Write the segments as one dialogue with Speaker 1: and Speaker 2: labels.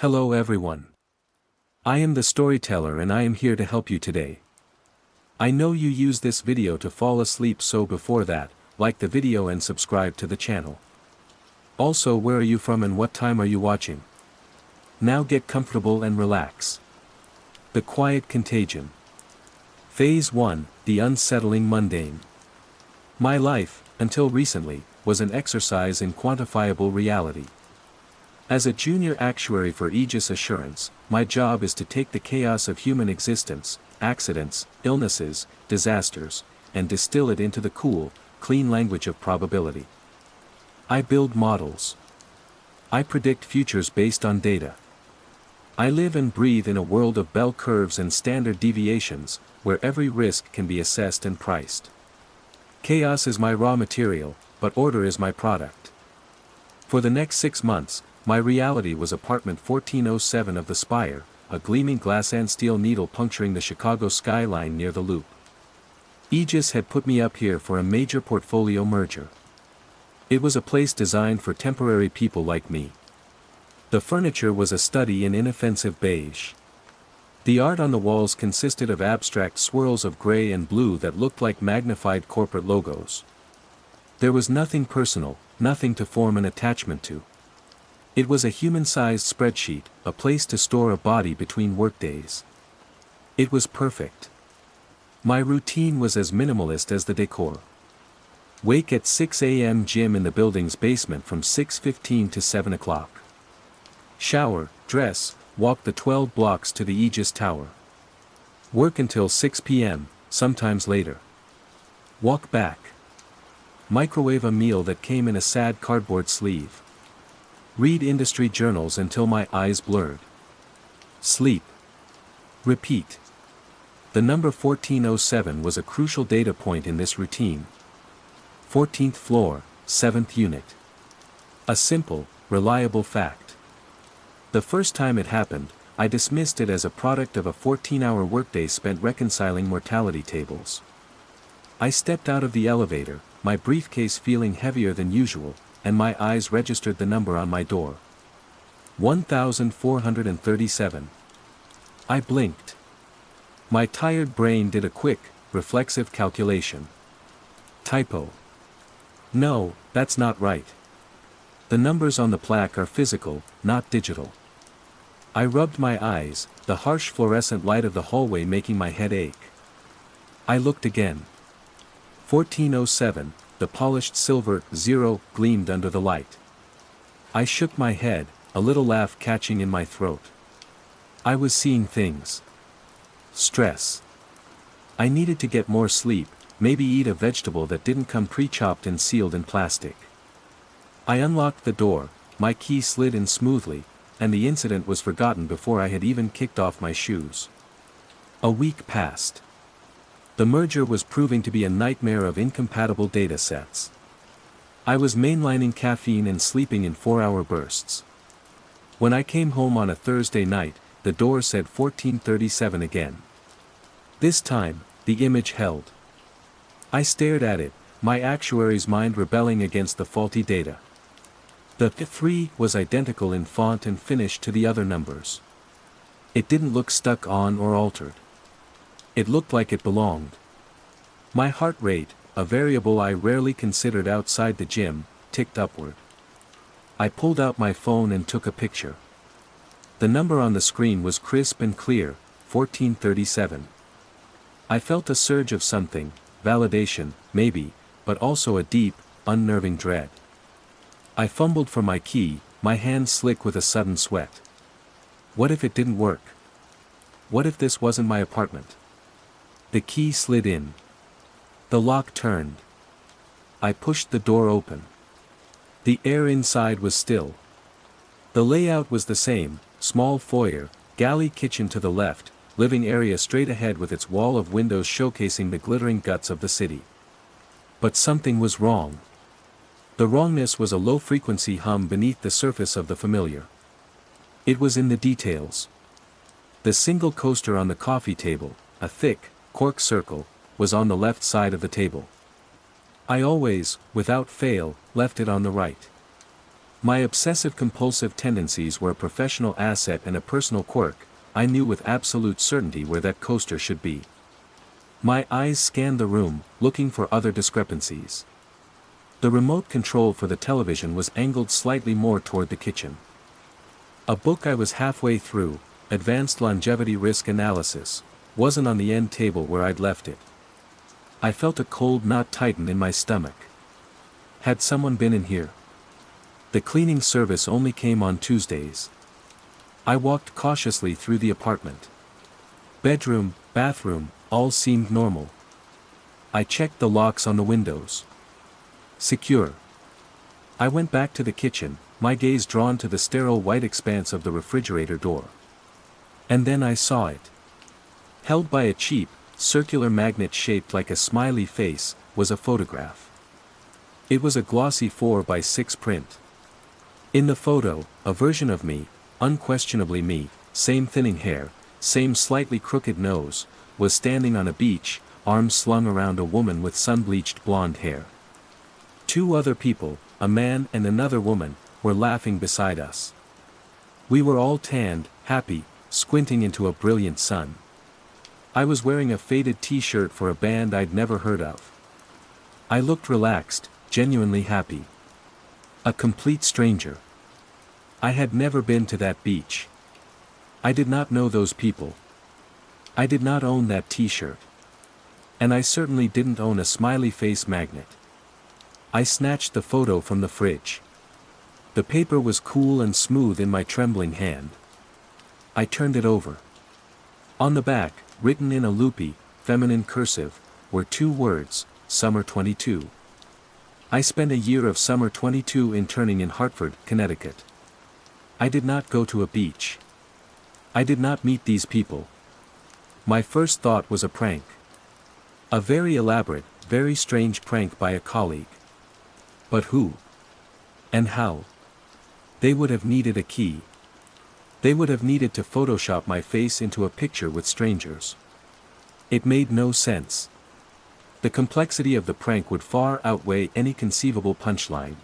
Speaker 1: Hello everyone. I am the storyteller and I am here to help you today. I know you use this video to fall asleep, so before that, like the video and subscribe to the channel. Also, where are you from and what time are you watching? Now get comfortable and relax. The Quiet Contagion. Phase 1, the unsettling mundane. My life, until recently, was an exercise in quantifiable reality. As a junior actuary for Aegis Assurance, my job is to take the chaos of human existence, accidents, illnesses, disasters, and distill it into the cool, clean language of probability. I build models. I predict futures based on data. I live and breathe in a world of bell curves and standard deviations, where every risk can be assessed and priced. Chaos is my raw material, but order is my product. For the next 6 months, my reality was apartment 1407 of the Spire, a gleaming glass and steel needle puncturing the Chicago skyline near the Loop. Aegis had put me up here for a major portfolio merger. It was a place designed for temporary people like me. The furniture was a study in inoffensive beige. The art on the walls consisted of abstract swirls of gray and blue that looked like magnified corporate logos. There was nothing personal, nothing to form an attachment to. It was a human-sized spreadsheet, a place to store a body between workdays. It was perfect. My routine was as minimalist as the decor. Wake at 6 a.m. Gym in the building's basement from 6:15 to 7 o'clock. Shower, dress, walk the 12 blocks to the Aegis Tower. Work until 6 p.m., sometimes later. Walk back. Microwave a meal that came in a sad cardboard sleeve. Read industry journals until my eyes blurred. Sleep. Repeat. The number 1407 was a crucial data point in this routine. 14th floor, 7th unit. A simple, reliable fact. The first time it happened, I dismissed it as a product of a 14-hour workday spent reconciling mortality tables. I stepped out of the elevator, my briefcase feeling heavier than usual, and my eyes registered the number on my door. 1437. I blinked. My tired brain did a quick, reflexive calculation. Typo. No, that's not right. The numbers on the plaque are physical, not digital. I rubbed my eyes, the harsh fluorescent light of the hallway making my head ache. I looked again. 1407. The polished silver 0 gleamed under the light. I shook my head, a little laugh catching in my throat. I was seeing things. Stress. I needed to get more sleep, maybe eat a vegetable that didn't come pre-chopped and sealed in plastic. I unlocked the door, my key slid in smoothly, and the incident was forgotten before I had even kicked off my shoes. A week passed. The merger was proving to be a nightmare of incompatible data sets. I was mainlining caffeine and sleeping in 4-hour bursts. When I came home on a Thursday night, the door said 1437 again. This time, the image held. I stared at it, my actuary's mind rebelling against the faulty data. The 3 was identical in font and finish to the other numbers. It didn't look stuck on or altered. It looked like it belonged. My heart rate, a variable I rarely considered outside the gym, ticked upward. I pulled out my phone and took a picture. The number on the screen was crisp and clear, 1437. I felt a surge of something, validation, maybe, but also a deep, unnerving dread. I fumbled for my key, my hands slick with a sudden sweat. What if it didn't work? What if this wasn't my apartment? The key slid in. The lock turned. I pushed the door open. The air inside was still. The layout was the same, small foyer, galley kitchen to the left, living area straight ahead with its wall of windows showcasing the glittering guts of the city. But something was wrong. The wrongness was a low-frequency hum beneath the surface of the familiar. It was in the details. The single coaster on the coffee table, a thick, cork circle, was on the left side of the table. I always, without fail, left it on the right. My obsessive-compulsive tendencies were a professional asset and a personal quirk. I knew with absolute certainty where that coaster should be. My eyes scanned the room, looking for other discrepancies. The remote control for the television was angled slightly more toward the kitchen. A book I was halfway through, Advanced Longevity Risk Analysis, wasn't on the end table where I'd left it. I felt a cold knot tighten in my stomach. Had someone been in here? The cleaning service only came on Tuesdays. I walked cautiously through the apartment. Bedroom, bathroom, all seemed normal. I checked the locks on the windows. Secure. I went back to the kitchen, my gaze drawn to the sterile white expanse of the refrigerator door. And then I saw it. Held by a cheap, circular magnet shaped like a smiley face, was a photograph. It was a glossy 4x6 print. In the photo, a version of me, unquestionably me, same thinning hair, same slightly crooked nose, was standing on a beach, arms slung around a woman with sun-bleached blonde hair. Two other people, a man and another woman, were laughing beside us. We were all tanned, happy, squinting into a brilliant sun. I was wearing a faded t-shirt for a band I'd never heard of. I looked relaxed, genuinely happy. A complete stranger. I had never been to that beach. I did not know those people. I did not own that t-shirt. And I certainly didn't own a smiley face magnet. I snatched the photo from the fridge. The paper was cool and smooth in my trembling hand. I turned it over. On the back, written in a loopy, feminine cursive, were two words, Summer 22. I spent a year of Summer 22 interning in Hartford, Connecticut. I did not go to a beach. I did not meet these people. My first thought was a prank. A very elaborate, very strange prank by a colleague. But who? And how? They would have needed a key. They would have needed to Photoshop my face into a picture with strangers. It made no sense. The complexity of the prank would far outweigh any conceivable punchline.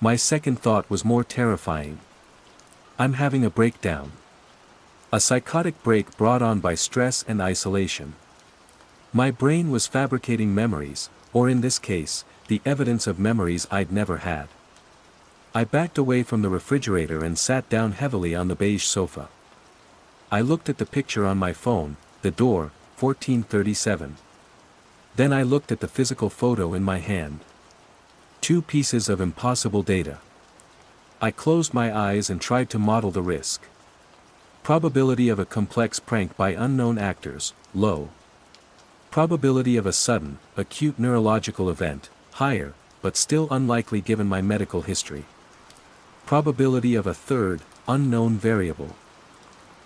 Speaker 1: My second thought was more terrifying. I'm having a breakdown. A psychotic break brought on by stress and isolation. My brain was fabricating memories, or in this case, the evidence of memories I'd never had. I backed away from the refrigerator and sat down heavily on the beige sofa. I looked at the picture on my phone, the door, 1437. Then I looked at the physical photo in my hand. Two pieces of impossible data. I closed my eyes and tried to model the risk. Probability of a complex prank by unknown actors, low. Probability of a sudden, acute neurological event, higher, but still unlikely given my medical history. Probability of a third, unknown variable.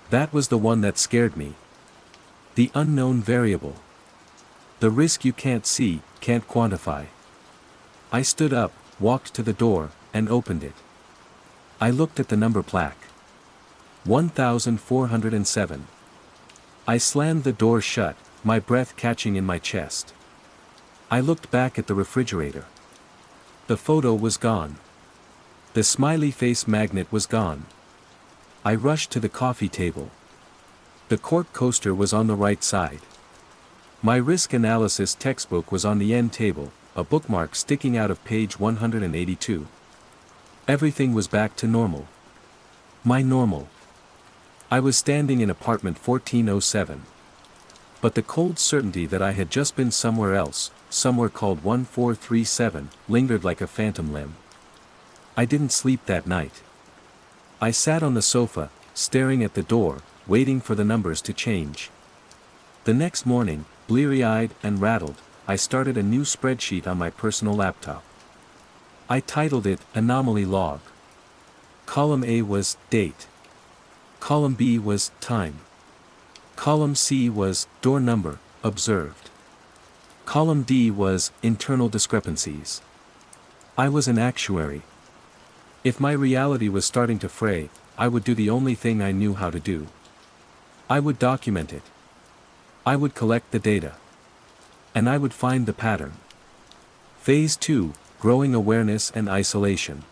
Speaker 1: That was the one that scared me. The unknown variable. The risk you can't see, can't quantify. I stood up, walked to the door, and opened it. I looked at the number plaque. 1407. I slammed the door shut, my breath catching in my chest. I looked back at the refrigerator. The photo was gone. The smiley face magnet was gone. I rushed to the coffee table. The cork coaster was on the right side. My risk analysis textbook was on the end table, a bookmark sticking out of page 182. Everything was back to normal. My normal. I was standing in apartment 1407. But the cold certainty that I had just been somewhere else, somewhere called 1437, lingered like a phantom limb. I didn't sleep that night. I sat on the sofa, staring at the door, waiting for the numbers to change. The next morning, bleary-eyed and rattled, I started a new spreadsheet on my personal laptop. I titled it Anomaly Log. Column A was Date. Column B was Time. Column C was Door Number, Observed. Column D was Internal Discrepancies. I was an actuary. If my reality was starting to fray, I would do the only thing I knew how to do. I would document it. I would collect the data. And I would find the pattern. Phase 2, Growing Awareness and Isolation.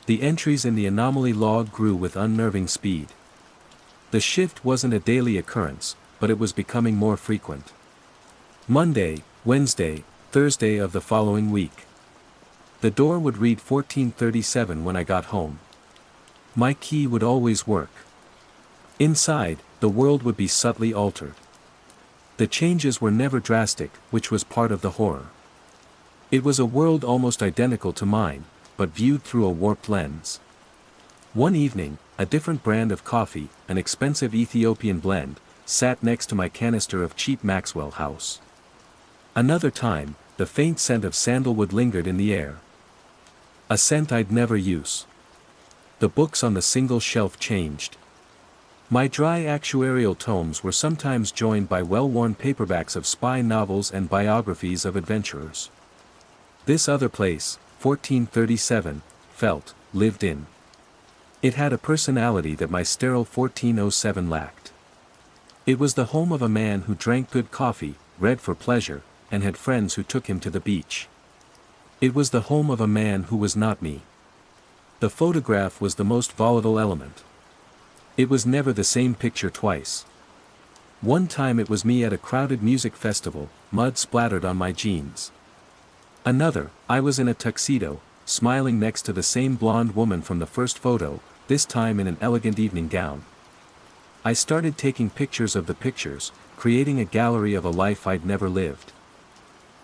Speaker 1: The entries in the anomaly log grew with unnerving speed. The shift wasn't a daily occurrence, but it was becoming more frequent. Monday, Wednesday, Thursday of the following week. The door would read 1437 when I got home. My key would always work. Inside, the world would be subtly altered. The changes were never drastic, which was part of the horror. It was a world almost identical to mine, but viewed through a warped lens. One evening, a different brand of coffee, an expensive Ethiopian blend, sat next to my canister of cheap Maxwell House. Another time, the faint scent of sandalwood lingered in the air. A scent I'd never use. The books on the single shelf changed. My dry actuarial tomes were sometimes joined by well-worn paperbacks of spy novels and biographies of adventurers. This other place, 1437, felt, lived in. It had a personality that my sterile 1407 lacked. It was the home of a man who drank good coffee, read for pleasure, and had friends who took him to the beach. It was the home of a man who was not me. The photograph was the most volatile element. It was never the same picture twice. One time it was me at a crowded music festival, mud splattered on my jeans. Another, I was in a tuxedo, smiling next to the same blonde woman from the first photo, this time in an elegant evening gown. I started taking pictures of the pictures, creating a gallery of a life I'd never lived.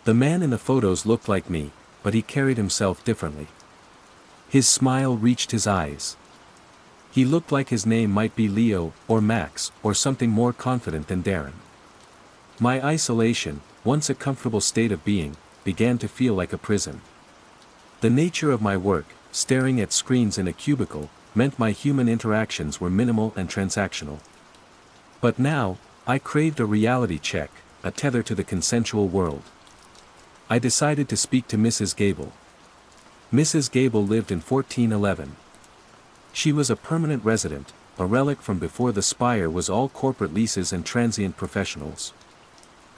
Speaker 1: The man in the photos looked like me, but he carried himself differently. His smile reached his eyes. He looked like his name might be Leo, or Max, or something more confident than Darren. My isolation, once a comfortable state of being, began to feel like a prison. The nature of my work, staring at screens in a cubicle, meant my human interactions were minimal and transactional. But now, I craved a reality check, a tether to the consensual world. I decided to speak to Mrs. Gable. Mrs. Gable lived in 1411. She was a permanent resident, a relic from before the Spire was all corporate leases and transient professionals.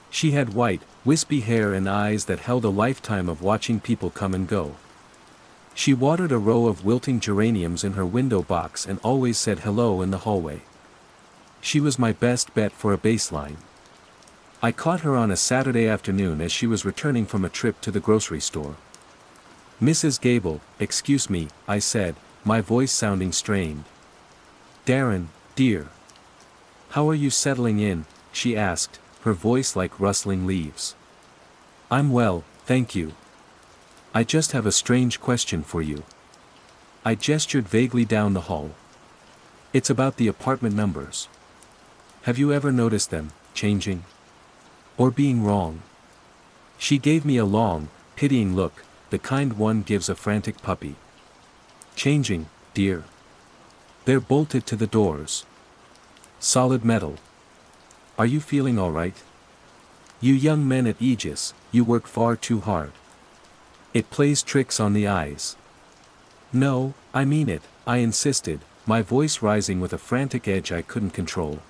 Speaker 1: She had white, wispy hair and eyes that held a lifetime of watching people come and go. She watered a row of wilting geraniums in her window box and always said hello in the hallway. She was my best bet for a baseline. I caught her on a Saturday afternoon as she was returning from a trip to the grocery store. "Mrs. Gable, excuse me," I said, my voice sounding strained. "Darren, dear. How are you settling in?" she asked, her voice like rustling leaves. "I'm well, thank you. I just have a strange question for you." I gestured vaguely down the hall. "It's about the apartment numbers. Have you ever noticed them, changing? Or being wrong?" She gave me a long, pitying look, the kind one gives a frantic puppy. "Changing, dear. They're bolted to the doors. Solid metal. Are you feeling all right? You young men at Aegis, you work far too hard. It plays tricks on the eyes." "No, I mean it," I insisted, my voice rising with a frantic edge I couldn't control.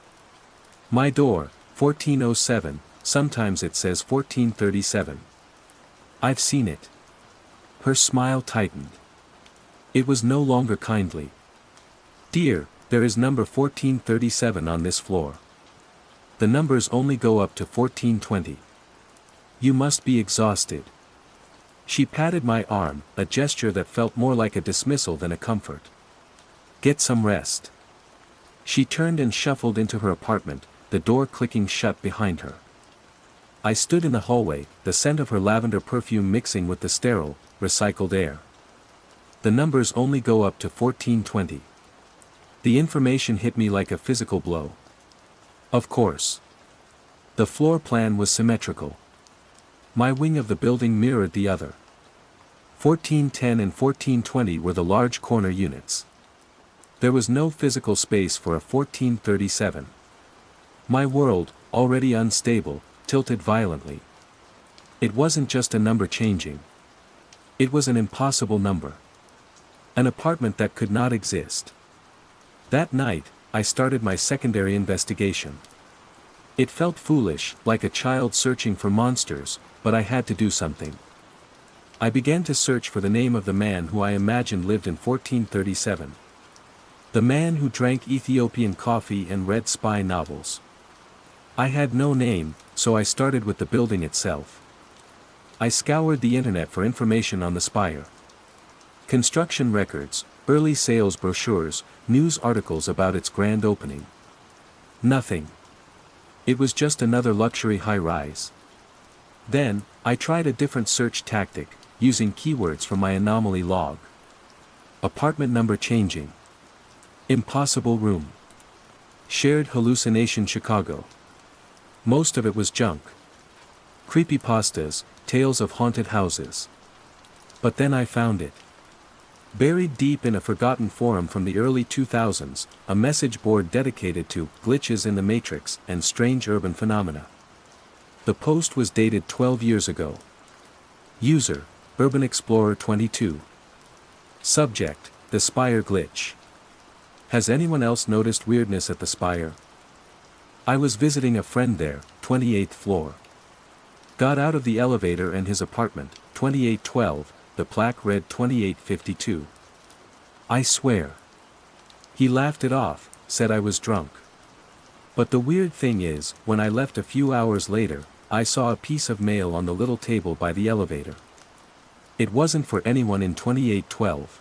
Speaker 1: "My door, 1407, sometimes it says 1437. I've seen it." Her smile tightened. It was no longer kindly. "Dear, there is number 1437 on this floor. The numbers only go up to 1420. You must be exhausted." She patted my arm, a gesture that felt more like a dismissal than a comfort. "Get some rest." She turned and shuffled into her apartment, the door clicking shut behind her. I stood in the hallway, the scent of her lavender perfume mixing with the sterile, recycled air. "The numbers only go up to 1420. The information hit me like a physical blow. Of course. The floor plan was symmetrical. My wing of the building mirrored the other. 1410 and 1420 were the large corner units. There was no physical space for a 1437. My world, already unstable, tilted violently. It wasn't just a number changing. It was an impossible number. An apartment that could not exist. That night, I started my secondary investigation. It felt foolish, like a child searching for monsters, but I had to do something. I began to search for the name of the man who I imagined lived in 1437. The man who drank Ethiopian coffee and read spy novels. I had no name, so I started with the building itself. I scoured the internet for information on the spire. Construction records, early sales brochures, news articles about its grand opening. Nothing. It was just another luxury high-rise. Then, I tried a different search tactic, using keywords from my anomaly log. Apartment number changing. Impossible room. Shared hallucination Chicago. Most of it was junk. Creepypastas, tales of haunted houses. But then I found it. Buried deep in a forgotten forum from the early 2000s, a message board dedicated to glitches in the matrix and strange urban phenomena. The post was dated 12 years ago. User, Urban Explorer 22. Subject, the Spire glitch. Has anyone else noticed weirdness at the Spire? I was visiting a friend there, 28th floor. Got out of the elevator and his apartment, 2812, the plaque read 2852. I swear. He laughed it off, said I was drunk. But the weird thing is, when I left a few hours later, I saw a piece of mail on the little table by the elevator. It wasn't for anyone in 2812.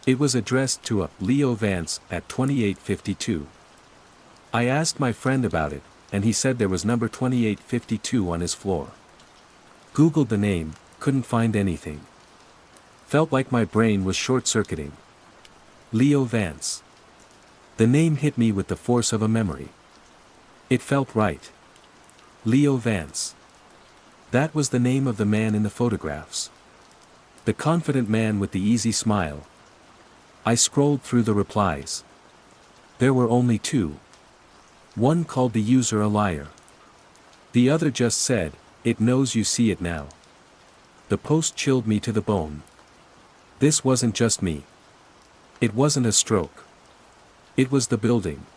Speaker 1: It was addressed to a Leo Vance at 2852. I asked my friend about it, and he said there was number 2852 on his floor. Googled the name, couldn't find anything. Felt like my brain was short-circuiting. Leo Vance. The name hit me with the force of a memory. It felt right. Leo Vance. That was the name of the man in the photographs. The confident man with the easy smile. I scrolled through the replies. There were only two. One called the user a liar. The other just said, "It knows you see it now." The post chilled me to the bone. This wasn't just me. It wasn't a stroke. It was the building.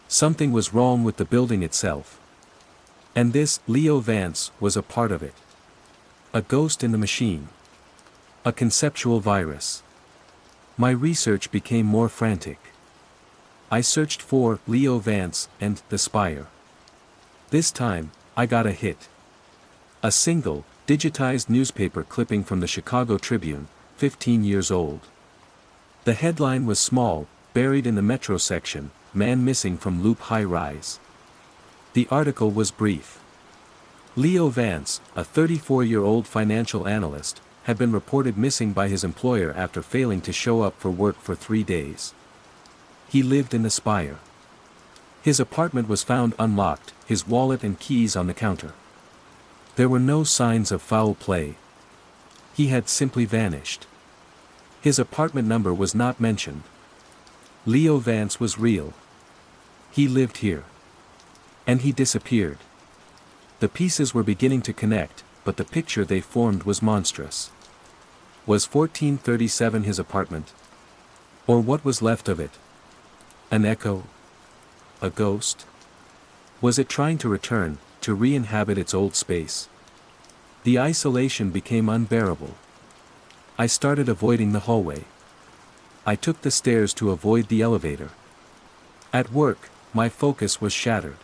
Speaker 1: Something was wrong with the building itself. And this, Leo Vance, was a part of it. A ghost in the machine. A conceptual virus. My research became more frantic. I searched for Leo Vance and the Spire. This time, I got a hit. A single, digitized newspaper clipping from the Chicago Tribune, 15 years old. The headline was small, buried in the metro section, "Man missing from Loop High Rise." The article was brief. Leo Vance, a 34-year-old financial analyst, had been reported missing by his employer after failing to show up for work for 3 days. He lived in the Spire. His apartment was found unlocked, his wallet and keys on the counter. There were no signs of foul play. He had simply vanished. His apartment number was not mentioned. Leo Vance was real. He lived here. And he disappeared. The pieces were beginning to connect, but the picture they formed was monstrous. Was 1437 his apartment? Or what was left of it? An echo? A ghost? Was it trying to return, to re-inhabit its old space? The isolation became unbearable. I started avoiding the hallway. I took the stairs to avoid the elevator. At work, my focus was shattered.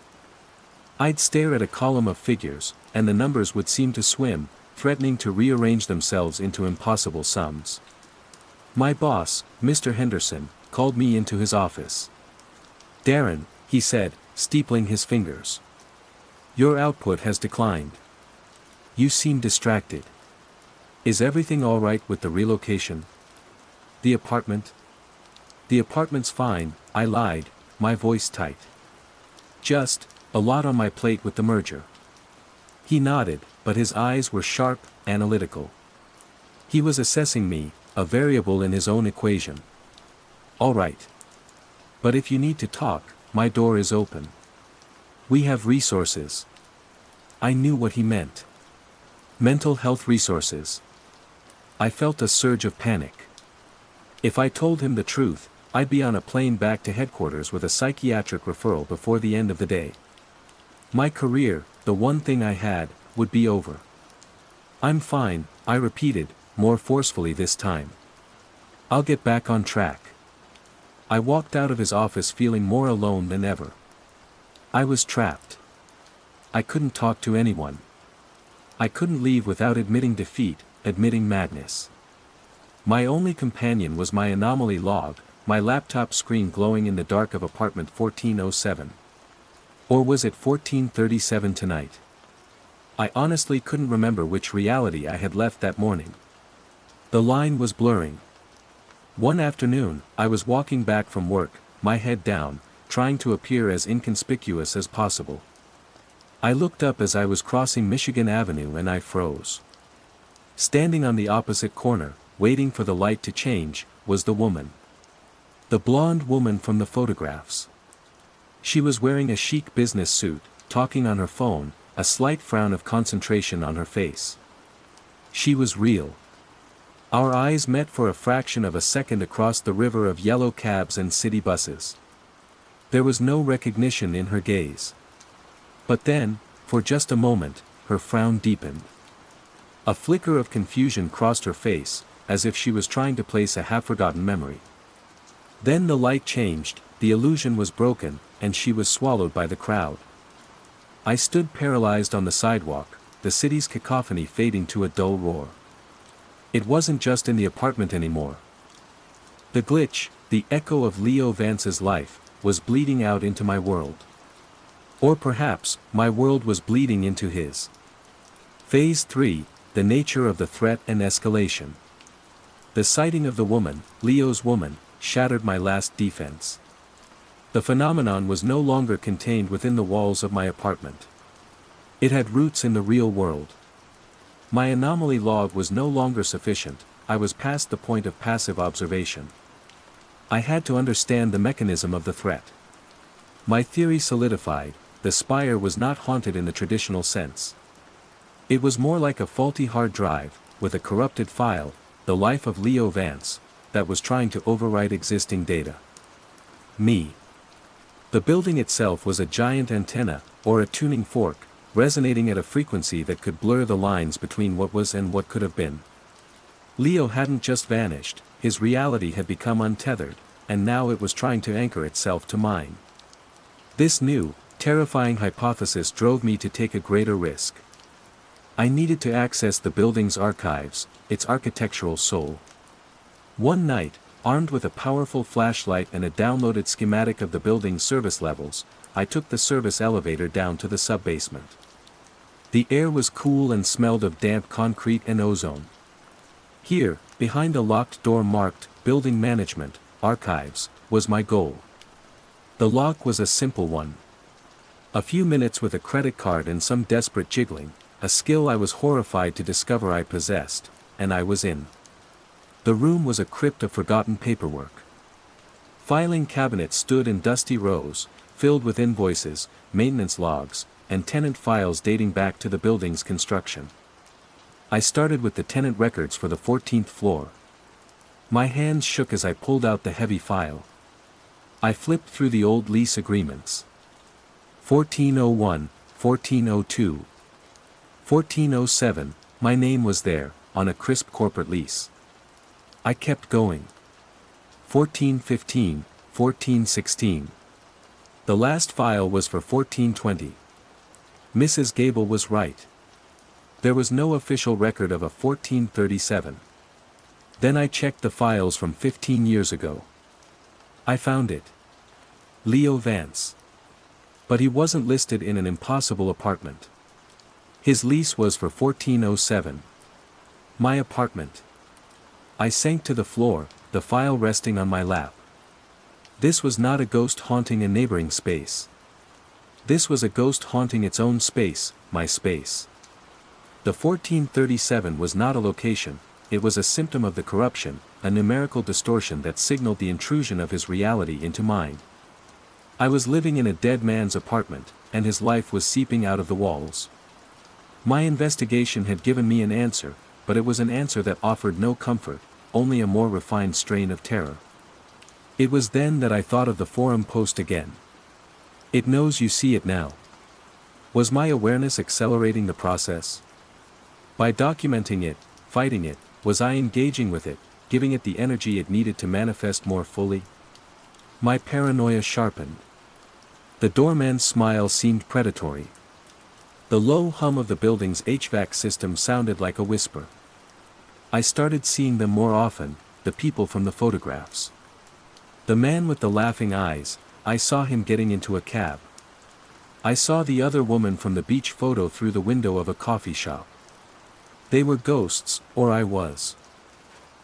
Speaker 1: I'd stare at a column of figures, and the numbers would seem to swim, threatening to rearrange themselves into impossible sums. My boss, Mr. Henderson, called me into his office. "Darren," he said, steepling his fingers. "Your output has declined. You seem distracted. Is everything all right with the relocation? The apartment?" "The apartment's fine," I lied, my voice tight. "Just a lot on my plate with the merger." He nodded, but his eyes were sharp, analytical. He was assessing me, a variable in his own equation. "All right. But if you need to talk, my door is open. We have resources." I knew what he meant. Mental health resources. I felt a surge of panic. If I told him the truth, I'd be on a plane back to headquarters with a psychiatric referral before the end of the day. My career, the one thing I had, would be over. "I'm fine," I repeated, more forcefully this time. I'll get back on track. I walked out of his office feeling more alone than ever. I was trapped. I couldn't talk to anyone. I couldn't leave without admitting defeat, admitting madness. My only companion was my anomaly log, my laptop screen glowing in the dark of apartment 1407. Or was it 1437 tonight? I honestly couldn't remember which reality I had left that morning. The line was blurring. One afternoon, I was walking back from work, my head down, trying to appear as inconspicuous as possible. I looked up as I was crossing Michigan Avenue and I froze. Standing on the opposite corner, waiting for the light to change, was the woman. The blonde woman from the photographs. She was wearing a chic business suit, talking on her phone, a slight frown of concentration on her face. She was real. Our eyes met for a fraction of a second across the river of yellow cabs and city buses. There was no recognition in her gaze. But then, for just a moment, her frown deepened. A flicker of confusion crossed her face, as if she was trying to place a half-forgotten memory. Then the light changed, the illusion was broken, and she was swallowed by the crowd. I stood paralyzed on the sidewalk, the city's cacophony fading to a dull roar. It wasn't just in the apartment anymore. The glitch, the echo of Leo Vance's life, was bleeding out into my world. Or perhaps, my world was bleeding into his. Phase 3, the nature of the threat and escalation. The sighting of the woman, Leo's woman, shattered my last defense. The phenomenon was no longer contained within the walls of my apartment. It had roots in the real world. My anomaly log was no longer sufficient, I was past the point of passive observation. I had to understand the mechanism of the threat. My theory solidified, the spire was not haunted in the traditional sense. It was more like a faulty hard drive, with a corrupted file, the life of Leo Vance, that was trying to overwrite existing data. Me. The building itself was a giant antenna, or a tuning fork, resonating at a frequency that could blur the lines between what was and what could have been. Leo hadn't just vanished, his reality had become untethered, and now it was trying to anchor itself to mine. This new, terrifying hypothesis drove me to take a greater risk. I needed to access the building's archives, its architectural soul. One night, armed with a powerful flashlight and a downloaded schematic of the building's service levels, I took the service elevator down to the sub-basement. The air was cool and smelled of damp concrete and ozone. Here, behind a locked door marked, Building Management, Archives, was my goal. The lock was a simple one. A few minutes with a credit card and some desperate jiggling, a skill I was horrified to discover I possessed, and I was in. The room was a crypt of forgotten paperwork. Filing cabinets stood in dusty rows, filled with invoices, maintenance logs, and tenant files dating back to the building's construction. I started with the tenant records for the 14th floor. My hands shook as I pulled out the heavy file. I flipped through the old lease agreements. 1401, 1402. 1407, my name was there, on a crisp corporate lease. I kept going. 1415, 1416. The last file was for 1420. Mrs. Gable was right. There was no official record of a 1437. Then I checked the files from 15 years ago. I found it. Leo Vance. But he wasn't listed in an impossible apartment. His lease was for 1407. My apartment. I sank to the floor, the file resting on my lap. This was not a ghost haunting a neighboring space. This was a ghost haunting its own space, my space. The 1437 was not a location, it was a symptom of the corruption, a numerical distortion that signaled the intrusion of his reality into mine. I was living in a dead man's apartment, and his life was seeping out of the walls. My investigation had given me an answer, but it was an answer that offered no comfort, only a more refined strain of terror. It was then that I thought of the forum post again. It knows you see it now. Was my awareness accelerating the process? By documenting it, fighting it? Was I engaging with it, giving it the energy it needed to manifest more fully? My paranoia sharpened. The doorman's smile seemed predatory. The low hum of the building's HVAC system sounded like a whisper. I started seeing them more often, the people from the photographs. The man with the laughing eyes, I saw him getting into a cab. I saw the other woman from the beach photo through the window of a coffee shop. They were ghosts, or I was.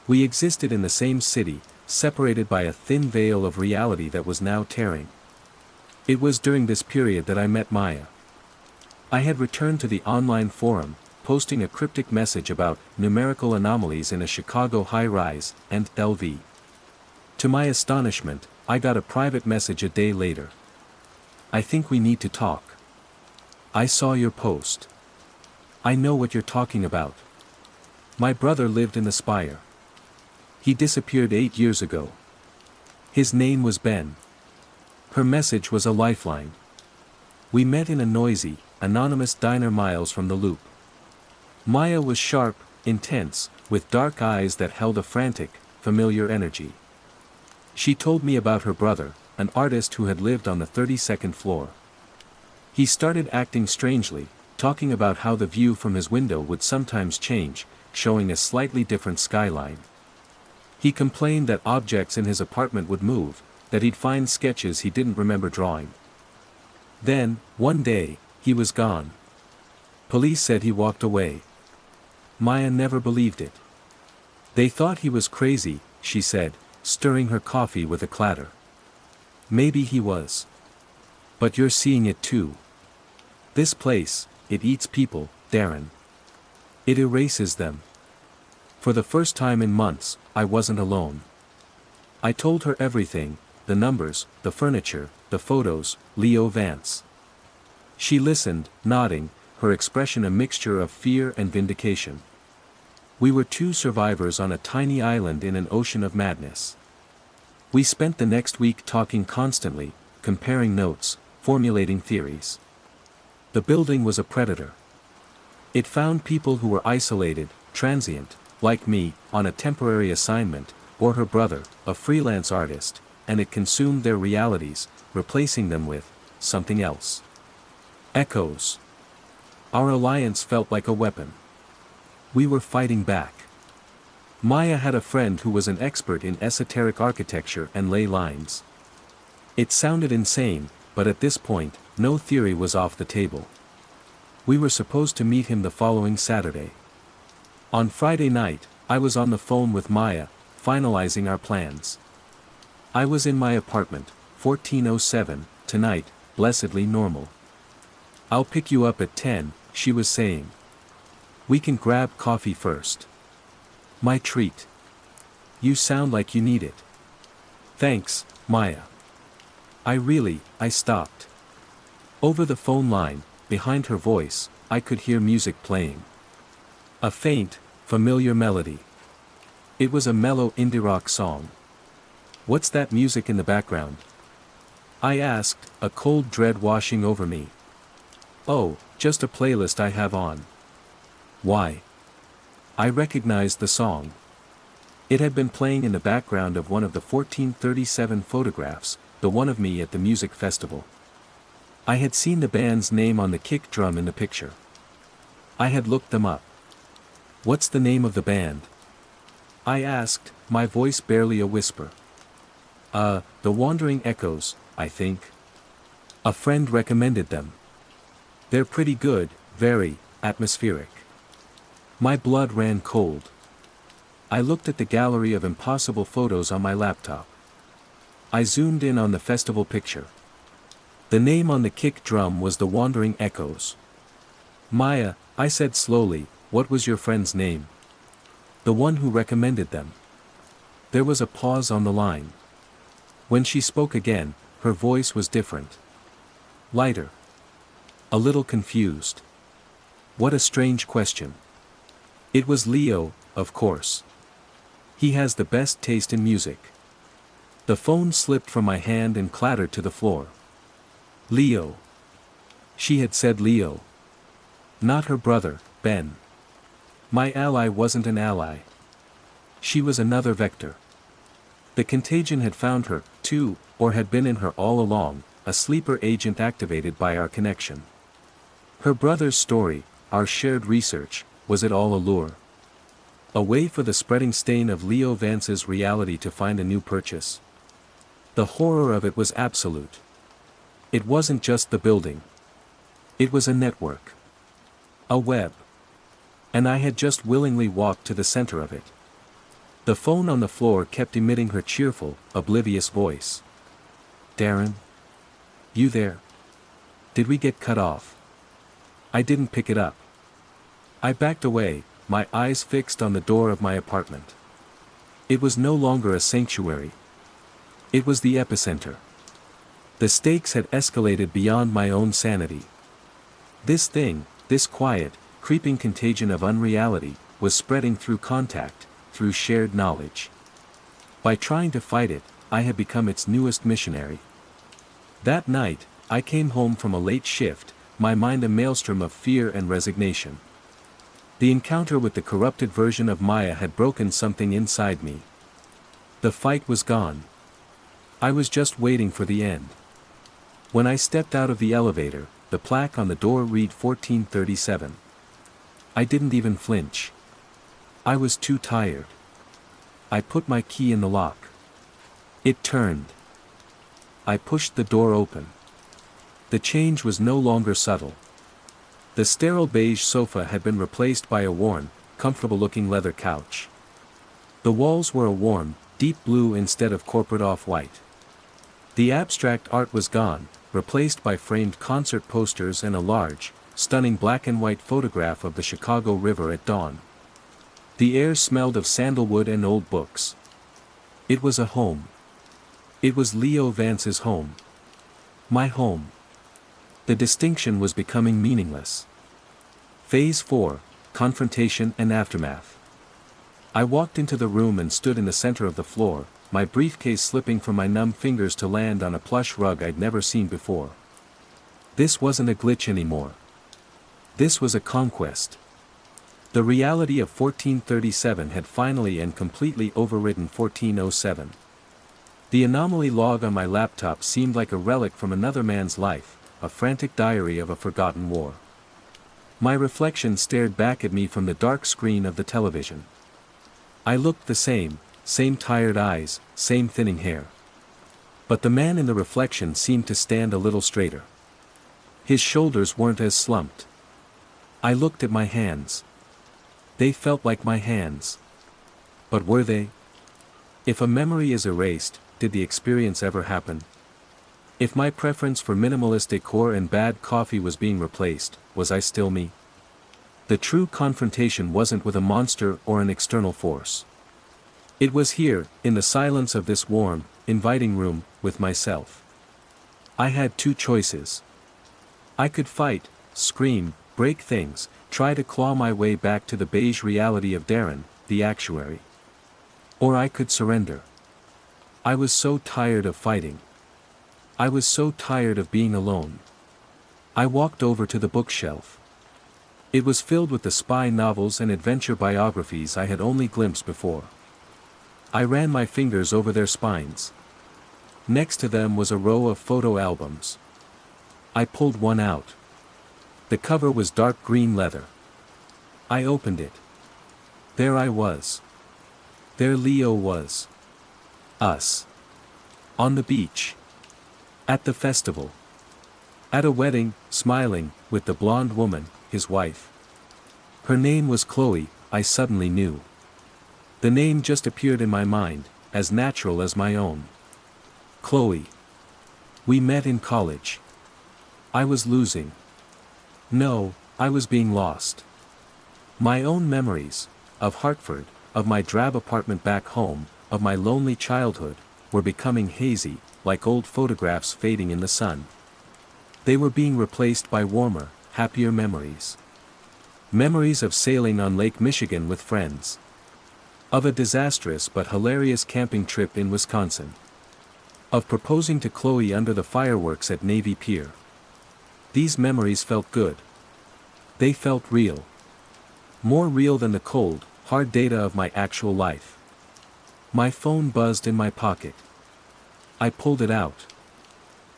Speaker 1: We existed in the same city, separated by a thin veil of reality that was now tearing. It was during this period that I met Maya. I had returned to the online forum, posting a cryptic message about numerical anomalies in a Chicago high-rise, and LV. To my astonishment, I got a private message a day later. I think we need to talk. I saw your post. I know what you're talking about. My brother lived in the Spire. He disappeared 8 years ago. His name was Ben. Her message was a lifeline. We met in a noisy, anonymous diner miles from the Loop. Maya was sharp, intense, with dark eyes that held a frantic, familiar energy. She told me about her brother, an artist who had lived on the 32nd floor. He started acting strangely, talking about how the view from his window would sometimes change, showing a slightly different skyline. He complained that objects in his apartment would move, that he'd find sketches he didn't remember drawing. Then, one day, he was gone. Police said he walked away. Maya never believed it. They thought he was crazy, she said, stirring her coffee with a clatter. Maybe he was. But you're seeing it too. This place, it eats people, Darren. It erases them. For the first time in months, I wasn't alone. I told her everything, the numbers, the furniture, the photos, Leo Vance. She listened, nodding, her expression a mixture of fear and vindication. We were two survivors on a tiny island in an ocean of madness. We spent the next week talking constantly, comparing notes, formulating theories. The building was a predator. It found people who were isolated, transient, like me, on a temporary assignment, or her brother, a freelance artist, and it consumed their realities, replacing them with something else. Echoes. Our alliance felt like a weapon. We were fighting back. Maya had a friend who was an expert in esoteric architecture and ley lines. It sounded insane, but at this point, no theory was off the table. We were supposed to meet him the following Saturday. On Friday night, I was on the phone with Maya, finalizing our plans. I was in my apartment, 1407, tonight, blessedly normal. I'll pick you up at 10, she was saying. We can grab coffee first. My treat. You sound like you need it. Thanks, Maya. I stopped. Over the phone line, behind her voice, I could hear music playing. A faint, familiar melody. It was a mellow indie rock song. What's that music in the background? I asked, a cold dread washing over me. Oh, just a playlist I have on. Why? I recognized the song. It had been playing in the background of one of the 1437 photographs, the one of me at the music festival. I had seen the band's name on the kick drum in the picture. I had looked them up. What's the name of the band? I asked, my voice barely a whisper. The Wandering Echoes, I think. A friend recommended them. They're pretty good, very atmospheric. My blood ran cold. I looked at the gallery of impossible photos on my laptop. I zoomed in on the festival picture. The name on the kick drum was The Wandering Echoes. Maya, I said slowly, what was your friend's name? The one who recommended them. There was a pause on the line. When she spoke again, her voice was different. Lighter. A little confused. What a strange question. It was Leo, of course. He has the best taste in music. The phone slipped from my hand and clattered to the floor. Leo. She had said Leo. Not her brother, Ben. My ally wasn't an ally. She was another vector. The contagion had found her, too, or had been in her all along, a sleeper agent activated by our connection. Her brother's story, our shared research, was it all a lure? A way for the spreading stain of Leo Vance's reality to find a new purchase? The horror of it was absolute. It wasn't just the building. It was a network. A web. And I had just willingly walked to the center of it. The phone on the floor kept emitting her cheerful, oblivious voice. Darren? You there? Did we get cut off? I didn't pick it up. I backed away, my eyes fixed on the door of my apartment. It was no longer a sanctuary. It was the epicenter. The stakes had escalated beyond my own sanity. This thing, this quiet, creeping contagion of unreality, was spreading through contact, through shared knowledge. By trying to fight it, I had become its newest missionary. That night, I came home from a late shift, my mind a maelstrom of fear and resignation. The encounter with the corrupted version of Maya had broken something inside me. The fight was gone. I was just waiting for the end. When I stepped out of the elevator, the plaque on the door read 1437. I didn't even flinch. I was too tired. I put my key in the lock. It turned. I pushed the door open. The change was no longer subtle. The sterile beige sofa had been replaced by a worn, comfortable-looking leather couch. The walls were a warm, deep blue instead of corporate off-white. The abstract art was gone, replaced by framed concert posters and a large, stunning black-and-white photograph of the Chicago River at dawn. The air smelled of sandalwood and old books. It was a home. It was Leo Vance's home. My home. The distinction was becoming meaningless. Phase 4, Confrontation and Aftermath. I walked into the room and stood in the center of the floor, my briefcase slipping from my numb fingers to land on a plush rug I'd never seen before. This wasn't a glitch anymore. This was a conquest. The reality of 1437 had finally and completely overridden 1407. The anomaly log on my laptop seemed like a relic from another man's life, a frantic diary of a forgotten war. My reflection stared back at me from the dark screen of the television. I looked the same tired eyes, same thinning hair. But the man in the reflection seemed to stand a little straighter. His shoulders weren't as slumped. I looked at my hands. They felt like my hands. But were they? If a memory is erased, did the experience ever happen? If my preference for minimalist decor and bad coffee was being replaced, was I still me? The true confrontation wasn't with a monster or an external force. It was here, in the silence of this warm, inviting room, with myself. I had two choices. I could fight, scream, break things, try to claw my way back to the beige reality of Darren, the actuary. Or I could surrender. I was so tired of fighting. I was so tired of being alone. I walked over to the bookshelf. It was filled with the spy novels and adventure biographies I had only glimpsed before. I ran my fingers over their spines. Next to them was a row of photo albums. I pulled one out. The cover was dark green leather. I opened it. There I was. There Leo was. Us. On the beach. At the festival. At a wedding, smiling, with the blonde woman, his wife. Her name was Chloe, I suddenly knew. The name just appeared in my mind, as natural as my own. Chloe. We met in college. I was losing. No, I was being lost. My own memories, of Hartford, of my drab apartment back home, of my lonely childhood, were becoming hazy, like old photographs fading in the sun. They were being replaced by warmer, happier memories. Memories of sailing on Lake Michigan with friends. Of a disastrous but hilarious camping trip in Wisconsin. Of proposing to Chloe under the fireworks at Navy Pier. These memories felt good. They felt real. More real than the cold, hard data of my actual life. My phone buzzed in my pocket. I pulled it out.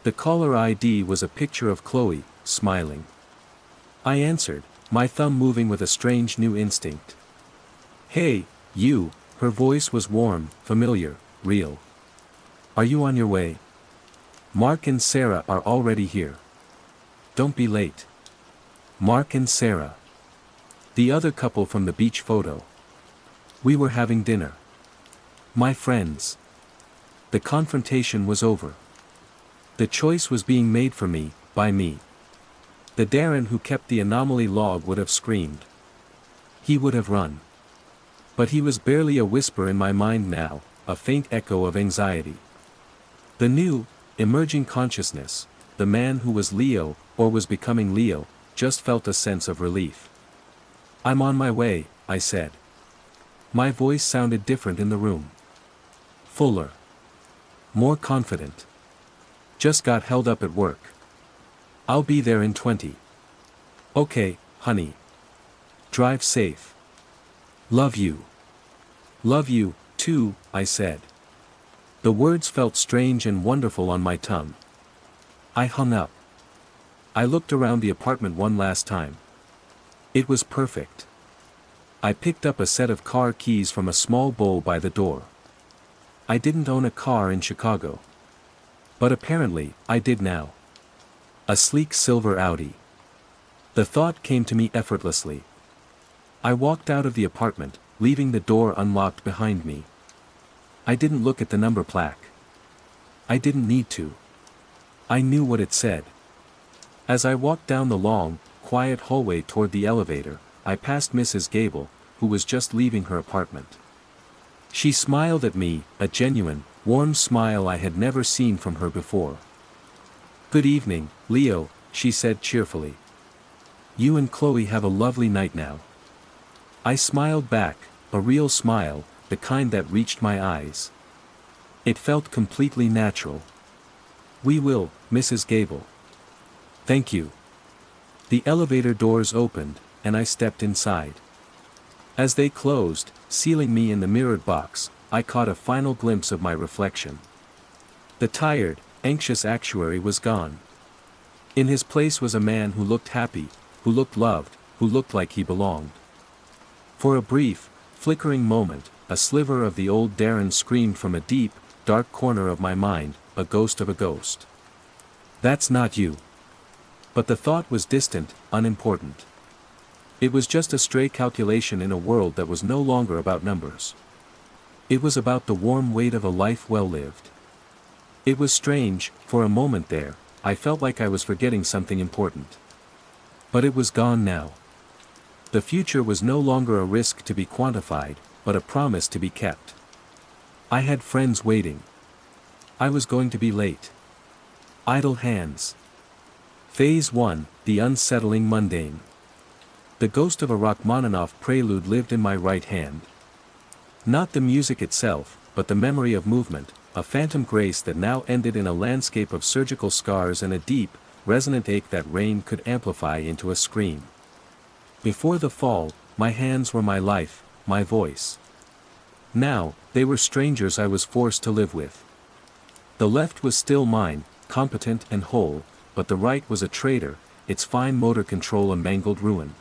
Speaker 1: The caller ID was a picture of Chloe, smiling. I answered, my thumb moving with a strange new instinct. "Hey, you," her voice was warm, familiar, real. "Are you on your way? Mark and Sarah are already here. Don't be late." Mark and Sarah. The other couple from the beach photo. We were having dinner. My friends. The confrontation was over. The choice was being made for me, by me. The Darren who kept the anomaly log would have screamed. He would have run. But he was barely a whisper in my mind now, a faint echo of anxiety. The new, emerging consciousness, the man who was Leo, or was becoming Leo, just felt a sense of relief. "I'm on my way," I said. My voice sounded different in the room. Fuller. More confident. "Just got held up at work. I'll be there in 20. Okay, honey. Drive safe. Love you." "Love you, too," I said. The words felt strange and wonderful on my tongue. I hung up. I looked around the apartment one last time. It was perfect. I picked up a set of car keys from a small bowl by the door. I didn't own a car in Chicago. But apparently, I did now. A sleek silver Audi. The thought came to me effortlessly. I walked out of the apartment, leaving the door unlocked behind me. I didn't look at the number plaque. I didn't need to. I knew what it said. As I walked down the long, quiet hallway toward the elevator, I passed Mrs. Gable, who was just leaving her apartment. She smiled at me, a genuine, warm smile I had never seen from her before. "Good evening, Leo," she said cheerfully. "You and Chloe have a lovely night now." I smiled back, a real smile, the kind that reached my eyes. It felt completely natural. "We will, Mrs. Gable." "Thank you." The elevator doors opened, and I stepped inside. As they closed, sealing me in the mirrored box, I caught a final glimpse of my reflection. The tired, anxious actuary was gone. In his place was a man who looked happy, who looked loved, who looked like he belonged. For a brief, flickering moment, a sliver of the old Darren screamed from a deep, dark corner of my mind, a ghost of a ghost. "That's not you." But the thought was distant, unimportant. It was just a stray calculation in a world that was no longer about numbers. It was about the warm weight of a life well lived. It was strange, for a moment there, I felt like I was forgetting something important. But it was gone now. The future was no longer a risk to be quantified, but a promise to be kept. I had friends waiting. I was going to be late. Idle hands. Phase 1, the unsettling mundane. The ghost of a Rachmaninoff prelude lived in my right hand. Not the music itself, but the memory of movement, a phantom grace that now ended in a landscape of surgical scars and a deep, resonant ache that rain could amplify into a scream. Before the fall, my hands were my life, my voice. Now, they were strangers I was forced to live with. The left was still mine, competent and whole, but the right was a traitor, its fine motor control a mangled ruin.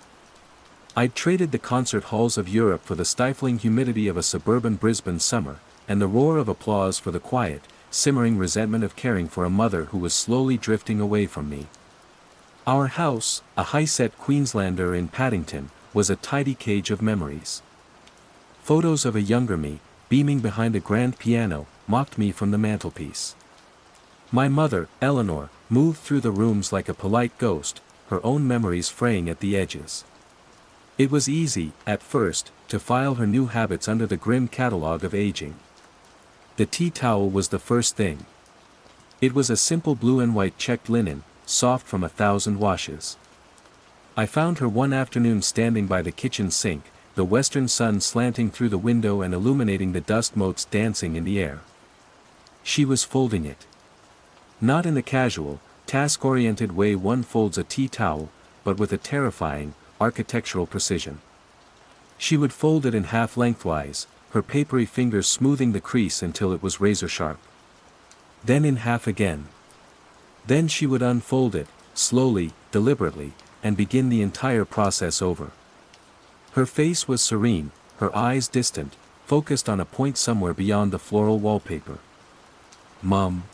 Speaker 1: I'd traded the concert halls of Europe for the stifling humidity of a suburban Brisbane summer, and the roar of applause for the quiet, simmering resentment of caring for a mother who was slowly drifting away from me. Our house, a high-set Queenslander in Paddington, was a tidy cage of memories. Photos of a younger me, beaming behind a grand piano, mocked me from the mantelpiece. My mother, Eleanor, moved through the rooms like a polite ghost, her own memories fraying at the edges. It was easy, at first, to file her new habits under the grim catalogue of aging. The tea towel was the first thing. It was a simple blue and white checked linen, soft from 1,000 washes. I found her one afternoon standing by the kitchen sink, the western sun slanting through the window and illuminating the dust motes dancing in the air. She was folding it. Not in the casual, task-oriented way one folds a tea towel, but with a terrifying, architectural precision. She would fold it in half lengthwise, her papery fingers smoothing the crease until it was razor sharp. Then in half again. Then she would unfold it, slowly, deliberately, and begin the entire process over. Her face was serene, her eyes distant, focused on a point somewhere beyond the floral wallpaper. "Mom,"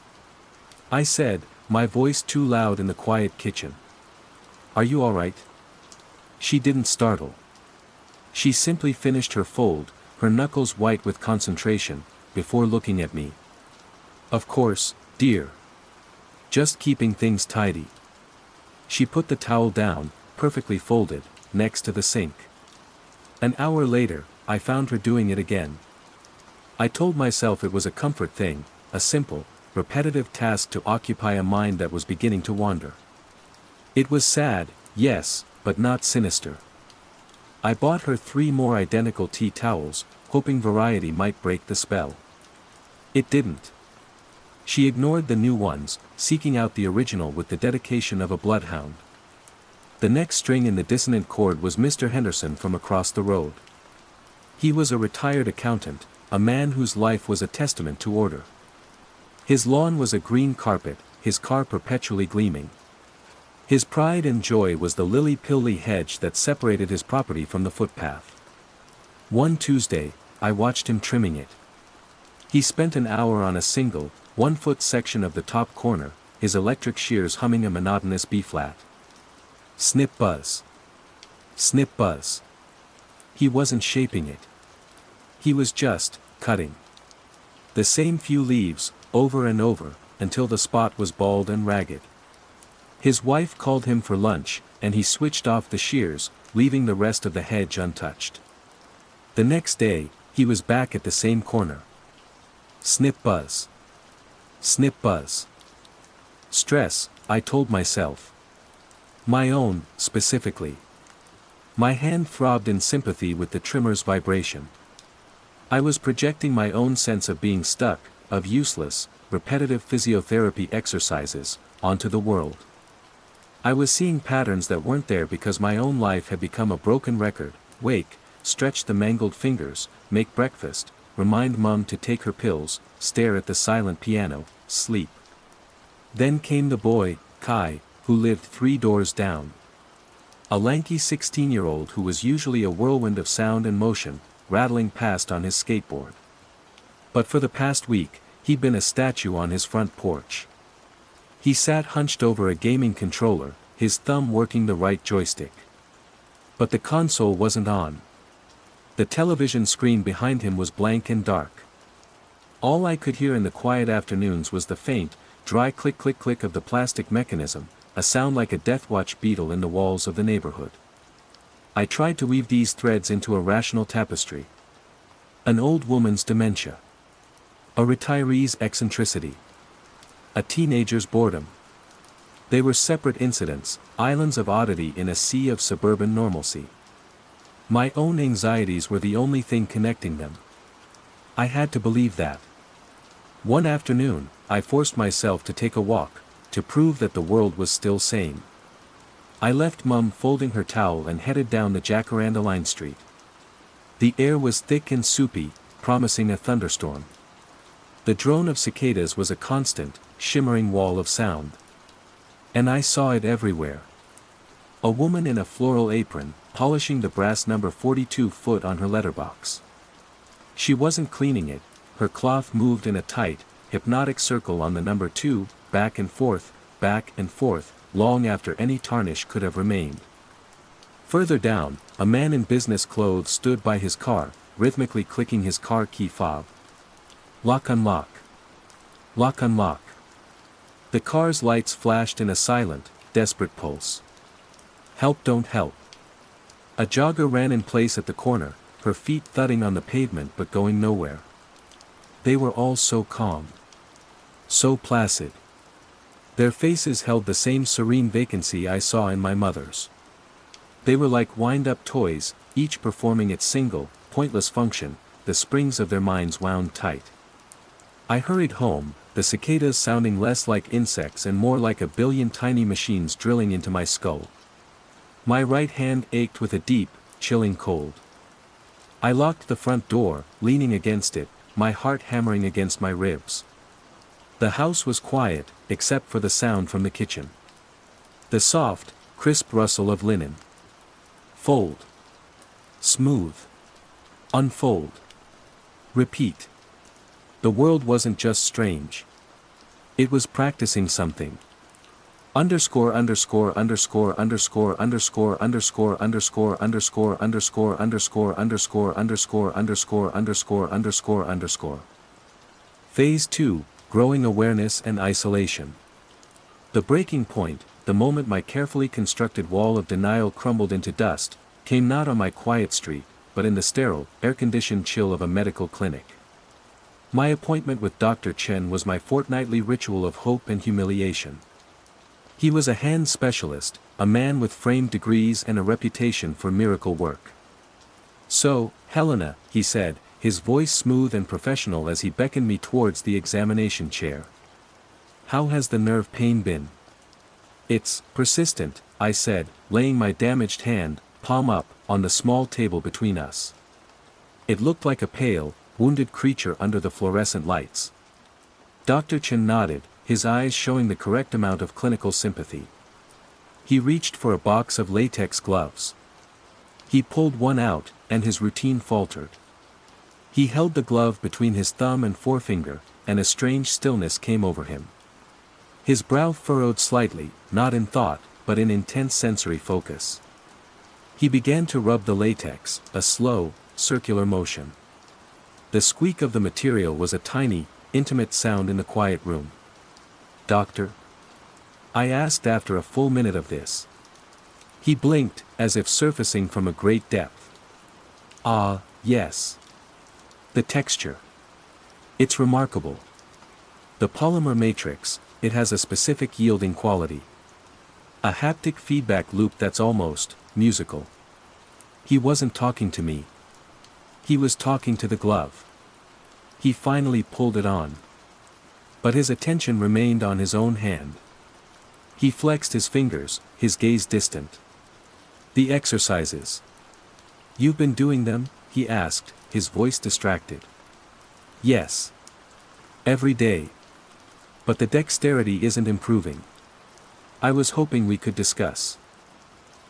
Speaker 1: I said, my voice too loud in the quiet kitchen. "Are you all right?" She didn't startle. She simply finished her fold, her knuckles white with concentration, before looking at me. "Of course, dear. Just keeping things tidy." She put the towel down, perfectly folded, next to the sink. An hour later, I found her doing it again. I told myself it was a comfort thing, a simple, repetitive task to occupy a mind that was beginning to wander. It was sad, yes, but not sinister. I bought her 3 more identical tea towels, hoping variety might break the spell. It didn't. She ignored the new ones, seeking out the original with the dedication of a bloodhound. The next string in the dissonant chord was Mr. Henderson from across the road. He was a retired accountant, a man whose life was a testament to order. His lawn was a green carpet, his car perpetually gleaming. His pride and joy was the lily-pilly hedge that separated his property from the footpath. One Tuesday, I watched him trimming it. He spent an hour on a single, 1-foot section of the top corner, his electric shears humming a monotonous B-flat. Snip buzz. Snip buzz. He wasn't shaping it. He was just cutting. The same few leaves, over and over, until the spot was bald and ragged. His wife called him for lunch, and he switched off the shears, leaving the rest of the hedge untouched. The next day, he was back at the same corner. Snip buzz. Snip buzz. Stress, I told myself. My own, specifically. My hand throbbed in sympathy with the trimmer's vibration. I was projecting my own sense of being stuck, of useless, repetitive physiotherapy exercises, onto the world. I was seeing patterns that weren't there because my own life had become a broken record: wake, stretch the mangled fingers, make breakfast, remind Mum to take her pills, stare at the silent piano, sleep. Then came the boy, Kai, who lived 3 doors down. A lanky 16-year-old who was usually a whirlwind of sound and motion, rattling past on his skateboard. But for the past week, he'd been a statue on his front porch. He sat hunched over a gaming controller, his thumb working the right joystick. But the console wasn't on. The television screen behind him was blank and dark. All I could hear in the quiet afternoons was the faint, dry click-click-click of the plastic mechanism, a sound like a deathwatch beetle in the walls of the neighborhood. I tried to weave these threads into a rational tapestry. An old woman's dementia. A retiree's eccentricity. A teenager's boredom. They were separate incidents, islands of oddity in a sea of suburban normalcy. My own anxieties were the only thing connecting them. I had to believe that. One afternoon, I forced myself to take a walk, to prove that the world was still sane. I left Mum folding her towel and headed down the Jacaranda Line Street. The air was thick and soupy, promising a thunderstorm. The drone of cicadas was a constant, shimmering wall of sound. And I saw it everywhere. A woman in a floral apron, polishing the brass number 42 foot on her letterbox. She wasn't cleaning it, her cloth moved in a tight, hypnotic circle on the number 2, back and forth, long after any tarnish could have remained. Further down, a man in business clothes stood by his car, rhythmically clicking his car key fob. Lock unlock. Lock unlock. The car's lights flashed in a silent, desperate pulse. Help don't help. A jogger ran in place at the corner, her feet thudding on the pavement but going nowhere. They were all so calm. So placid. Their faces held the same serene vacancy I saw in my mother's. They were like wind-up toys, each performing its single, pointless function, the springs of their minds wound tight. I hurried home, the cicadas sounding less like insects and more like a billion tiny machines drilling into my skull. My right hand ached with a deep, chilling cold. I locked the front door, leaning against it, my heart hammering against my ribs. The house was quiet, except for the sound from the kitchen. The soft, crisp rustle of linen. Fold. Smooth. Unfold. Repeat. The world wasn't just strange. It was practicing something. Underscore underscore underscore underscore underscore underscore underscore underscore underscore underscore underscore underscore underscore underscore underscore underscore. Phase 2, Growing Awareness and Isolation. The breaking point, the moment my carefully constructed wall of denial crumbled into dust, came not on my quiet street, but in the sterile, air-conditioned chill of a medical clinic. My appointment with Dr. Chen was my fortnightly ritual of hope and humiliation. He was a hand specialist, a man with framed degrees and a reputation for miracle work. "So, Helena," he said, his voice smooth and professional as he beckoned me towards the examination chair. "How has the nerve pain been?" "It's persistent," I said, laying my damaged hand, palm up, on the small table between us. It looked like a pale, wounded creature under the fluorescent lights. Dr. Chen nodded, his eyes showing the correct amount of clinical sympathy. He reached for a box of latex gloves. He pulled one out, and his routine faltered. He held the glove between his thumb and forefinger, and a strange stillness came over him. His brow furrowed slightly, not in thought, but in intense sensory focus. He began to rub the latex, a slow, circular motion. The squeak of the material was a tiny, intimate sound in the quiet room. "Doctor?" I asked after a full minute of this. He blinked, as if surfacing from a great depth. "Ah, yes. The texture. It's remarkable. The polymer matrix, it has a specific yielding quality. A haptic feedback loop that's almost musical." He wasn't talking to me. He was talking to the glove. He finally pulled it on. But his attention remained on his own hand. He flexed his fingers, his gaze distant. "The exercises. You've been doing them?" he asked, his voice distracted. "Yes. Every day. But the dexterity isn't improving. I was hoping we could discuss."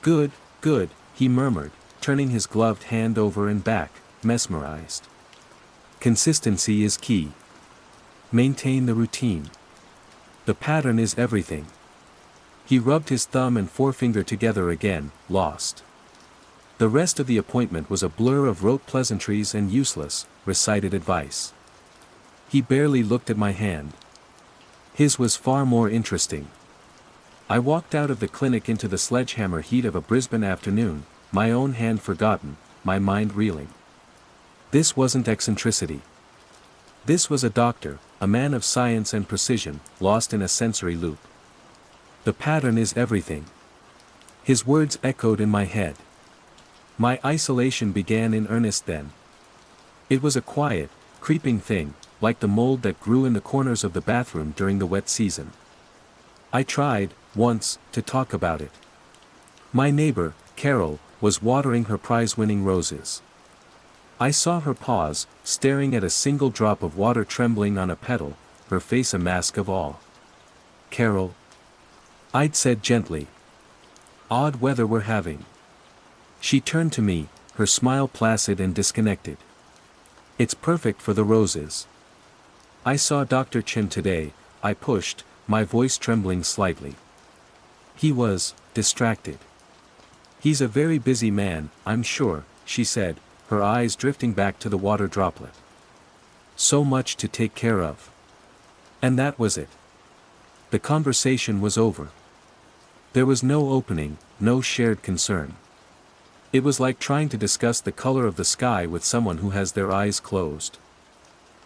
Speaker 1: "Good, good," he murmured, turning his gloved hand over and back, mesmerized. "Consistency is key. Maintain the routine. The pattern is everything." He rubbed his thumb and forefinger together again, lost. The rest of the appointment was a blur of rote pleasantries and useless, recited advice. He barely looked at my hand. His was far more interesting. I walked out of the clinic into the sledgehammer heat of a Brisbane afternoon, my own hand forgotten, my mind reeling. This wasn't eccentricity. This was a doctor, a man of science and precision, lost in a sensory loop. The pattern is everything. His words echoed in my head. My isolation began in earnest then. It was a quiet, creeping thing, like the mold that grew in the corners of the bathroom during the wet season. I tried, once, to talk about it. My neighbor, Carol, was watering her prize-winning roses. I saw her pause, staring at a single drop of water trembling on a petal, her face a mask of awe. "Carol," I'd said gently. "Odd weather we're having." She turned to me, her smile placid and disconnected. "It's perfect for the roses." "I saw Dr. Chen today," I pushed, my voice trembling slightly. "He was distracted." "He's a very busy man, I'm sure," she said, her eyes drifting back to the water droplet. "So much to take care of." And that was it. The conversation was over. There was no opening, no shared concern. It was like trying to discuss the color of the sky with someone who has their eyes closed.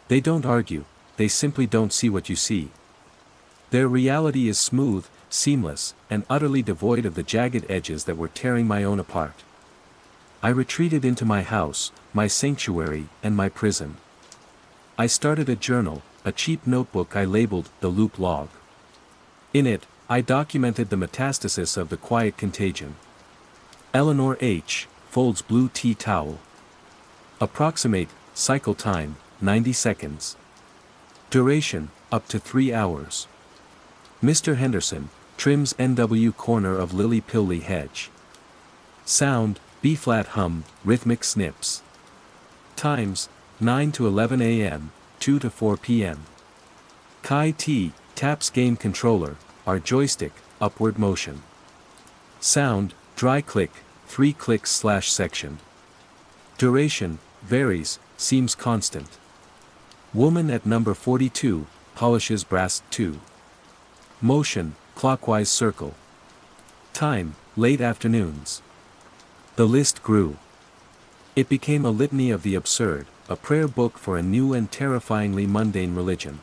Speaker 1: They don't argue, they simply don't see what you see. Their reality is smooth, seamless, and utterly devoid of the jagged edges that were tearing my own apart. I retreated into my house, my sanctuary, and my prison. I started a journal, a cheap notebook I labeled the Loop Log. In it, I documented the metastasis of the quiet contagion. Eleanor H. folds blue tea towel. Approximate, cycle time, 90 seconds. Duration, up to 3 hours. Mr. Henderson, trims NW corner of lily-pilly hedge. Sound, B-flat hum, rhythmic snips. Times, 9 to 11 a.m., 2 to 4 p.m. Kai T, taps game controller, R joystick, upward motion. Sound, dry click, 3 clicks/section. Duration, varies, seems constant. Woman at number 42, polishes brass 2. Motion, clockwise circle. Time, late afternoons. The list grew. It became a litany of the absurd, a prayer book for a new and terrifyingly mundane religion.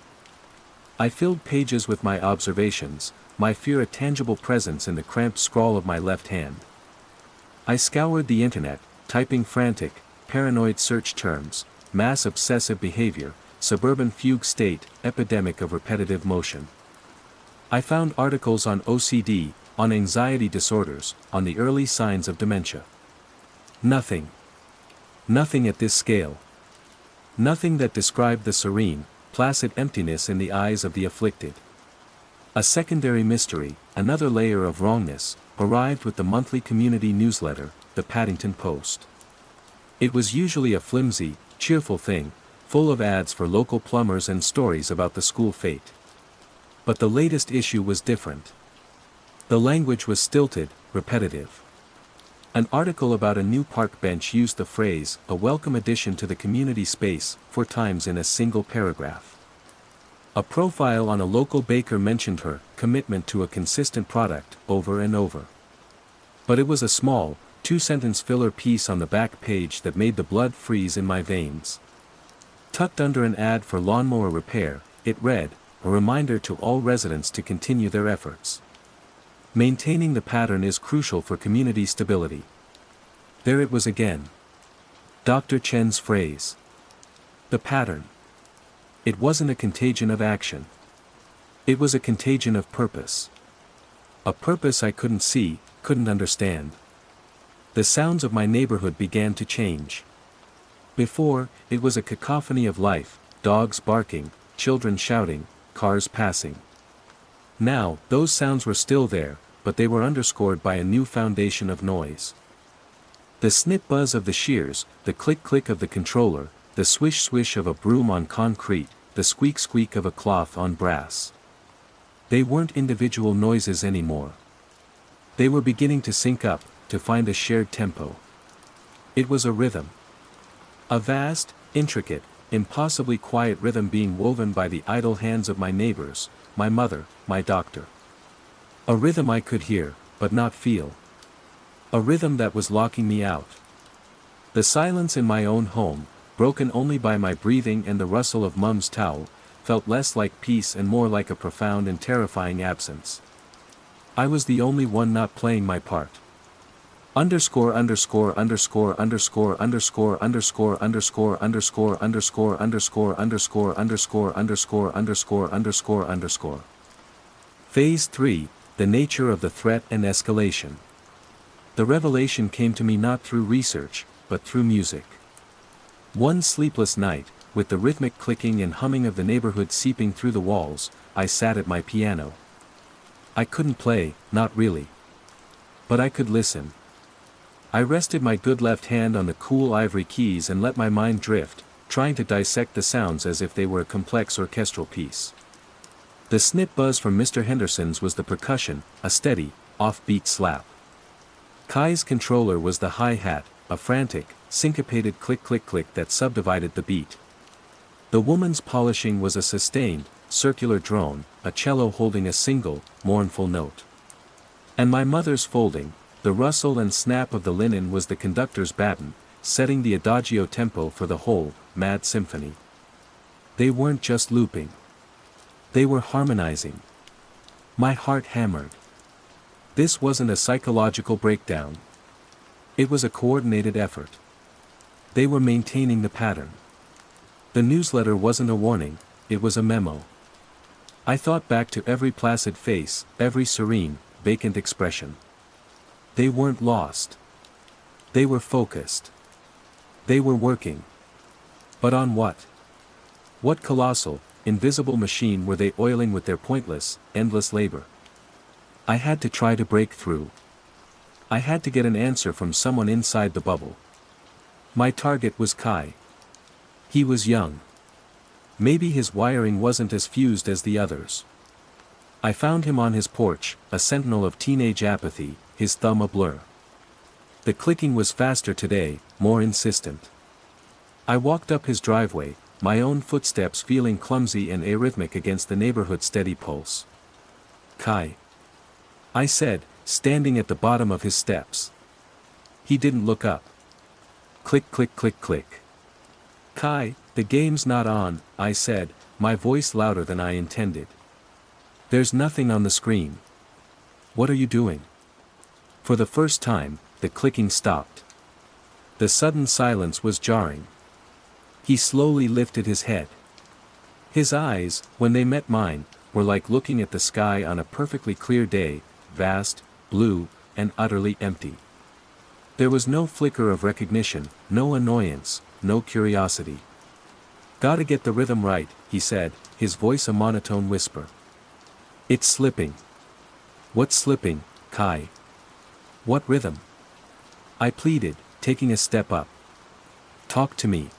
Speaker 1: I filled pages with my observations, my fear a tangible presence in the cramped scrawl of my left hand. I scoured the internet, typing frantic, paranoid search terms, mass obsessive behavior, suburban fugue state, epidemic of repetitive motion. I found articles on OCD, on anxiety disorders, on the early signs of dementia. Nothing. Nothing at this scale. Nothing that described the serene, placid emptiness in the eyes of the afflicted. A secondary mystery, another layer of wrongness, arrived with the monthly community newsletter, the Paddington Post. It was usually a flimsy, cheerful thing, full of ads for local plumbers and stories about the school fete. But the latest issue was different. The language was stilted, repetitive. An article about a new park bench used the phrase, a welcome addition to the community space, 4 times in a single paragraph. A profile on a local baker mentioned her commitment to a consistent product, over and over. But it was a small, 2-sentence filler piece on the back page that made the blood freeze in my veins. Tucked under an ad for lawnmower repair, it read, a reminder to all residents to continue their efforts. Maintaining the pattern is crucial for community stability. There it was again. Dr. Chen's phrase. The pattern. It wasn't a contagion of action. It was a contagion of purpose. A purpose I couldn't see, couldn't understand. The sounds of my neighborhood began to change. Before, it was a cacophony of life, dogs barking, children shouting, cars passing. Now, those sounds were still there, but they were underscored by a new foundation of noise. The snip buzz of the shears, the click-click of the controller, the swish-swish of a broom on concrete, the squeak-squeak of a cloth on brass. They weren't individual noises anymore. They were beginning to sync up, to find a shared tempo. It was a rhythm. A vast, intricate, impossibly quiet rhythm being woven by the idle hands of my neighbors, my mother, my doctor. A rhythm I could hear, but not feel. A rhythm that was locking me out. The silence in my own home, broken only by my breathing and the rustle of Mum's towel, felt less like peace and more like a profound and terrifying absence. I was the only one not playing my part. Underscore underscore underscore underscore underscore underscore underscore underscore underscore underscore underscore underscore underscore underscore underscore underscore. Phase 3, the nature of the threat and escalation. The revelation came to me not through research, but through music. One sleepless night, with the rhythmic clicking and humming of the neighborhood seeping through the walls, I sat at my piano. I couldn't play, not really. But I could listen. I rested my good left hand on the cool ivory keys and let my mind drift, trying to dissect the sounds as if they were a complex orchestral piece. The snip buzz from Mr. Henderson's was the percussion, a steady, off-beat slap. Kai's controller was the hi-hat, a frantic, syncopated click-click-click that subdivided the beat. The woman's polishing was a sustained, circular drone, a cello holding a single, mournful note. And my mother's folding, the rustle and snap of the linen was the conductor's baton, setting the adagio tempo for the whole, mad symphony. They weren't just looping. They were harmonizing. My heart hammered. This wasn't a psychological breakdown. It was a coordinated effort. They were maintaining the pattern. The newsletter wasn't a warning, it was a memo. I thought back to every placid face, every serene, vacant expression. They weren't lost. They were focused. They were working. But on what? What colossal, invisible machine were they oiling with their pointless, endless labor? I had to try to break through. I had to get an answer from someone inside the bubble. My target was Kai. He was young. Maybe his wiring wasn't as fused as the others. I found him on his porch, a sentinel of teenage apathy, his thumb a blur. The clicking was faster today, more insistent. I walked up his driveway, my own footsteps feeling clumsy and arrhythmic against the neighborhood's steady pulse. Kai. I said, standing at the bottom of his steps. He didn't look up. Click click click click. Kai, the game's not on, I said, my voice louder than I intended. There's nothing on the screen. What are you doing? For the first time, the clicking stopped. The sudden silence was jarring. He slowly lifted his head. His eyes, when they met mine, were like looking at the sky on a perfectly clear day, vast, blue, and utterly empty. There was no flicker of recognition, no annoyance, no curiosity. Gotta get the rhythm right, he said, his voice a monotone whisper. It's slipping. What's slipping, Kai? What rhythm? I pleaded, taking a step up. Talk to me.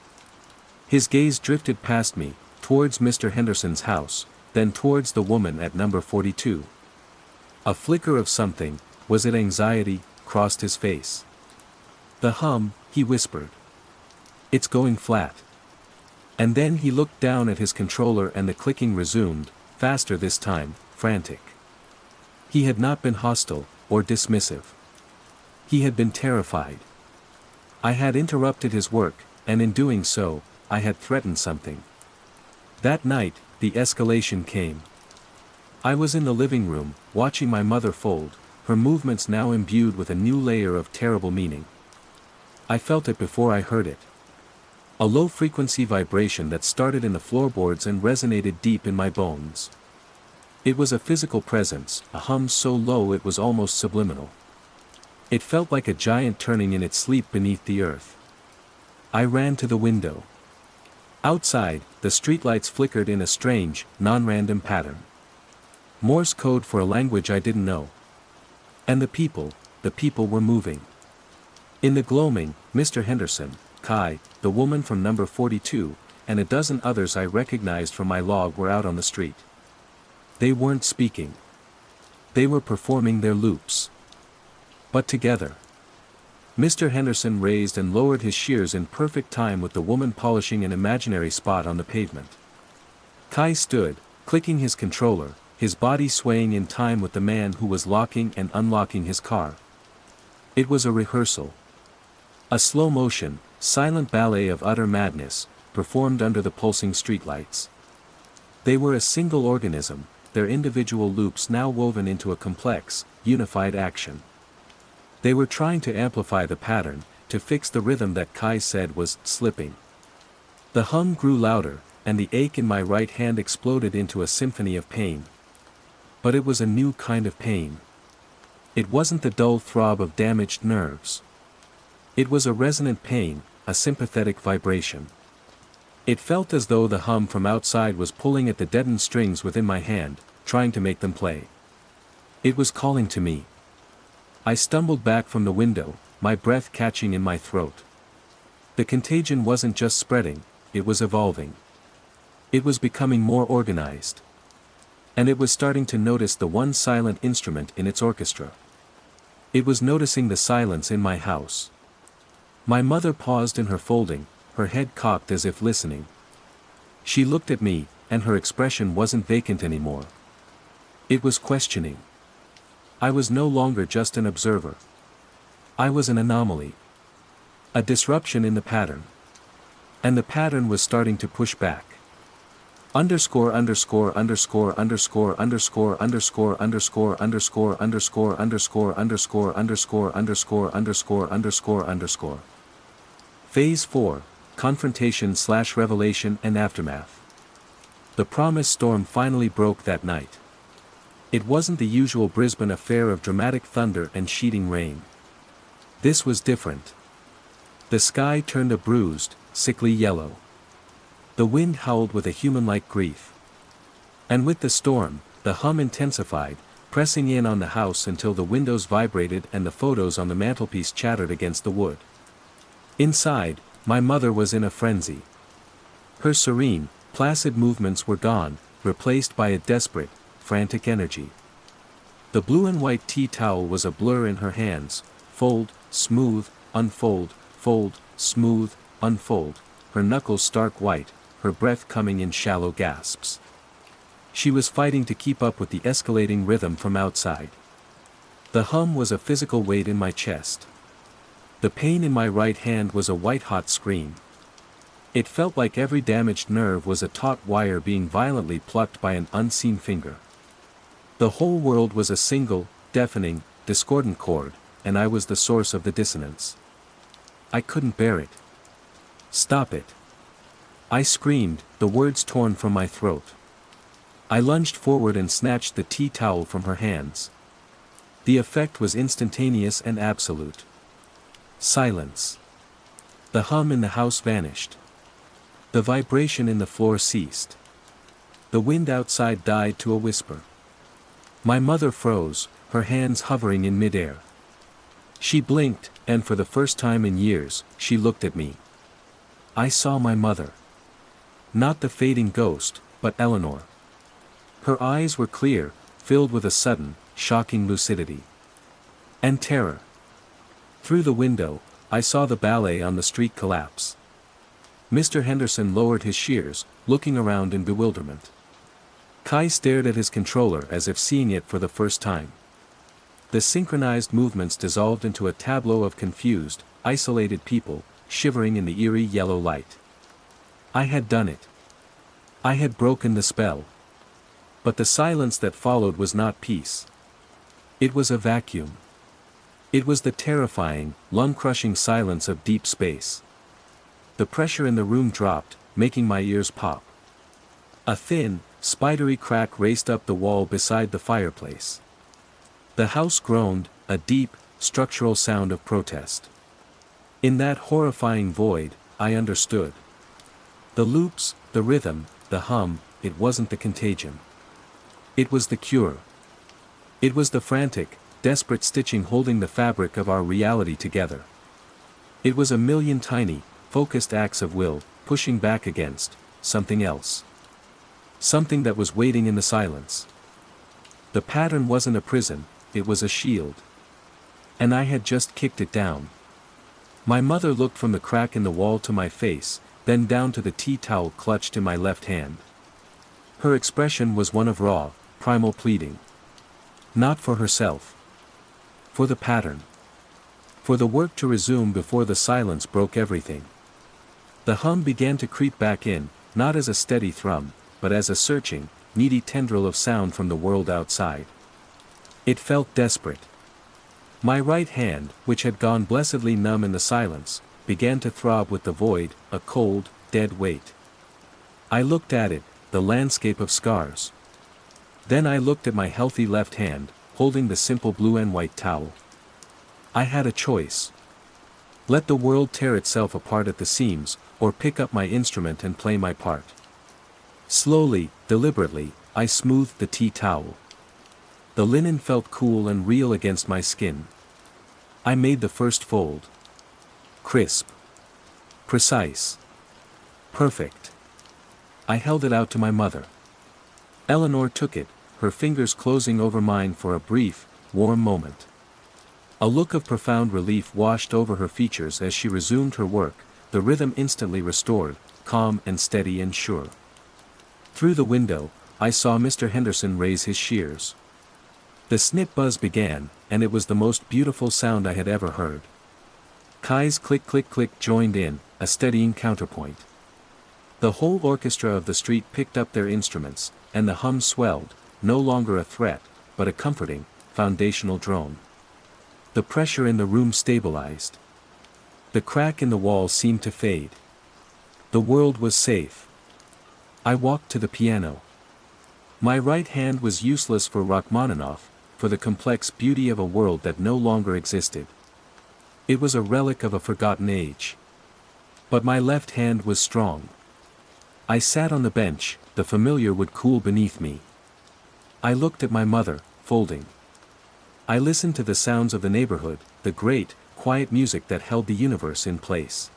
Speaker 1: His gaze drifted past me, towards Mr. Henderson's house, then towards the woman at number 42. A flicker of something, was it anxiety, crossed his face. The hum, he whispered. It's going flat. And then he looked down at his controller and the clicking resumed, faster this time, frantic. He had not been hostile, or dismissive. He had been terrified. I had interrupted his work, and in doing so, I had threatened something. That night, the escalation came. I was in the living room, watching my mother fold, her movements now imbued with a new layer of terrible meaning. I felt it before I heard it. A low-frequency vibration that started in the floorboards and resonated deep in my bones. It was a physical presence, a hum so low it was almost subliminal. It felt like a giant turning in its sleep beneath the earth. I ran to the window. Outside, the streetlights flickered in a strange, non-random pattern. Morse code for a language I didn't know. And the people were moving. In the gloaming, Mr. Henderson, Kai, the woman from number 42, and a dozen others I recognized from my log were out on the street. They weren't speaking. They were performing their loops. But together. Mr. Henderson raised and lowered his shears in perfect time with the woman polishing an imaginary spot on the pavement. Kai stood, clicking his controller, his body swaying in time with the man who was locking and unlocking his car. It was a rehearsal. A slow-motion, silent ballet of utter madness, performed under the pulsing streetlights. They were a single organism, their individual loops now woven into a complex, unified action. They were trying to amplify the pattern, to fix the rhythm that Kai said was slipping. The hum grew louder, and the ache in my right hand exploded into a symphony of pain. But it was a new kind of pain. It wasn't the dull throb of damaged nerves. It was a resonant pain, a sympathetic vibration. It felt as though the hum from outside was pulling at the deadened strings within my hand, trying to make them play. It was calling to me. I stumbled back from the window, my breath catching in my throat. The contagion wasn't just spreading, it was evolving. It was becoming more organized. And it was starting to notice the one silent instrument in its orchestra. It was noticing the silence in my house. My mother paused in her folding, her head cocked as if listening. She looked at me, and her expression wasn't vacant anymore. It was questioning. I was no longer just an observer. I was an anomaly. A disruption in the pattern. And the pattern was starting to push back. Underscore underscore underscore underscore underscore underscore underscore underscore underscore underscore underscore underscore underscore underscore underscore underscore. Phase 4, Confrontation/Revelation and Aftermath. The promised storm finally broke that night. It wasn't the usual Brisbane affair of dramatic thunder and sheeting rain. This was different. The sky turned a bruised, sickly yellow. The wind howled with a human-like grief. And with the storm, the hum intensified, pressing in on the house until the windows vibrated and the photos on the mantelpiece chattered against the wood. Inside, my mother was in a frenzy. Her serene, placid movements were gone, replaced by a desperate, frantic energy. The blue and white tea towel was a blur in her hands, fold, smooth, unfold, fold, smooth, unfold, her knuckles stark white, her breath coming in shallow gasps. She was fighting to keep up with the escalating rhythm from outside. The hum was a physical weight in my chest. The pain in my right hand was a white-hot scream. It felt like every damaged nerve was a taut wire being violently plucked by an unseen finger. The whole world was a single, deafening, discordant chord, and I was the source of the dissonance. I couldn't bear it. Stop it. I screamed, the words torn from my throat. I lunged forward and snatched the tea towel from her hands. The effect was instantaneous and absolute. Silence. The hum in the house vanished. The vibration in the floor ceased. The wind outside died to a whisper. My mother froze, her hands hovering in midair. She blinked, and for the first time in years, she looked at me. I saw my mother. Not the fading ghost, but Eleanor. Her eyes were clear, filled with a sudden, shocking lucidity. And terror. Through the window, I saw the ballet on the street collapse. Mr. Henderson lowered his shears, looking around in bewilderment. Kai stared at his controller as if seeing it for the first time. The synchronized movements dissolved into a tableau of confused, isolated people, shivering in the eerie yellow light. I had done it. I had broken the spell. But the silence that followed was not peace. It was a vacuum. It was the terrifying, lung-crushing silence of deep space. The pressure in the room dropped, making my ears pop. A thin, spidery crack raced up the wall beside the fireplace. The house groaned, a deep, structural sound of protest. In that horrifying void, I understood. The loops, the rhythm, the hum, it wasn't the contagion. It was the cure. It was the frantic, desperate stitching holding the fabric of our reality together. It was a million tiny, focused acts of will, pushing back against something else. Something that was waiting in the silence. The pattern wasn't a prison, it was a shield. And I had just kicked it down. My mother looked from the crack in the wall to my face, then down to the tea towel clutched in my left hand. Her expression was one of raw, primal pleading. Not for herself. For the pattern. For the work to resume before the silence broke everything. The hum began to creep back in, not as a steady thrum, but as a searching, needy tendril of sound from the world outside. It felt desperate. My right hand, which had gone blessedly numb in the silence, began to throb with the void, a cold, dead weight. I looked at it, the landscape of scars. Then I looked at my healthy left hand, holding the simple blue and white towel. I had a choice. Let the world tear itself apart at the seams, or pick up my instrument and play my part. Slowly, deliberately, I smoothed the tea towel. The linen felt cool and real against my skin. I made the first fold. Crisp. Precise. Perfect. I held it out to my mother. Eleanor took it, her fingers closing over mine for a brief, warm moment. A look of profound relief washed over her features as she resumed her work, the rhythm instantly restored, calm and steady and sure. Through the window, I saw Mr. Henderson raise his shears. The snip buzz began, and it was the most beautiful sound I had ever heard. Kai's click click click joined in, a steadying counterpoint. The whole orchestra of the street picked up their instruments, and the hum swelled, no longer a threat, but a comforting, foundational drone. The pressure in the room stabilized. The crack in the wall seemed to fade. The world was safe. I walked to the piano. My right hand was useless for Rachmaninoff, for the complex beauty of a world that no longer existed. It was a relic of a forgotten age. But my left hand was strong. I sat on the bench, the familiar wood cool beneath me. I looked at my mother, folding. I listened to the sounds of the neighborhood, the great, quiet music that held the universe in place.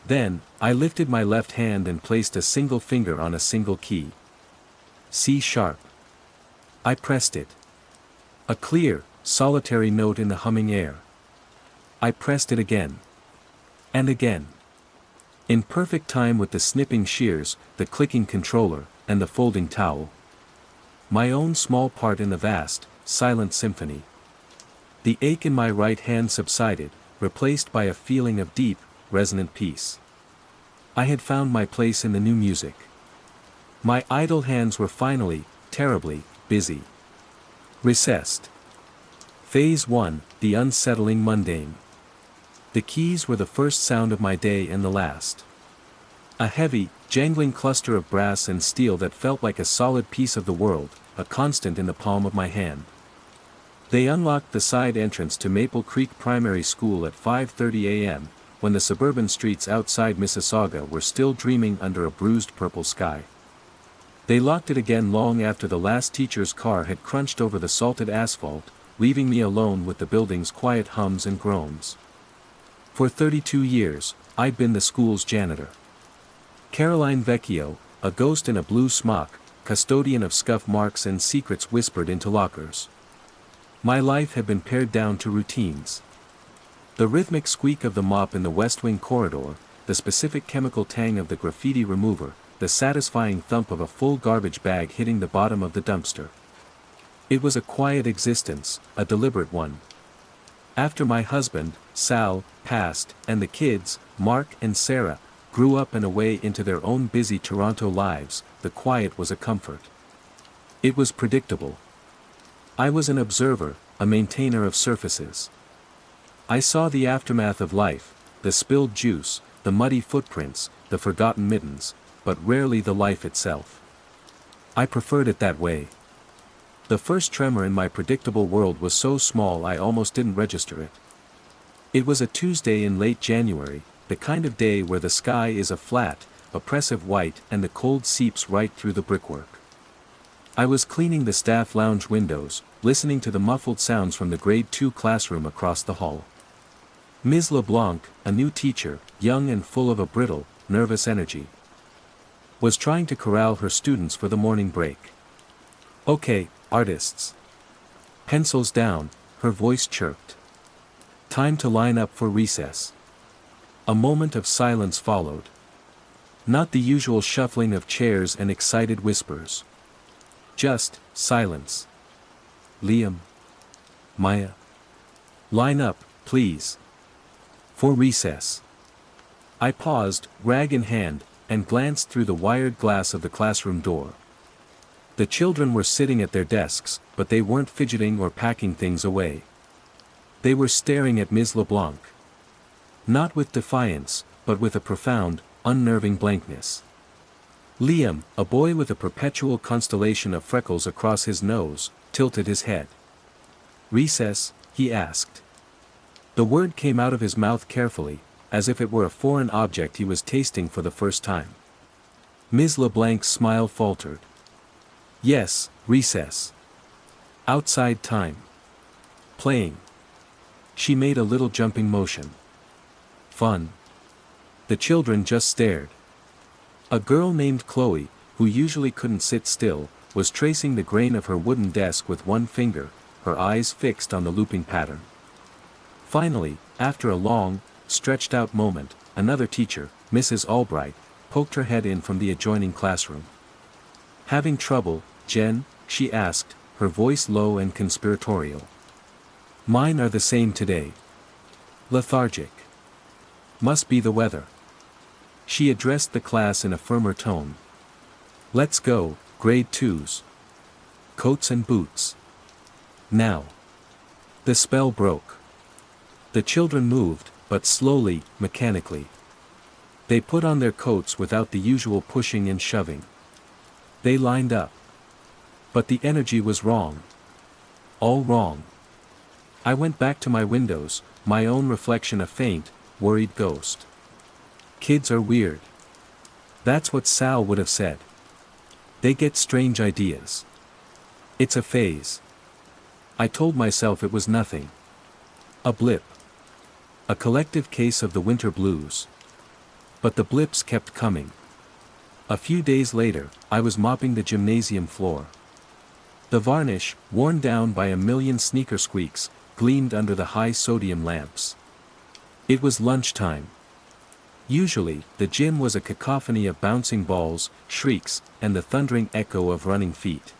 Speaker 1: Then, I lifted my left hand and placed a single finger on a single key. C sharp. I pressed it. A clear, solitary note in the humming air. I pressed it again. And again. In perfect time with the snipping shears, the clicking controller, and the folding towel. My own small part in the vast, silent symphony. The ache in my right hand subsided, replaced by a feeling of deep, resonant peace. I had found my place in the new music. My idle hands were finally, terribly, busy. Recessed. Phase 1, the unsettling mundane. The keys were the first sound of my day and the last. A heavy, jangling cluster of brass and steel that felt like a solid piece of the world, a constant in the palm of my hand. They unlocked the side entrance to Maple Creek Primary School at 5:30 a.m., when the suburban streets outside Mississauga were still dreaming under a bruised purple sky. They locked it again long after the last teacher's car had crunched over the salted asphalt, leaving me alone with the building's quiet hums and groans. For 32 years, I'd been the school's janitor. Caroline Vecchio, a ghost in a blue smock, custodian of scuff marks and secrets whispered into lockers. My life had been pared down to routines. The rhythmic squeak of the mop in the West Wing corridor, the specific chemical tang of the graffiti remover, the satisfying thump of a full garbage bag hitting the bottom of the dumpster. It was a quiet existence, a deliberate one. After my husband, Sal, passed, and the kids, Mark and Sarah, grew up and away into their own busy Toronto lives, the quiet was a comfort. It was predictable. I was an observer, a maintainer of surfaces. I saw the aftermath of life, the spilled juice, the muddy footprints, the forgotten mittens, but rarely the life itself. I preferred it that way. The first tremor in my predictable world was so small I almost didn't register it. It was a Tuesday in late January, the kind of day where the sky is a flat, oppressive white and the cold seeps right through the brickwork. I was cleaning the staff lounge windows, listening to the muffled sounds from the grade 2 classroom across the hall. Ms. LeBlanc, a new teacher, young and full of a brittle, nervous energy, was trying to corral her students for the morning break. "Okay, artists. Pencils down," her voice chirped. "Time to line up for recess." A moment of silence followed. Not the usual shuffling of chairs and excited whispers. Just silence. "Liam. Maya. Line up, please. For recess." I paused, rag in hand, and glanced through the wired glass of the classroom door. The children were sitting at their desks, but they weren't fidgeting or packing things away. They were staring at Ms. LeBlanc. Not with defiance, but with a profound, unnerving blankness. Liam, a boy with a perpetual constellation of freckles across his nose, tilted his head. "Recess?" he asked. The word came out of his mouth carefully, as if it were a foreign object he was tasting for the first time. Ms. LeBlanc's smile faltered. "Yes, recess. Outside time. Playing." She made a little jumping motion. "Fun." The children just stared. A girl named Chloe, who usually couldn't sit still, was tracing the grain of her wooden desk with one finger, her eyes fixed on the looping pattern. Finally, after a long, stretched-out moment, another teacher, Mrs. Albright, poked her head in from the adjoining classroom. "Having trouble, Jen?" she asked, her voice low and conspiratorial. "Mine are the same today. Lethargic. Must be the weather." She addressed the class in a firmer tone. "Let's go, grade 2s. Coats and boots. Now." The spell broke. The children moved, but slowly, mechanically. They put on their coats without the usual pushing and shoving. They lined up. But the energy was wrong. All wrong. I went back to my windows, my own reflection a faint, worried ghost. Kids are weird. That's what Sal would have said. They get strange ideas. It's a phase. I told myself it was nothing. A blip. A collective case of the winter blues. But the blips kept coming. A few days later, I was mopping the gymnasium floor. The varnish, worn down by a million sneaker squeaks, gleamed under the high sodium lamps. It was lunchtime. Usually, the gym was a cacophony of bouncing balls, shrieks, and the thundering echo of running feet.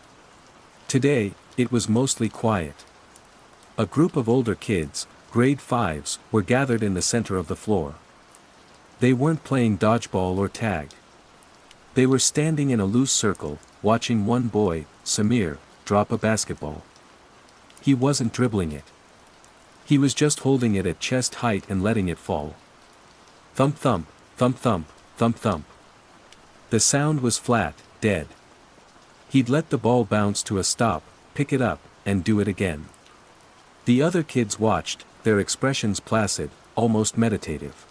Speaker 1: Today, it was mostly quiet. A group of older kids, grade 5s, were gathered in the center of the floor. They weren't playing dodgeball or tag. They were standing in a loose circle, watching one boy, Samir, drop a basketball. He wasn't dribbling it. He was just holding it at chest height and letting it fall. Thump thump, thump thump, thump thump. The sound was flat, dead. He'd let the ball bounce to a stop, pick it up, and do it again. The other kids watched, their expressions placid, almost meditative.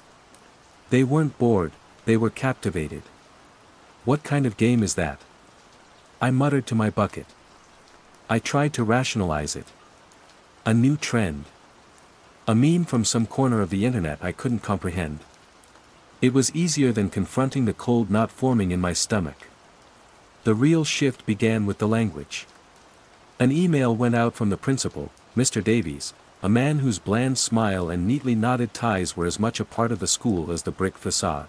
Speaker 1: They weren't bored, they were captivated. What kind of game is that? I muttered to my bucket. I tried to rationalize it. A new trend. A meme from some corner of the internet I couldn't comprehend. It was easier than confronting the cold knot forming in my stomach. The real shift began with the language. An email went out from the principal, Mr. Davies, a man whose bland smile and neatly knotted ties were as much a part of the school as the brick facade.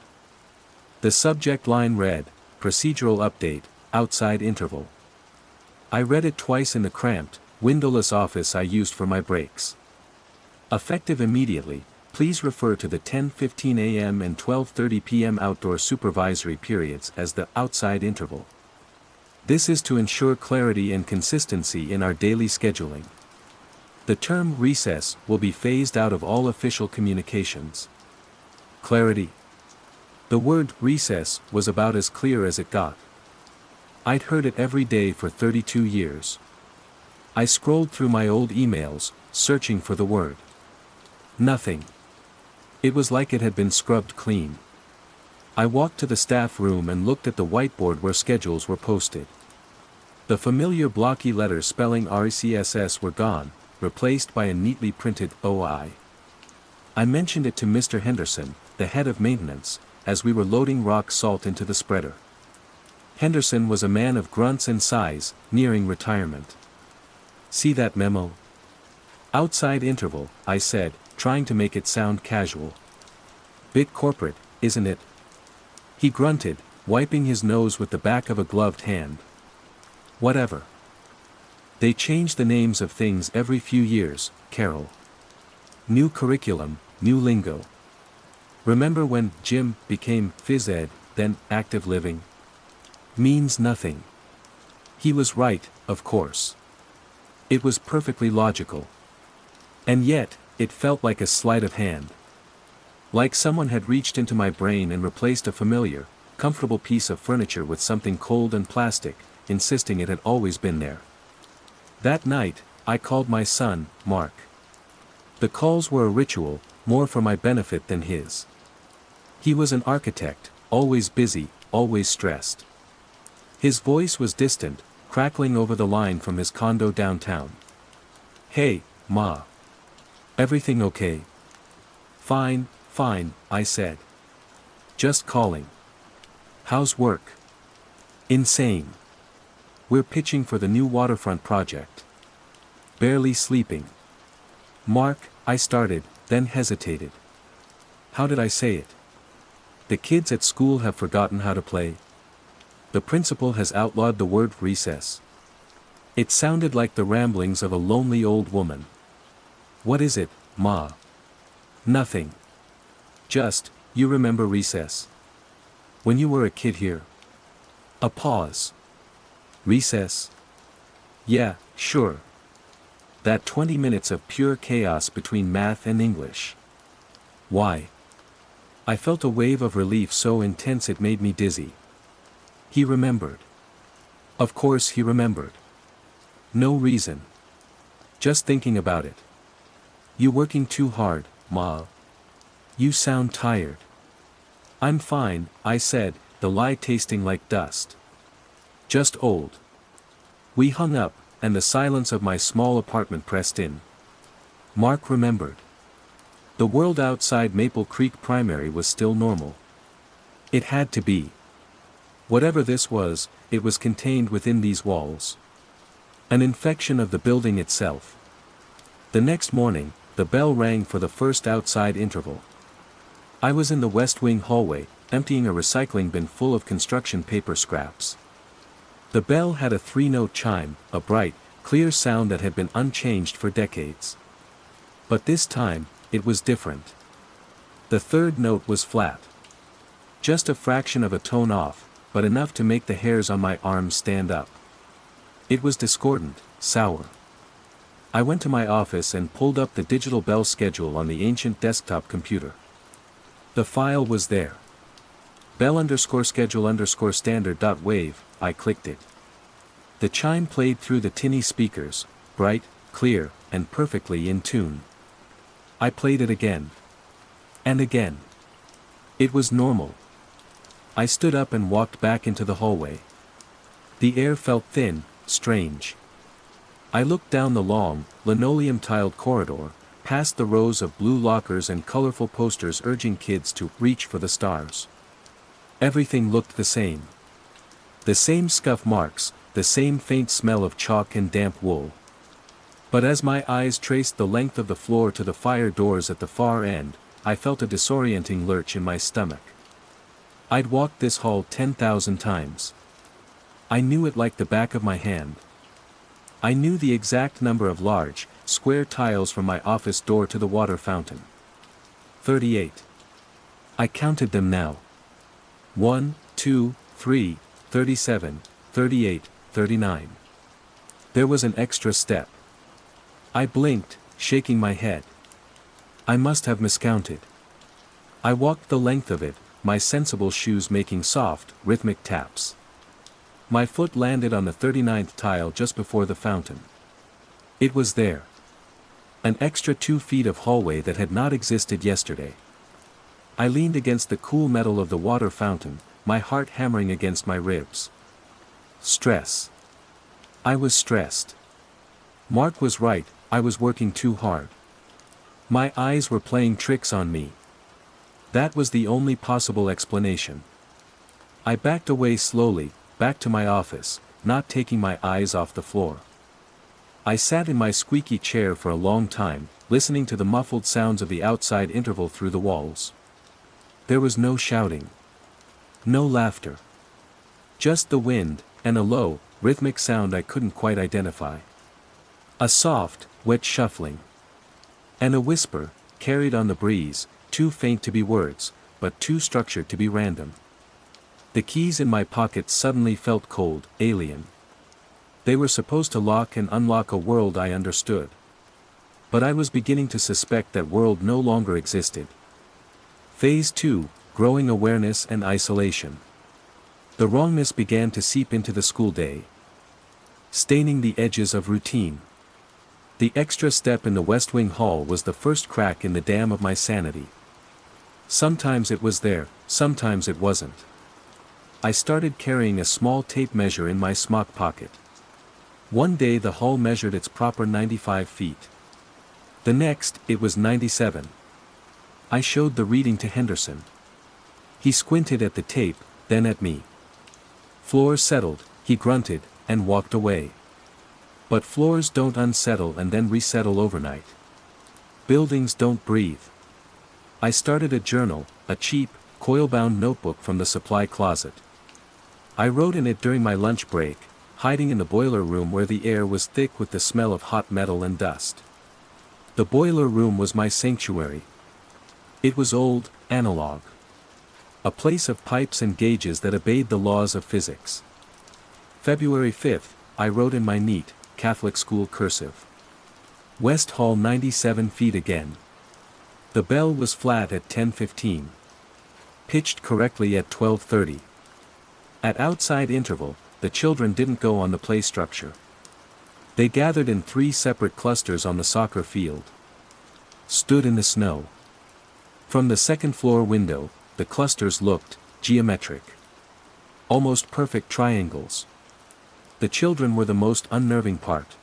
Speaker 1: The subject line read, "Procedural update, outside interval." I read it twice in the cramped, windowless office I used for my breaks. Effective immediately, please refer to the 10:15 a.m. and 12:30 p.m. outdoor supervisory periods as the outside interval. This is to ensure clarity and consistency in our daily scheduling. The term recess will be phased out of all official communications. Clarity. The word recess was about as clear as it got. I'd heard it every day for 32 years. I scrolled through my old emails, searching for the word. Nothing. It was like it had been scrubbed clean. I walked to the staff room and looked at the whiteboard where schedules were posted. The familiar blocky letters spelling RECSS were gone, replaced by a neatly printed OI. I mentioned it to Mr. Henderson, the head of maintenance, as we were loading rock salt into the spreader. Henderson was a man of grunts and sighs, nearing retirement. "See that memo?" "Outside interval," I said, trying to make it sound casual. "Bit corporate, isn't it?" He grunted, wiping his nose with the back of a gloved hand. "Whatever. They change the names of things every few years, Carol. New curriculum, new lingo. Remember when gym became phys ed, then active living? Means nothing." He was right, of course. It was perfectly logical. And yet, it felt like a sleight of hand. Like someone had reached into my brain and replaced a familiar, comfortable piece of furniture with something cold and plastic, insisting it had always been there. That night, I called my son, Mark. The calls were a ritual, more for my benefit than his. He was an architect, always busy, always stressed. His voice was distant, crackling over the line from his condo downtown. "Hey, Ma. Everything okay?" "Fine, fine," I said. "Just calling. How's work?" "Insane. We're pitching for the new waterfront project. Barely sleeping." "Mark," I started, then hesitated. How did I say it? The kids at school have forgotten how to play. The principal has outlawed the word recess. It sounded like the ramblings of a lonely old woman. "What is it, Ma?" "Nothing. Just, you remember recess? When you were a kid here?" A pause. "Recess? Yeah, sure. That 20 minutes of pure chaos between math and English." "Why?" I felt a wave of relief so intense it made me dizzy. He remembered. Of course he remembered. No reason. Just thinking about it. "You working too hard, Ma? You sound tired." "I'm fine," I said, the lie tasting like dust. Just old. We hung up, and the silence of my small apartment pressed in. Mark remembered. The world outside Maple Creek Primary was still normal. It had to be. Whatever this was, it was contained within these walls. An infection of the building itself. The next morning, the bell rang for the first outside interval. I was in the West Wing hallway, emptying a recycling bin full of construction paper scraps. The bell had a 3-note chime, a bright, clear sound that had been unchanged for decades. But this time, it was different. The third note was flat. Just a fraction of a tone off, but enough to make the hairs on my arms stand up. It was discordant, sour. I went to my office and pulled up the digital bell schedule on the ancient desktop computer. The file was there. Bell_schedule_standard.wave, I clicked it. The chime played through the tinny speakers, bright, clear, and perfectly in tune. I played it again. And again. It was normal. I stood up and walked back into the hallway. The air felt thin, strange. I looked down the long, linoleum-tiled corridor, past the rows of blue lockers and colorful posters urging kids to reach for the stars. Everything looked the same. The same scuff marks, the same faint smell of chalk and damp wool. But as my eyes traced the length of the floor to the fire doors at the far end, I felt a disorienting lurch in my stomach. I'd walked this hall 10,000 times. I knew it like the back of my hand. I knew the exact number of large, square tiles from my office door to the water fountain. 38. I counted them now. 1, 2, 3, 37, 38, 39. There was an extra step. I blinked, shaking my head. I must have miscounted. I walked the length of it, my sensible shoes making soft, rhythmic taps. My foot landed on the 39th tile just before the fountain. It was there. An extra 2 feet of hallway that had not existed yesterday. I leaned against the cool metal of the water fountain, my heart hammering against my ribs. Stress. I was stressed. Mark was right, I was working too hard. My eyes were playing tricks on me. That was the only possible explanation. I backed away slowly, back to my office, not taking my eyes off the floor. I sat in my squeaky chair for a long time, listening to the muffled sounds of the outside interval through the walls. There was no shouting. No laughter. Just the wind, and a low, rhythmic sound I couldn't quite identify. A soft, wet shuffling. And a whisper, carried on the breeze, too faint to be words, but too structured to be random. The keys in my pockets suddenly felt cold, alien. They were supposed to lock and unlock a world I understood. But I was beginning to suspect that world no longer existed. Phase 2, growing awareness and isolation. The wrongness began to seep into the school day. Staining the edges of routine. The extra step in the West Wing hall was the first crack in the dam of my sanity. Sometimes it was there, sometimes it wasn't. I started carrying a small tape measure in my smock pocket. One day the hall measured its proper 95 feet. The next, it was 97. I showed the reading to Henderson. He squinted at the tape, then at me. Floor settled, he grunted, and walked away. But floors don't unsettle and then resettle overnight. Buildings don't breathe. I started a journal, a cheap, coil-bound notebook from the supply closet. I wrote in it during my lunch break, hiding in the boiler room where the air was thick with the smell of hot metal and dust. The boiler room was my sanctuary. It was old, analog. A place of pipes and gauges that obeyed the laws of physics. February 5th, I wrote in my neat, Catholic school cursive. West Hall 97 feet again. The bell was flat at 10:15. Pitched correctly at 12:30. At outside interval, the children didn't go on the play structure. They gathered in 3 separate clusters on the soccer field. Stood in the snow. From the second floor window, the clusters looked geometric. almost perfect triangles. The children were the most unnerving part.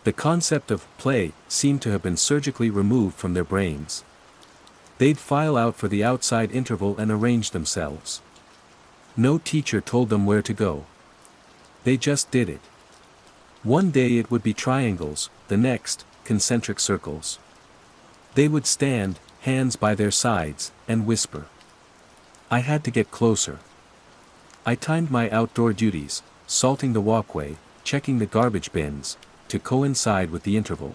Speaker 1: The concept of play seemed to have been surgically removed from their brains. They'd file out for the outside interval and arrange themselves. No teacher told them where to go. They just did it. One day it would be triangles, the next, concentric circles. They would stand, hands by their sides, and whisper. I had to get closer. I timed my outdoor duties, salting the walkway, checking the garbage bins, to coincide with the interval.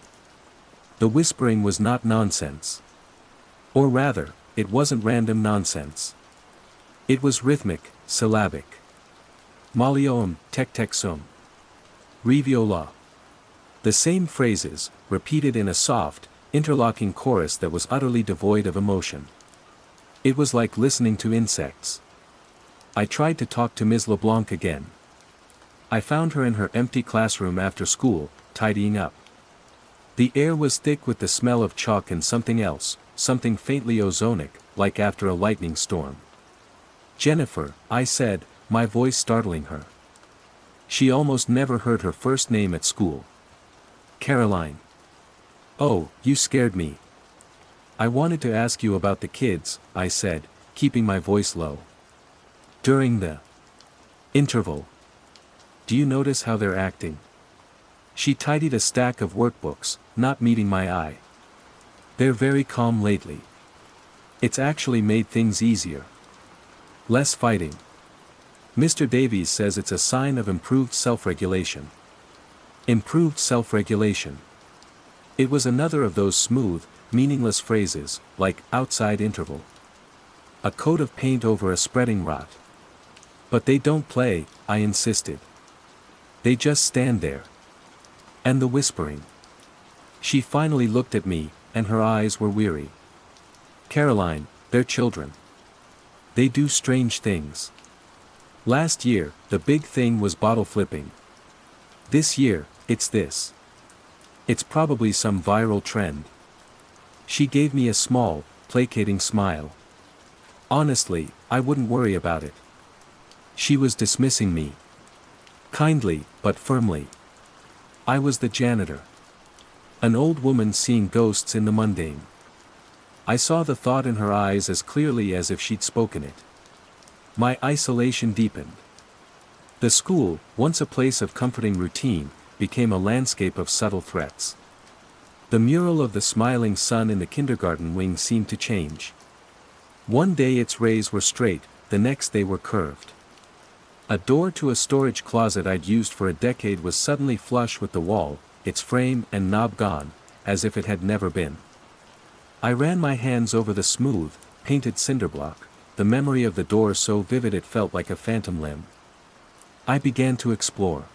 Speaker 1: The whispering was not nonsense. Or rather, it wasn't random nonsense. It was rhythmic, syllabic. Malioum, tek sum. Riviola. The same phrases, repeated in a soft, interlocking chorus that was utterly devoid of emotion. It was like listening to insects. I tried to talk to Ms. LeBlanc again. I found her in her empty classroom after school, tidying up. The air was thick with the smell of chalk and something else, something faintly ozonic, like after a lightning storm. Jennifer, I said, my voice startling her. She almost never heard her first name at school. Caroline. Oh, you scared me. I wanted to ask you about the kids, I said, keeping my voice low. During the interval. Do you notice how they're acting? She tidied a stack of workbooks, not meeting my eye. They're very calm lately. It's actually made things easier. Less fighting. Mr. Davies says it's a sign of improved self-regulation. Improved self-regulation. It was another of those smooth, meaningless phrases, like outside interval. A coat of paint over a spreading rot. But they don't play, I insisted. They just stand there. And the whispering. She finally looked at me, and her eyes were weary. Caroline, they're children. They do strange things. Last year, the big thing was bottle flipping. This year, it's this. It's probably some viral trend. She gave me a small, placating smile. Honestly, I wouldn't worry about it. She was dismissing me. Kindly, but firmly. I was the janitor. An old woman seeing ghosts in the mundane. I saw the thought in her eyes as clearly as if she'd spoken it. My isolation deepened. The school, once a place of comforting routine, became a landscape of subtle threats. The mural of the smiling sun in the kindergarten wing seemed to change. One day its rays were straight, the next they were curved. A door to a storage closet I'd used for a decade was suddenly flush with the wall, its frame and knob gone, as if it had never been. I ran my hands over the smooth, painted cinder block, the memory of the door so vivid it felt like a phantom limb. I began to explore.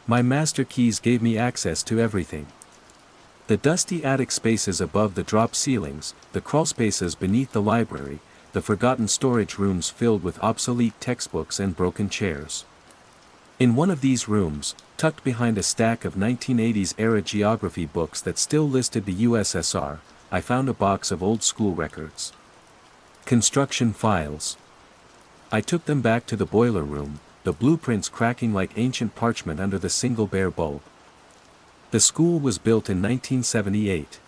Speaker 1: My master keys gave me access to everything. The dusty attic spaces above the drop ceilings, the crawlspaces beneath the library, the forgotten storage rooms filled with obsolete textbooks and broken chairs. In one of these rooms, tucked behind a stack of 1980s-era geography books that still listed the USSR, I found a box of old school records. Construction files. I took them back to the boiler room, the blueprints cracking like ancient parchment under the single bare bulb. The school was built in 1978.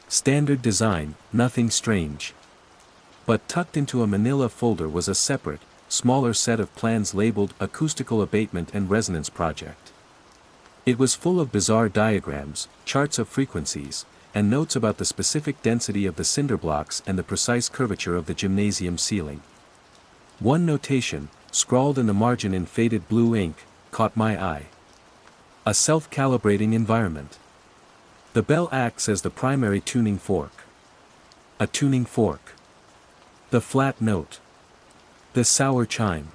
Speaker 1: Standard design, nothing strange. But tucked into a manila folder was a separate, smaller set of plans labeled Acoustical Abatement and Resonance Project. It was full of bizarre diagrams, charts of frequencies, and notes about the specific density of the cinder blocks and the precise curvature of the gymnasium ceiling. One notation, scrawled in the margin in faded blue ink, caught my eye. A self-calibrating environment. The bell acts as the primary tuning fork. A tuning fork. The flat note. The sour chime.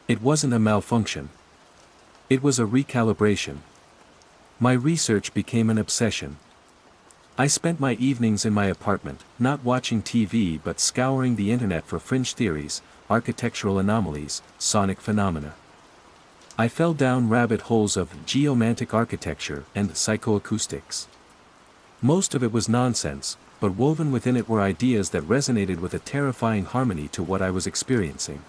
Speaker 1: It wasn't a malfunction. It was a recalibration. My research became an obsession. I spent my evenings in my apartment, not watching TV but scouring the internet for fringe theories, architectural anomalies, sonic phenomena. I fell down rabbit holes of geomantic architecture and psychoacoustics. Most of it was nonsense, but woven within it were ideas that resonated with a terrifying harmony to what I was experiencing.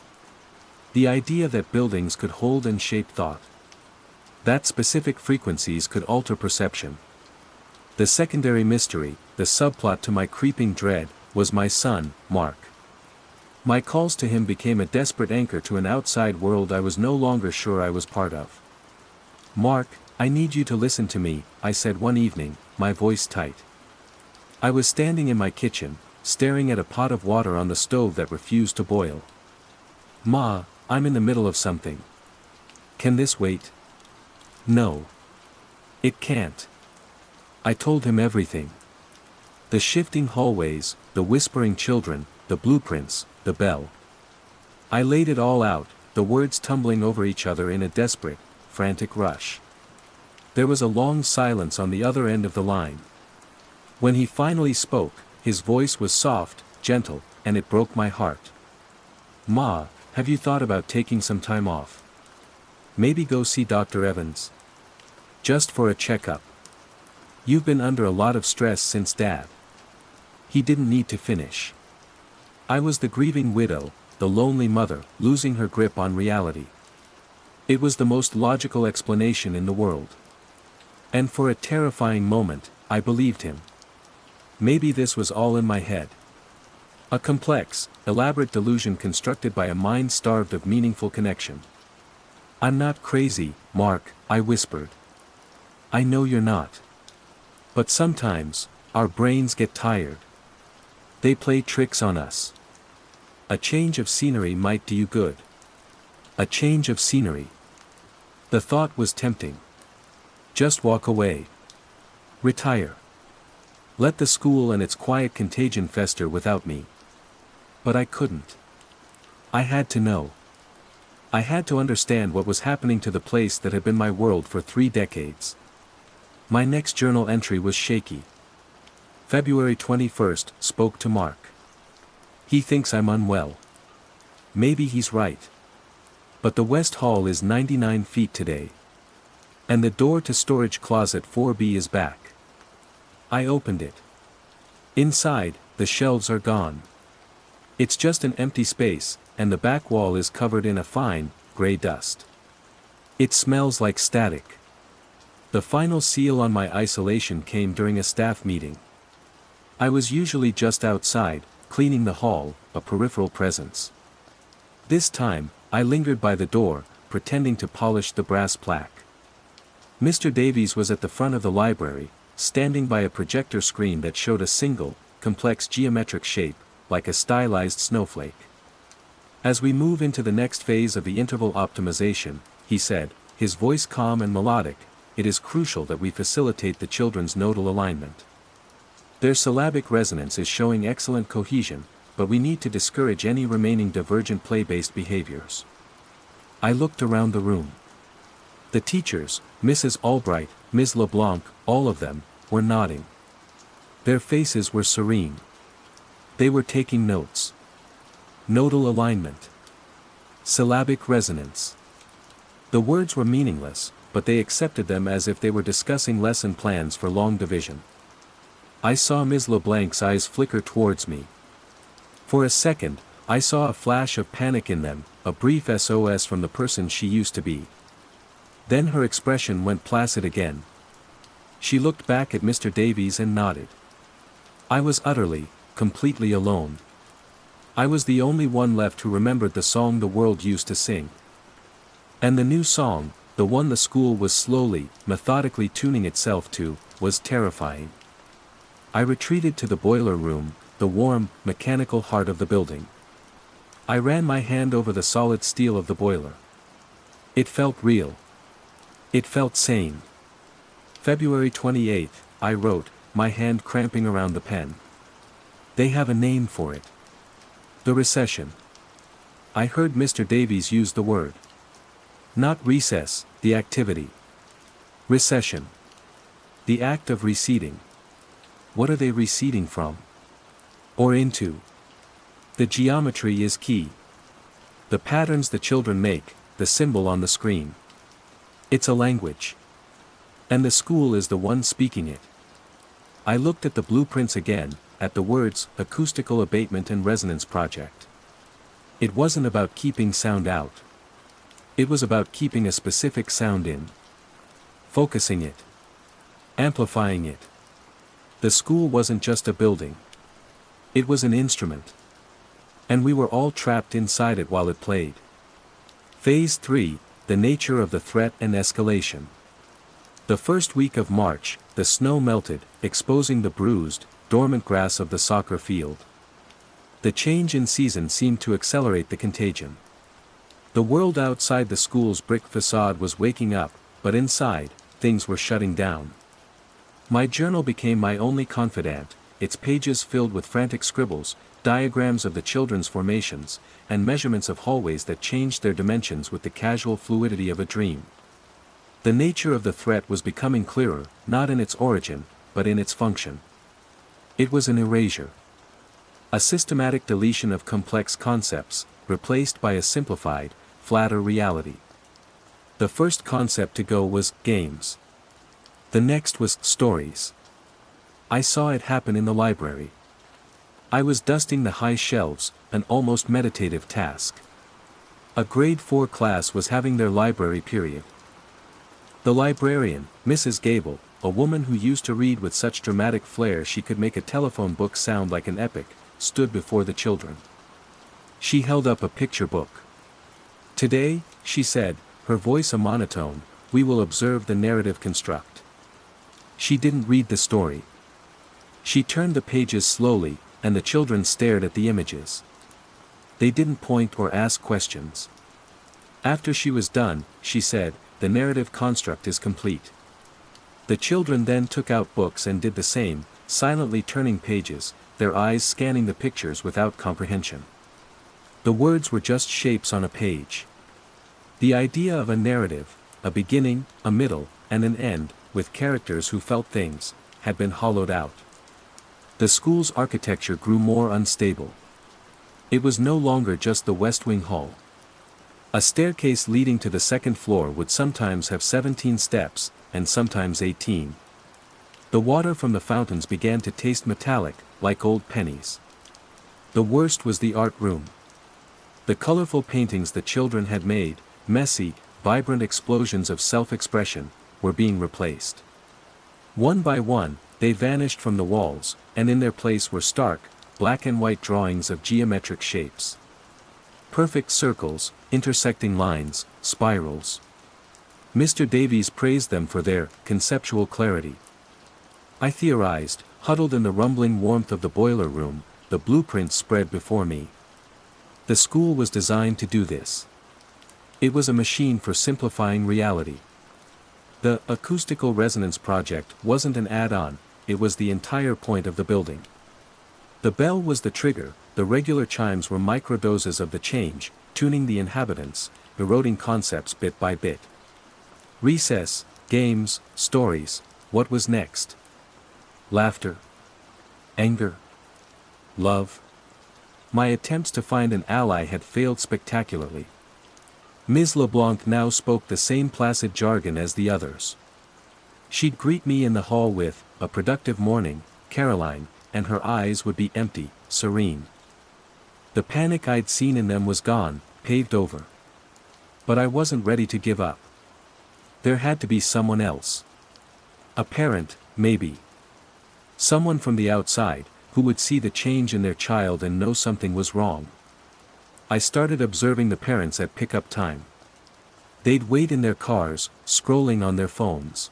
Speaker 1: The idea that buildings could hold and shape thought. That specific frequencies could alter perception. The secondary mystery, the subplot to my creeping dread, was my son, Mark. My calls to him became a desperate anchor to an outside world I was no longer sure I was part of. "Mark, I need you to listen to me," I said one evening, my voice tight. I was standing in my kitchen, staring at a pot of water on the stove that refused to boil. "Ma, I'm in the middle of something. Can this wait?" "No. It can't." I told him everything. The shifting hallways, the whispering children, the blueprints, the bell. I laid it all out, the words tumbling over each other in a desperate, frantic rush. There was a long silence on the other end of the line. When he finally spoke, his voice was soft, gentle, and it broke my heart. "Ma, have you thought about taking some time off? Maybe go see Dr. Evans? Just for a checkup. You've been under a lot of stress since Dad." He didn't need to finish. I was the grieving widow, the lonely mother, losing her grip on reality. It was the most logical explanation in the world. And for a terrifying moment, I believed him. Maybe this was all in my head. A complex, elaborate delusion constructed by a mind starved of meaningful connection. "I'm not crazy, Mark," I whispered. "I know you're not. But sometimes, our brains get tired. They play tricks on us. A change of scenery might do you good." A change of scenery. The thought was tempting. Just walk away. Retire. Let the school and its quiet contagion fester without me. But I couldn't. I had to know. I had to understand what was happening to the place that had been my world for 3 decades. My next journal entry was shaky. February 21st, spoke to Mark. He thinks I'm unwell. Maybe he's right. But the West Hall is 99 feet today. And the door to storage closet 4B is back. I opened it. Inside, the shelves are gone. It's just an empty space, and the back wall is covered in a fine, gray dust. It smells like static. The final seal on my isolation came during a staff meeting. I was usually just outside, cleaning the hall, a peripheral presence. This time, I lingered by the door, pretending to polish the brass plaque. Mr. Davies was at the front of the library, standing by a projector screen that showed a single, complex geometric shape, like a stylized snowflake. "As we move into the next phase of the interval optimization," he said, his voice calm and melodic, "it is crucial that we facilitate the children's nodal alignment. Their syllabic resonance is showing excellent cohesion, but we need to discourage any remaining divergent play-based behaviors." I looked around the room. The teachers, Mrs. Albright, Ms. LeBlanc, all of them, were nodding. Their faces were serene. They were taking notes. Nodal alignment. Syllabic resonance. The words were meaningless, but they accepted them as if they were discussing lesson plans for long division. I saw Ms. LeBlanc's eyes flicker towards me. For a second, I saw a flash of panic in them, a brief SOS from the person she used to be. Then her expression went placid again. She looked back at Mr. Davies and nodded. I was utterly, completely alone. I was the only one left who remembered the song the world used to sing. And the new song, the one the school was slowly, methodically tuning itself to, was terrifying. I retreated to the boiler room, the warm, mechanical heart of the building. I ran my hand over the solid steel of the boiler. It felt real. It felt sane. February 28th, I wrote, my hand cramping around the pen. They have a name for it. The recession. I heard Mr. Davies use the word. Not recess, the activity. Recession. The act of receding. What are they receding from? Or into? The geometry is key. The patterns the children make, the symbol on the screen. It's a language. And the school is the one speaking it. I looked at the blueprints again, at the words, Acoustical Abatement and Resonance Project. It wasn't about keeping sound out. It was about keeping a specific sound in. Focusing it. Amplifying it. The school wasn't just a building. It was an instrument. And we were all trapped inside it while it played. Phase 3, the nature of the threat and escalation. The first week of March, the snow melted, exposing the bruised, dormant grass of the soccer field. The change in season seemed to accelerate the contagion. The world outside the school's brick facade was waking up, but inside, things were shutting down. My journal became my only confidant, its pages filled with frantic scribbles, diagrams of the children's formations, and measurements of hallways that changed their dimensions with the casual fluidity of a dream. The nature of the threat was becoming clearer, not in its origin, but in its function. It was an erasure. A systematic deletion of complex concepts, replaced by a simplified, flatter reality. The first concept to go was games. The next was stories. I saw it happen in the library. I was dusting the high shelves, an almost meditative task. A grade 4 class was having their library period. The librarian, Mrs. Gable, a woman who used to read with such dramatic flair she could make a telephone book sound like an epic, stood before the children. She held up a picture book. "Today," she said, her voice a monotone, "we will observe the narrative construct." She didn't read the story. She turned the pages slowly, and the children stared at the images. They didn't point or ask questions. After she was done, she said, "The narrative construct is complete." The children then took out books and did the same, silently turning pages, their eyes scanning the pictures without comprehension. The words were just shapes on a page. The idea of a narrative, a beginning, a middle, and an end, with characters who felt things, had been hollowed out. The school's architecture grew more unstable. It was no longer just the West Wing hall. A staircase leading to the second floor would sometimes have 17 steps, and sometimes 18. The water from the fountains began to taste metallic, like old pennies. The worst was the art room. The colorful paintings the children had made, messy, vibrant explosions of self-expression, were being replaced. One by one, they vanished from the walls, and in their place were stark, black and white drawings of geometric shapes. Perfect circles, intersecting lines, spirals. Mr. Davies praised them for their conceptual clarity. I theorized, huddled in the rumbling warmth of the boiler room, the blueprints spread before me. The school was designed to do this. It was a machine for simplifying reality. The acoustical resonance project wasn't an add-on, it was the entire point of the building. The bell was the trigger, the regular chimes were microdoses of the change, tuning the inhabitants, eroding concepts bit by bit. Recess, games, stories, what was next? Laughter? Anger? Love? My attempts to find an ally had failed spectacularly. Ms. LeBlanc now spoke the same placid jargon as the others. She'd greet me in the hall with, "A productive morning, Caroline," and her eyes would be empty, serene. The panic I'd seen in them was gone, paved over. But I wasn't ready to give up. There had to be someone else. A parent, maybe. Someone from the outside, who would see the change in their child and know something was wrong. I started observing the parents at pickup time. They'd wait in their cars, scrolling on their phones.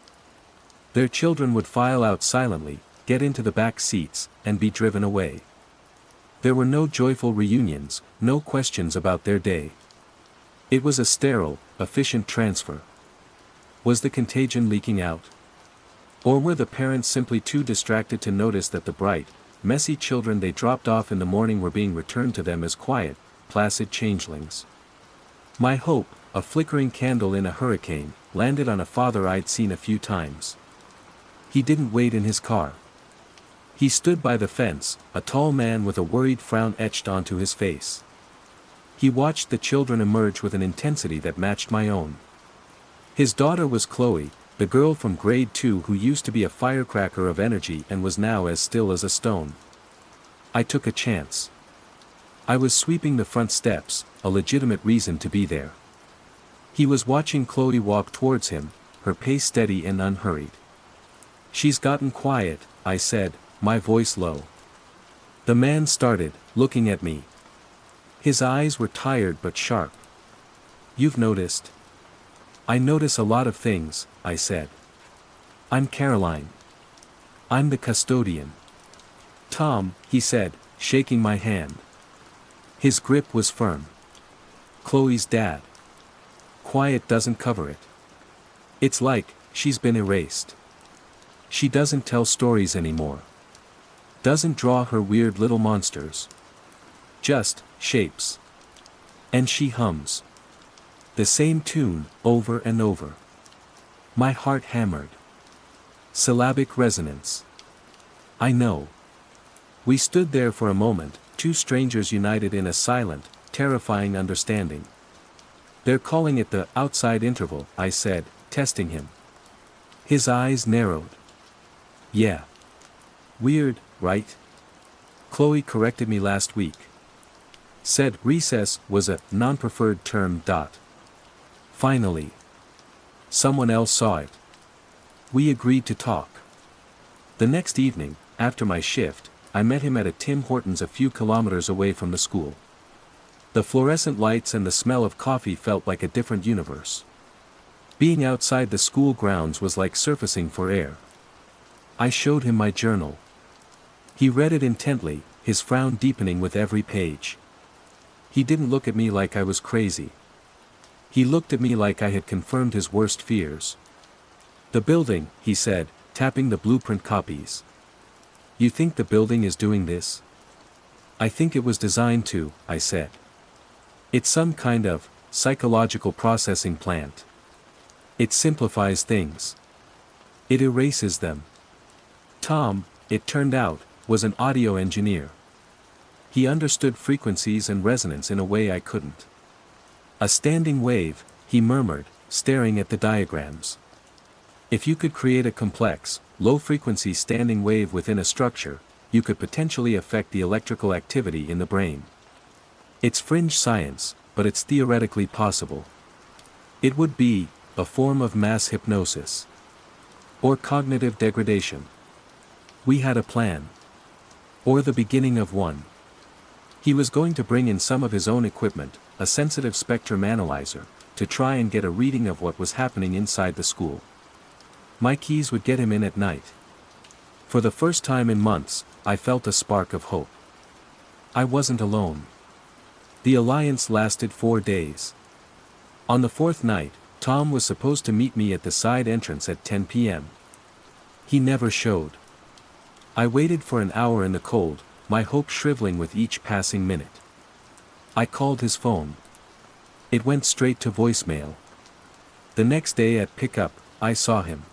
Speaker 1: Their children would file out silently, get into the back seats, and be driven away. There were no joyful reunions, no questions about their day. It was a sterile, efficient transfer. Was the contagion leaking out? Or were the parents simply too distracted to notice that the bright, messy children they dropped off in the morning were being returned to them as quiet, placid changelings? My hope, a flickering candle in a hurricane, landed on a father I'd seen a few times. He didn't wait in his car. He stood by the fence, a tall man with a worried frown etched onto his face. He watched the children emerge with an intensity that matched my own. His daughter was Chloe, the girl from grade 2 who used to be a firecracker of energy and was now as still as a stone. I took a chance. I was sweeping the front steps, a legitimate reason to be there. He was watching Chloe walk towards him, her pace steady and unhurried. "She's gotten quiet," I said, my voice low. The man started, looking at me. His eyes were tired but sharp. "You've noticed?" "I notice a lot of things," I said. "I'm Caroline. I'm the custodian." "Tom," he said, shaking my hand. His grip was firm. "Chloe's dad. Quiet doesn't cover it. It's like, she's been erased. She doesn't tell stories anymore. Doesn't draw her weird little monsters. Just, shapes. And she hums. The same tune, over and over." My heart hammered. Syllabic resonance. "I know." We stood there for a moment, two strangers united in a silent, terrifying understanding. "They're calling it the outside interval," I said, testing him. His eyes narrowed. "Yeah. Weird, right? Chloe corrected me last week. Said recess was a non-preferred term. Finally. Someone else saw it. We agreed to talk. The next evening, after my shift, I met him at a Tim Hortons a few kilometers away from the school. The fluorescent lights and the smell of coffee felt like a different universe. Being outside the school grounds was like surfacing for air. I showed him my journal. He read it intently, his frown deepening with every page. He didn't look at me like I was crazy. He looked at me like I had confirmed his worst fears. "The building," he said, tapping the blueprint copies. "You think the building is doing this?" "I think it was designed to," I said. "It's some kind of psychological processing plant. It simplifies things. It erases them." Tom, it turned out, was an audio engineer. He understood frequencies and resonance in a way I couldn't. "A standing wave," he murmured, staring at the diagrams. "If you could create a complex, low-frequency standing wave within a structure, you could potentially affect the electrical activity in the brain. It's fringe science, but it's theoretically possible. It would be a form of mass hypnosis. Or cognitive degradation. We had a plan. Or the beginning of one. He was going to bring in some of his own equipment, a sensitive spectrum analyzer, to try and get a reading of what was happening inside the school. My keys would get him in at night. For the first time in months, I felt a spark of hope. I wasn't alone. The alliance lasted 4 days. On the 4th night, Tom was supposed to meet me at the side entrance at 10 p.m. He never showed. I waited for an hour in the cold, my hope shriveling with each passing minute. I called his phone. It went straight to voicemail. The next day at pickup, I saw him.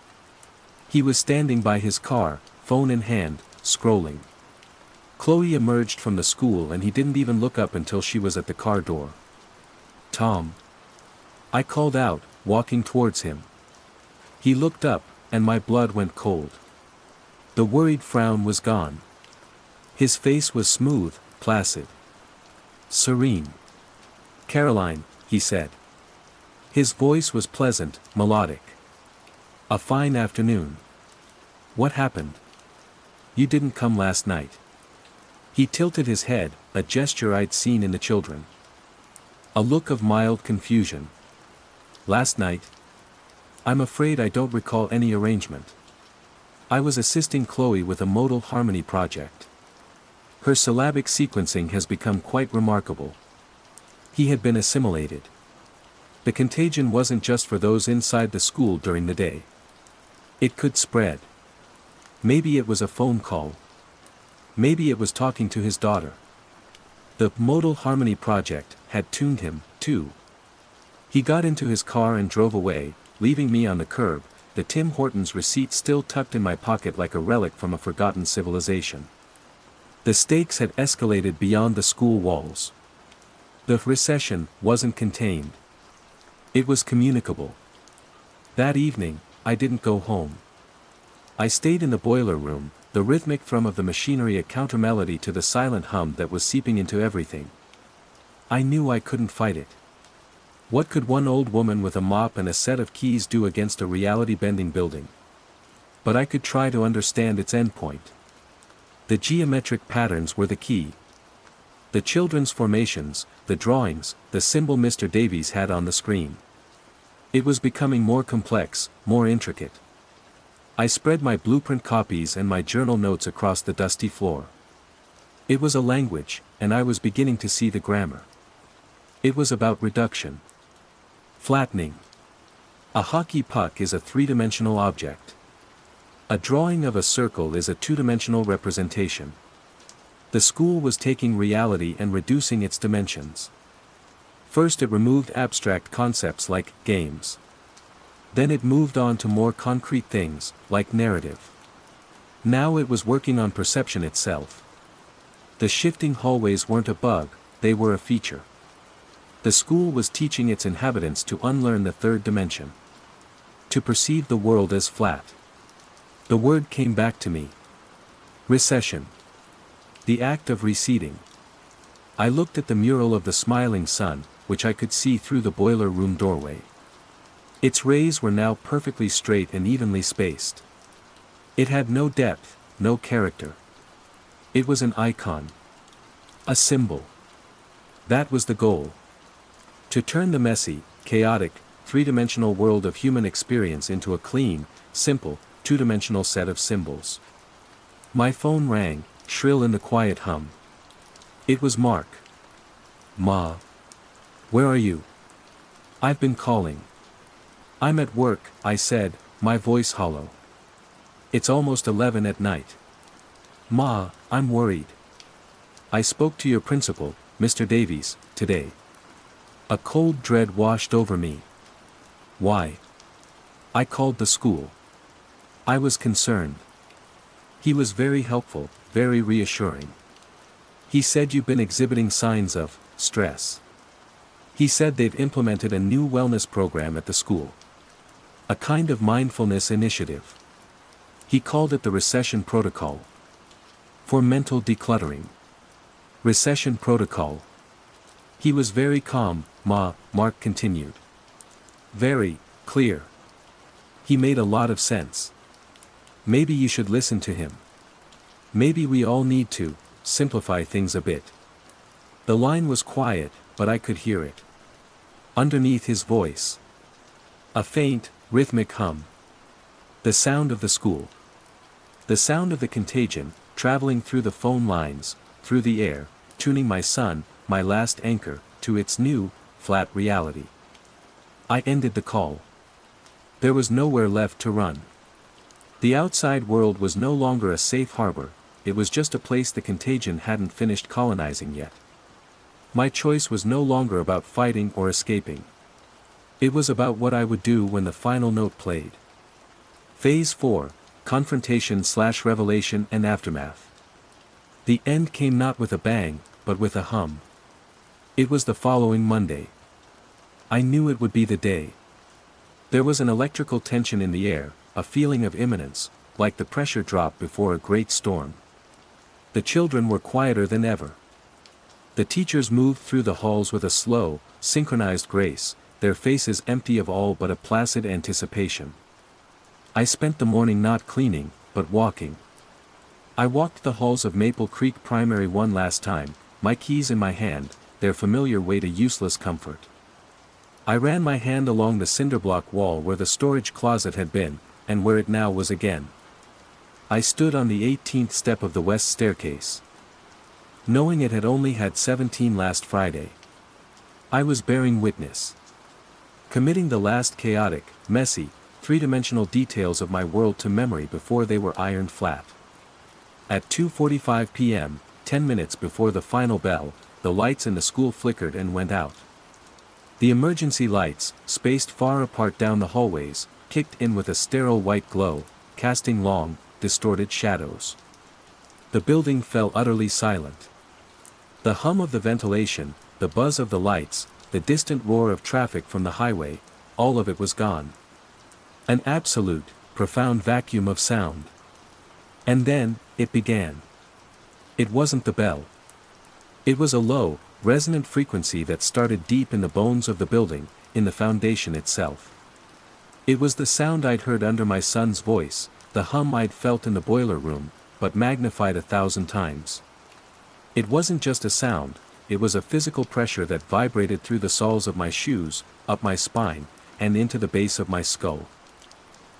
Speaker 1: He was standing by his car, phone in hand, scrolling. Chloe emerged from the school and he didn't even look up until she was at the car door. "Tom." I called out, walking towards him. He looked up, and my blood went cold. The worried frown was gone. His face was smooth, placid. Serene. "Caroline," he said. His voice was pleasant, melodic. "A fine afternoon. What happened? You didn't come last night." He tilted his head, a gesture I'd seen in the children. A look of mild confusion. "Last night? I'm afraid I don't recall any arrangement. I was assisting Chloe with a modal harmony project. Her syllabic sequencing has become quite remarkable." He had been assimilated. The contagion wasn't just for those inside the school during the day. It could spread. Maybe it was a phone call. Maybe it was talking to his daughter. The modal harmony project had tuned him, too. He got into his car and drove away, leaving me on the curb, the Tim Hortons receipt still tucked in my pocket like a relic from a forgotten civilization. The stakes had escalated beyond the school walls. The recession wasn't contained. It was communicable. That evening, I didn't go home. I stayed in the boiler room, the rhythmic thrum of the machinery a countermelody to the silent hum that was seeping into everything, I knew I couldn't fight it. What could one old woman with a mop and a set of keys do against a reality-bending building? But I could try to understand its endpoint. The geometric patterns were the key. The children's formations, the drawings, the symbol Mr. Davies had on the screen. It was becoming more complex, more intricate. I spread my blueprint copies and my journal notes across the dusty floor. It was a language, and I was beginning to see the grammar. It was about reduction. Flattening. A hockey puck is a three-dimensional object. A drawing of a circle is a two-dimensional representation. The school was taking reality and reducing its dimensions. First it removed abstract concepts like games. Then it moved on to more concrete things, like narrative. Now it was working on perception itself. The shifting hallways weren't a bug, they were a feature. The school was teaching its inhabitants to unlearn the third dimension. To perceive the world as flat. The word came back to me. Recession. The act of receding. I looked at the mural of the smiling sun, which I could see through the boiler room doorway. Its rays were now perfectly straight and evenly spaced. It had no depth, no character. It was an icon. A symbol. That was the goal. To turn the messy, chaotic, three-dimensional world of human experience into a clean, simple, two-dimensional set of symbols. My phone rang, shrill in the quiet hum. It was Mark. Ma. Where are you? I've been calling. I'm at work, I said, my voice hollow. It's almost 11 at night. Ma, I'm worried. I spoke to your principal, Mr. Davies, today. A cold dread washed over me. Why? I called the school. I was concerned. He was very helpful, very reassuring. He said you've been exhibiting signs of stress. He said they've implemented a new wellness program at the school. A kind of mindfulness initiative. He called it the recession protocol. For mental decluttering. Recession protocol. He was very calm, Ma, Mark continued. Very clear. He made a lot of sense. Maybe you should listen to him. Maybe we all need to simplify things a bit. The line was quiet, but I could hear it. Underneath his voice. A faint, rhythmic hum. The sound of the school. The sound of the contagion, traveling through the phone lines, through the air, tuning my son, my last anchor, to its new, flat reality. I ended the call. There was nowhere left to run. The outside world was no longer a safe harbor, it was just a place the contagion hadn't finished colonizing yet. My choice was no longer about fighting or escaping. It was about what I would do when the final note played. Phase 4, Confrontation/Revelation and Aftermath. The end came not with a bang, but with a hum. It was the following Monday. I knew it would be the day. There was an electrical tension in the air, a feeling of imminence, like the pressure drop before a great storm. The children were quieter than ever. The teachers moved through the halls with a slow, synchronized grace, their faces empty of all but a placid anticipation. I spent the morning not cleaning, but walking. I walked the halls of Maple Creek Primary one last time, my keys in my hand, their familiar way to useless comfort. I ran my hand along the cinderblock wall where the storage closet had been, and where it now was again. I stood on the 18th step of the west staircase. Knowing it had only had 17 last Friday. I was bearing witness. Committing the last chaotic, messy, three-dimensional details of my world to memory before they were ironed flat. At 2:45 p.m., 10 minutes before the final bell, the lights in the school flickered and went out. The emergency lights, spaced far apart down the hallways, kicked in with a sterile white glow, casting long, distorted shadows. The building fell utterly silent. The hum of the ventilation, the buzz of the lights, the distant roar of traffic from the highway, all of it was gone. An absolute, profound vacuum of sound. And then, it began. It wasn't the bell. It was a low, resonant frequency that started deep in the bones of the building, in the foundation itself. It was the sound I'd heard under my son's voice, the hum I'd felt in the boiler room, but magnified 1,000 times. It wasn't just a sound, it was a physical pressure that vibrated through the soles of my shoes, up my spine, and into the base of my skull.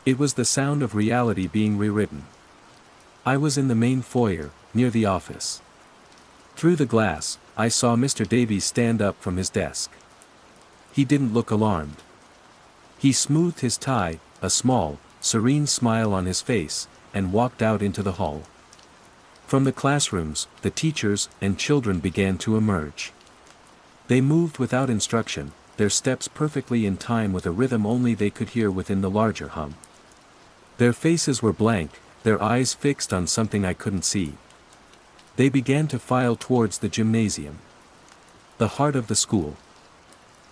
Speaker 1: It was the sound of reality being rewritten. I was in the main foyer, near the office. Through the glass, I saw Mr. Davies stand up from his desk. He didn't look alarmed. He smoothed his tie, a small, serene smile on his face, and walked out into the hall. From the classrooms, the teachers and children began to emerge. They moved without instruction, their steps perfectly in time with a rhythm only they could hear within the larger hum. Their faces were blank, their eyes fixed on something I couldn't see. They began to file towards the gymnasium. The heart of the school.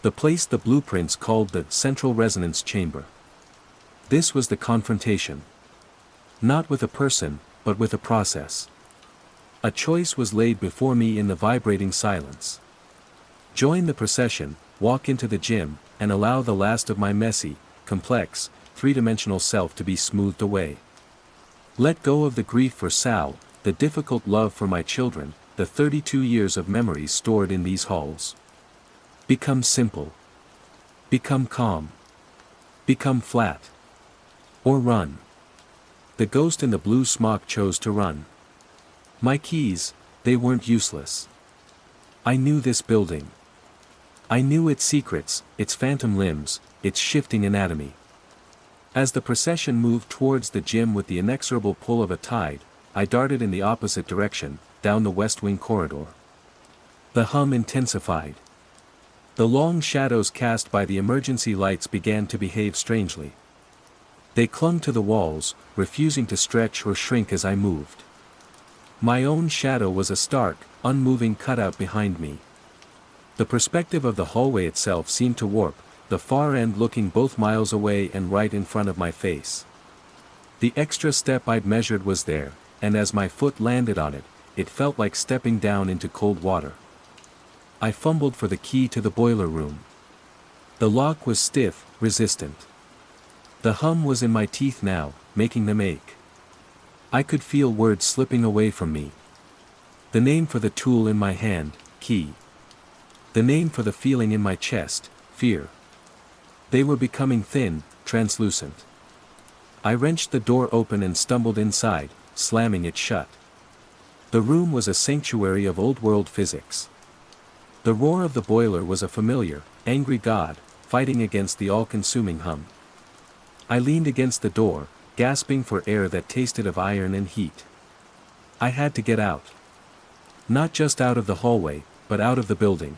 Speaker 1: The place the blueprints called the central resonance chamber. This was the confrontation. Not with a person, but with a process. A choice was laid before me in the vibrating silence. Join the procession, walk into the gym, and allow the last of my messy, complex, three-dimensional self to be smoothed away. Let go of the grief for Sal, the difficult love for my children, the 32 years of memories stored in these halls. Become simple. Become calm. Become flat. Or run. The ghost in the blue smock chose to run. My keys, they weren't useless. I knew this building. I knew its secrets, its phantom limbs, its shifting anatomy. As the procession moved towards the gym with the inexorable pull of a tide, I darted in the opposite direction, down the west wing corridor. The hum intensified. The long shadows cast by the emergency lights began to behave strangely. They clung to the walls, refusing to stretch or shrink as I moved. My own shadow was a stark, unmoving cutout behind me. The perspective of the hallway itself seemed to warp, the far end looking both miles away and right in front of my face. The extra step I'd measured was there, and as my foot landed on it, it felt like stepping down into cold water. I fumbled for the key to the boiler room. The lock was stiff, resistant. The hum was in my teeth now, making them ache. I could feel words slipping away from me. The name for the tool in my hand, key. The name for the feeling in my chest, fear. They were becoming thin, translucent. I wrenched the door open and stumbled inside, slamming it shut. The room was a sanctuary of old-world physics. The roar of the boiler was a familiar, angry god, fighting against the all-consuming hum. I leaned against the door, gasping for air that tasted of iron and heat. I had to get out. Not just out of the hallway, but out of the building.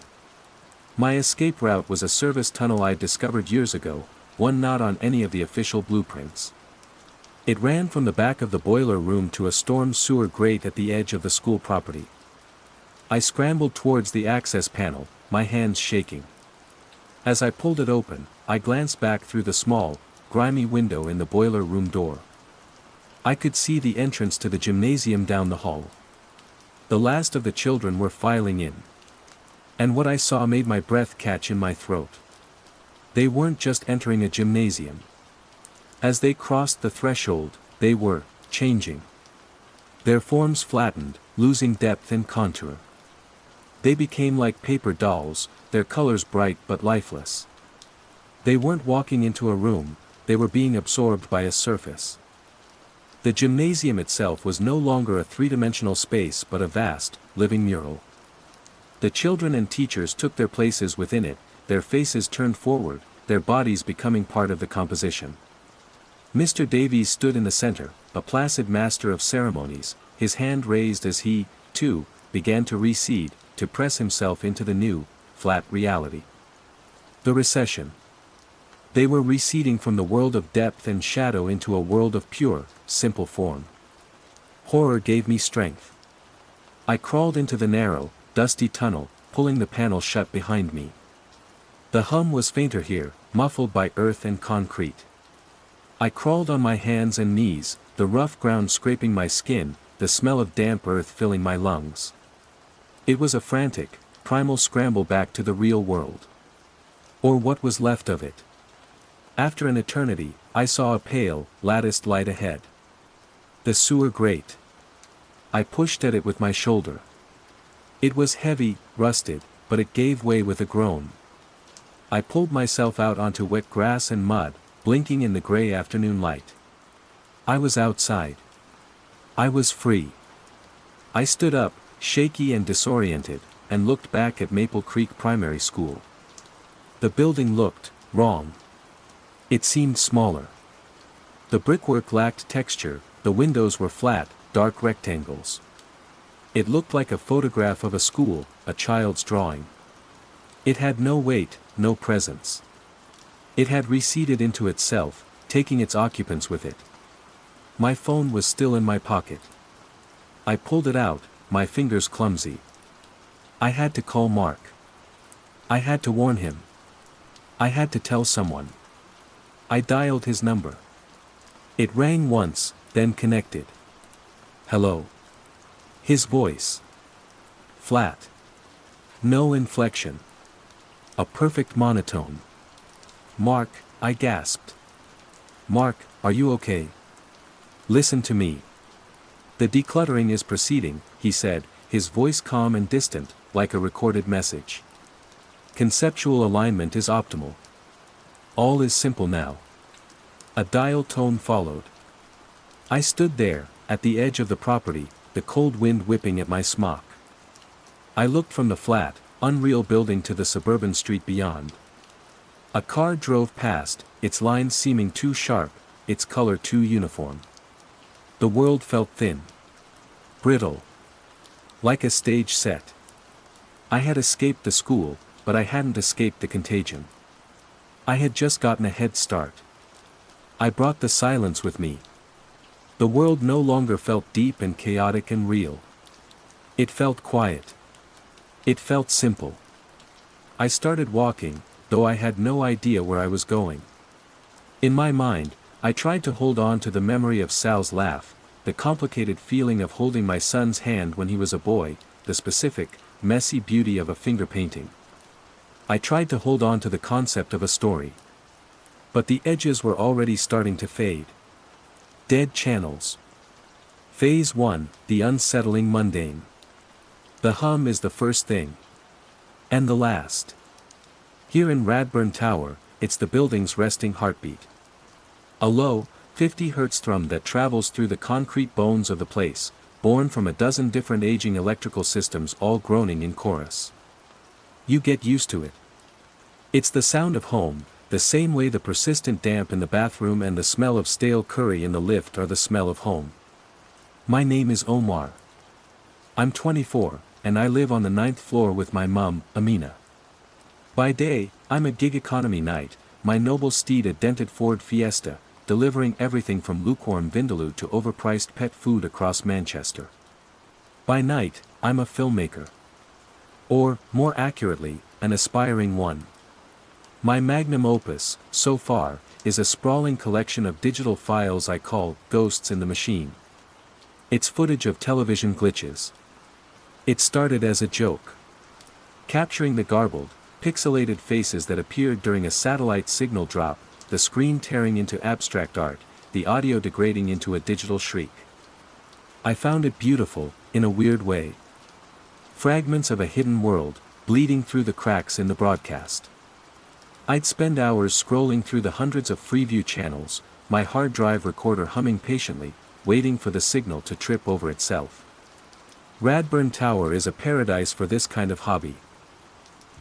Speaker 1: My escape route was a service tunnel I'd discovered years ago, one not on any of the official blueprints. It ran from the back of the boiler room to a storm sewer grate at the edge of the school property. I scrambled towards the access panel, my hands shaking. As I pulled it open, I glanced back through the small, grimy window in the boiler room door. I could see the entrance to the gymnasium down the hall. The last of the children were filing in. And what I saw made my breath catch in my throat. They weren't just entering a gymnasium. As they crossed the threshold, they were changing. Their forms flattened, losing depth and contour. They became like paper dolls, their colors bright but lifeless. They weren't walking into a room, they were being absorbed by a surface. The gymnasium itself was no longer a three-dimensional space but a vast, living mural. The children and teachers took their places within it, their faces turned forward, their bodies becoming part of the composition. Mr. Davies stood in the center, a placid master of ceremonies, his hand raised as he, too, began to recede, to press himself into the new, flat reality. The recession. They were receding from the world of depth and shadow into a world of pure, simple form. Horror gave me strength. I crawled into the narrow, dusty tunnel, pulling the panel shut behind me. The hum was fainter here, muffled by earth and concrete. I crawled on my hands and knees, the rough ground scraping my skin, the smell of damp earth filling my lungs. It was a frantic, primal scramble back to the real world. Or what was left of it. After an eternity, I saw a pale, latticed light ahead. The sewer grate. I pushed at it with my shoulder. It was heavy, rusted, but it gave way with a groan. I pulled myself out onto wet grass and mud, blinking in the gray afternoon light. I was outside. I was free. I stood up, shaky and disoriented, and looked back at Maple Creek Primary School. The building looked wrong. It seemed smaller. The brickwork lacked texture, the windows were flat, dark rectangles. It looked like a photograph of a school, a child's drawing. It had no weight, no presence. It had receded into itself, taking its occupants with it. My phone was still in my pocket. I pulled it out, my fingers clumsy. I had to call Mark. I had to warn him. I had to tell someone. I dialed his number. It rang once, then connected. Hello. His voice. Flat. No inflection. A perfect monotone. Mark, I gasped. Mark, are you okay? Listen to me. The decluttering is proceeding, he said, his voice calm and distant, like a recorded message. Conceptual alignment is optimal. All is simple now. A dial tone followed. I stood there, at the edge of the property, the cold wind whipping at my smock. I looked from the flat, unreal building to the suburban street beyond. A car drove past, its lines seeming too sharp, its color too uniform. The world felt thin. Brittle. Like a stage set. I had escaped the school, but I hadn't escaped the contagion. I had just gotten a head start. I brought the silence with me. The world no longer felt deep and chaotic and real. It felt quiet. It felt simple. I started walking, though I had no idea where I was going. In my mind, I tried to hold on to the memory of Sal's laugh, the complicated feeling of holding my son's hand when he was a boy, the specific, messy beauty of a finger painting. I tried to hold on to the concept of a story. But the edges were already starting to fade. Dead channels. Phase 1, the unsettling mundane. The hum is the first thing. And the last. Here in Radburn Tower, it's the building's resting heartbeat. A low, 50 Hz thrum that travels through the concrete bones of the place, born from a dozen different aging electrical systems all groaning in chorus. You get used to it. It's the sound of home, the same way the persistent damp in the bathroom and the smell of stale curry in the lift are the smell of home. My name is Omar. I'm 24, and I live on the 9th floor with my mum, Amina. By day, I'm a gig economy knight, my noble steed a dented Ford Fiesta, delivering everything from lukewarm vindaloo to overpriced pet food across Manchester. By night, I'm a filmmaker. Or, more accurately, an aspiring one. My magnum opus, so far, is a sprawling collection of digital files I call Ghosts in the Machine. It's footage of television glitches. It started as a joke. Capturing the garbled, pixelated faces that appeared during a satellite signal drop, the screen tearing into abstract art, the audio degrading into a digital shriek. I found it beautiful, in a weird way. Fragments of a hidden world, bleeding through the cracks in the broadcast. I'd spend hours scrolling through the hundreds of Freeview channels, my hard drive recorder humming patiently, waiting for the signal to trip over itself. Radburn Tower is a paradise for this kind of hobby.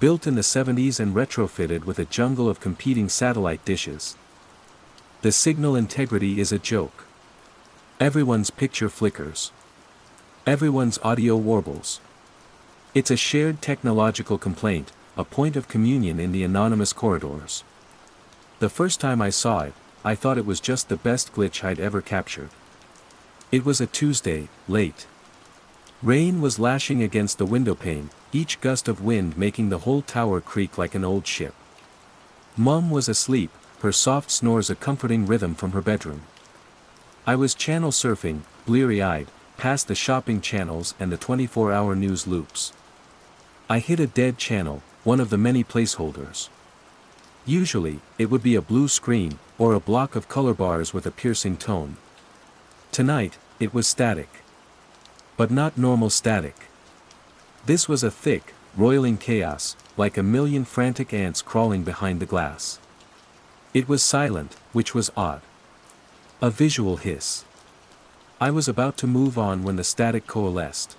Speaker 1: Built in the 70s and retrofitted with a jungle of competing satellite dishes. The signal integrity is a joke. Everyone's picture flickers. Everyone's audio warbles. It's a shared technological complaint, a point of communion in the anonymous corridors. The first time I saw it, I thought it was just the best glitch I'd ever captured. It was a Tuesday, late. Rain was lashing against the windowpane, each gust of wind making the whole tower creak like an old ship. Mum was asleep, her soft snores a comforting rhythm from her bedroom. I was channel surfing, bleary-eyed, past the shopping channels and the 24-hour news loops. I hit a dead channel, one of the many placeholders. Usually, it would be a blue screen, or a block of color bars with a piercing tone. Tonight, it was static. But not normal static. This was a thick, roiling chaos, like a million frantic ants crawling behind the glass. It was silent, which was odd. A visual hiss. I was about to move on when the static coalesced.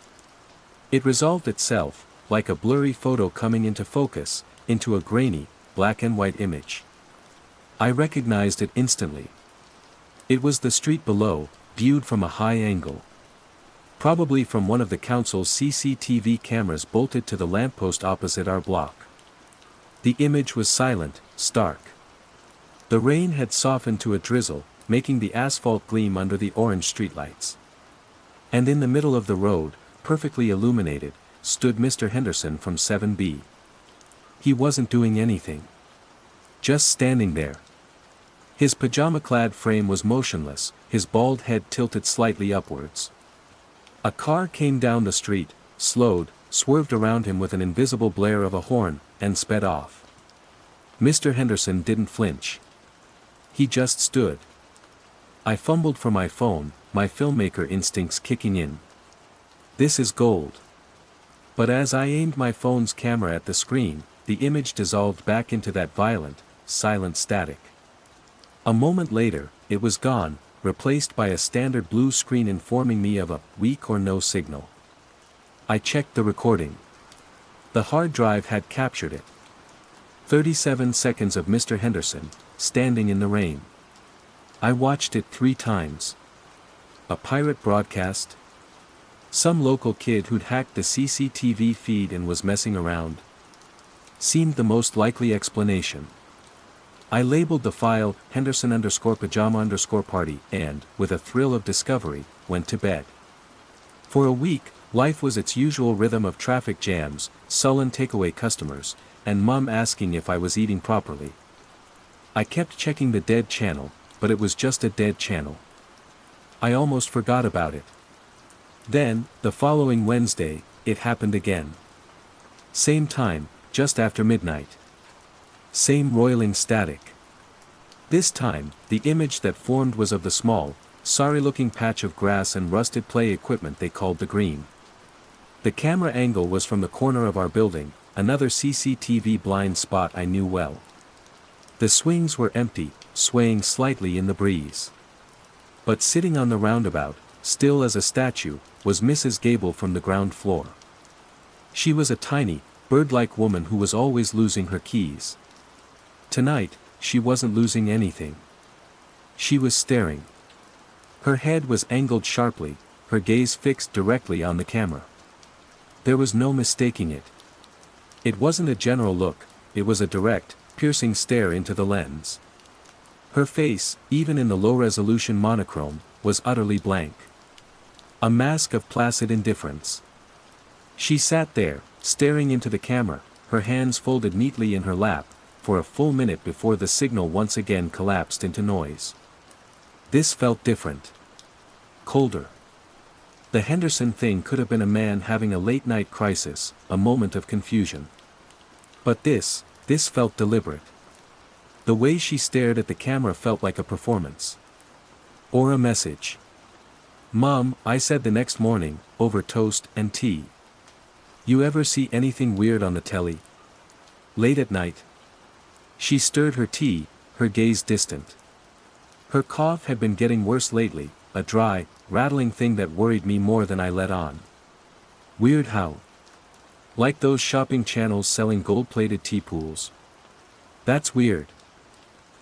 Speaker 1: It resolved itself, like a blurry photo coming into focus, into a grainy, black and white image. I recognized it instantly. It was the street below, viewed from a high angle. Probably from one of the council's CCTV cameras bolted to the lamppost opposite our block. The image was silent, stark. The rain had softened to a drizzle, making the asphalt gleam under the orange streetlights. And in the middle of the road, perfectly illuminated, stood Mr. Henderson from 7B. He wasn't doing anything. Just standing there. His pajama-clad frame was motionless, his bald head tilted slightly upwards. A car came down the street, slowed, swerved around him with an invisible blare of a horn, and sped off. Mr. Henderson didn't flinch. He just stood. I fumbled for my phone, my filmmaker instincts kicking in. This is gold. But as I aimed my phone's camera at the screen, the image dissolved back into that violent, silent static. A moment later, it was gone, replaced by a standard blue screen informing me of a weak or no signal. I checked the recording. The hard drive had captured it. 37 seconds of Mr. Henderson, standing in the rain. I watched it 3 times. A pirate broadcast? Some local kid who'd hacked the CCTV feed and was messing around? Seemed the most likely explanation. I labeled the file Henderson_pajama_party and, with a thrill of discovery, went to bed. For a week, life was its usual rhythm of traffic jams, sullen takeaway customers, and Mum asking if I was eating properly. I kept checking the dead channel, but it was just a dead channel. I almost forgot about it. Then, the following Wednesday, it happened again. Same time, just after midnight. Same roiling static. This time, the image that formed was of the small, sorry-looking patch of grass and rusted play equipment they called the green. The camera angle was from the corner of our building, another CCTV blind spot I knew well. The swings were empty, swaying slightly in the breeze. But sitting on the roundabout, still as a statue, was Mrs. Gable from the ground floor. She was a tiny, bird-like woman who was always losing her keys. Tonight, she wasn't losing anything. She was staring. Her head was angled sharply, her gaze fixed directly on the camera. There was no mistaking it. It wasn't a general look, it was a direct, piercing stare into the lens. Her face, even in the low-resolution monochrome, was utterly blank. A mask of placid indifference. She sat there, staring into the camera, her hands folded neatly in her lap, for a full minute before the signal once again collapsed into noise. This felt different. Colder. The Henderson thing could have been a man having a late-night crisis, a moment of confusion. But this felt deliberate. The way she stared at the camera felt like a performance. Or a message. "Mom," I said the next morning, over toast and tea. "You ever see anything weird on the telly? Late at night?" She stirred her tea, her gaze distant. Her cough had been getting worse lately, a dry, rattling thing that worried me more than I let on. Weird how? Like those shopping channels selling gold-plated tea pools. That's weird.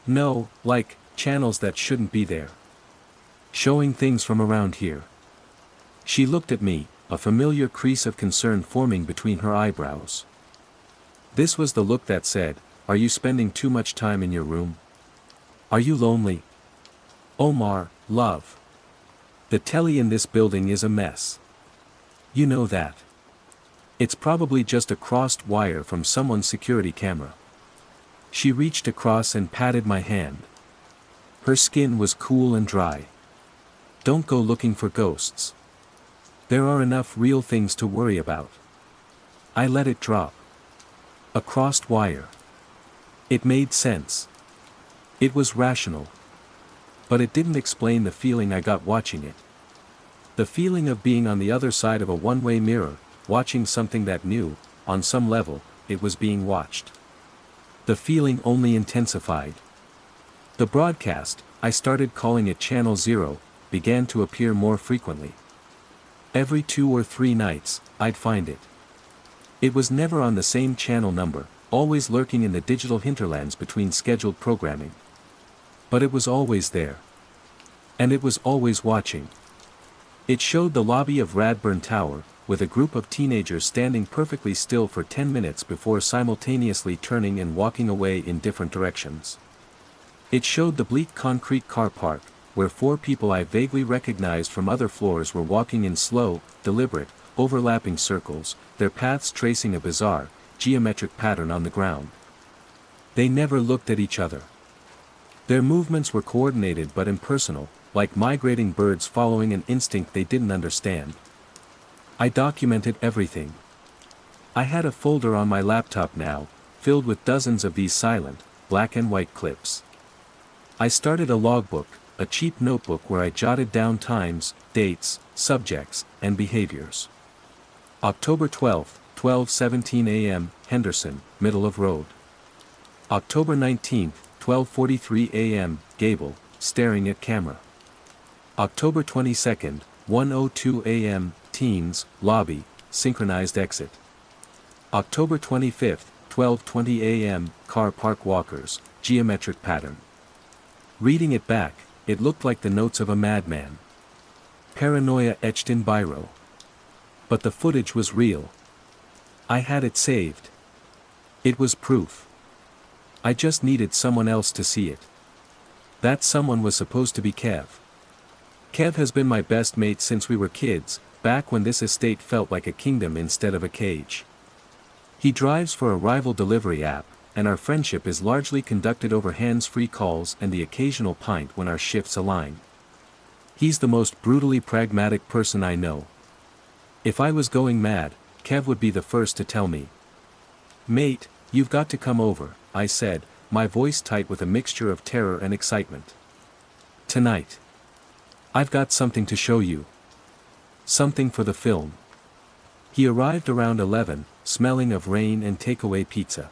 Speaker 1: No, like, channels that shouldn't be there. Showing things from around here. She looked at me, a familiar crease of concern forming between her eyebrows. This was the look that said, "Are you spending too much time in your room? Are you lonely? Omar, love. The telly in this building is a mess. You know that. It's probably just a crossed wire from someone's security camera." She reached across and patted my hand. Her skin was cool and dry. "Don't go looking for ghosts. There are enough real things to worry about." I let it drop. A crossed wire. It made sense. It was rational. But it didn't explain the feeling I got watching it. The feeling of being on the other side of a one-way mirror, watching something that knew, on some level, it was being watched. The feeling only intensified. The broadcast, I started calling it Channel 0, began to appear more frequently. Every 2 or 3 nights, I'd find it. It was never on the same channel number, always lurking in the digital hinterlands between scheduled programming. But it was always there. And it was always watching. It showed the lobby of Radburn Tower, with a group of teenagers standing perfectly still for 10 minutes before simultaneously turning and walking away in different directions. It showed the bleak concrete car park, where 4 people I vaguely recognized from other floors were walking in slow, deliberate, overlapping circles, their paths tracing a bizarre, geometric pattern on the ground. They never looked at each other. Their movements were coordinated but impersonal, like migrating birds following an instinct they didn't understand. I documented everything. I had a folder on my laptop now, filled with dozens of these silent, black and white clips. I started a logbook, a cheap notebook where I jotted down times, dates, subjects, and behaviors. October 12, 12:17 a.m., Henderson, middle of road. October 19, 12:43 a.m., Gable, staring at camera. October 22, 1:02 a.m., teens, lobby, synchronized exit. October 25, 12:20 a.m., car park walkers, geometric pattern. Reading it back, it looked like the notes of a madman. Paranoia etched in biro. But the footage was real. I had it saved. It was proof. I just needed someone else to see it. That someone was supposed to be Kev. Kev has been my best mate since we were kids, back when this estate felt like a kingdom instead of a cage. He drives for a rival delivery app, and our friendship is largely conducted over hands-free calls and the occasional pint when our shifts align. He's the most brutally pragmatic person I know. If I was going mad, Kev would be the first to tell me. "Mate, you've got to come over," I said, my voice tight with a mixture of terror and excitement. "Tonight. I've got something to show you. Something for the film." He arrived around 11, smelling of rain and takeaway pizza.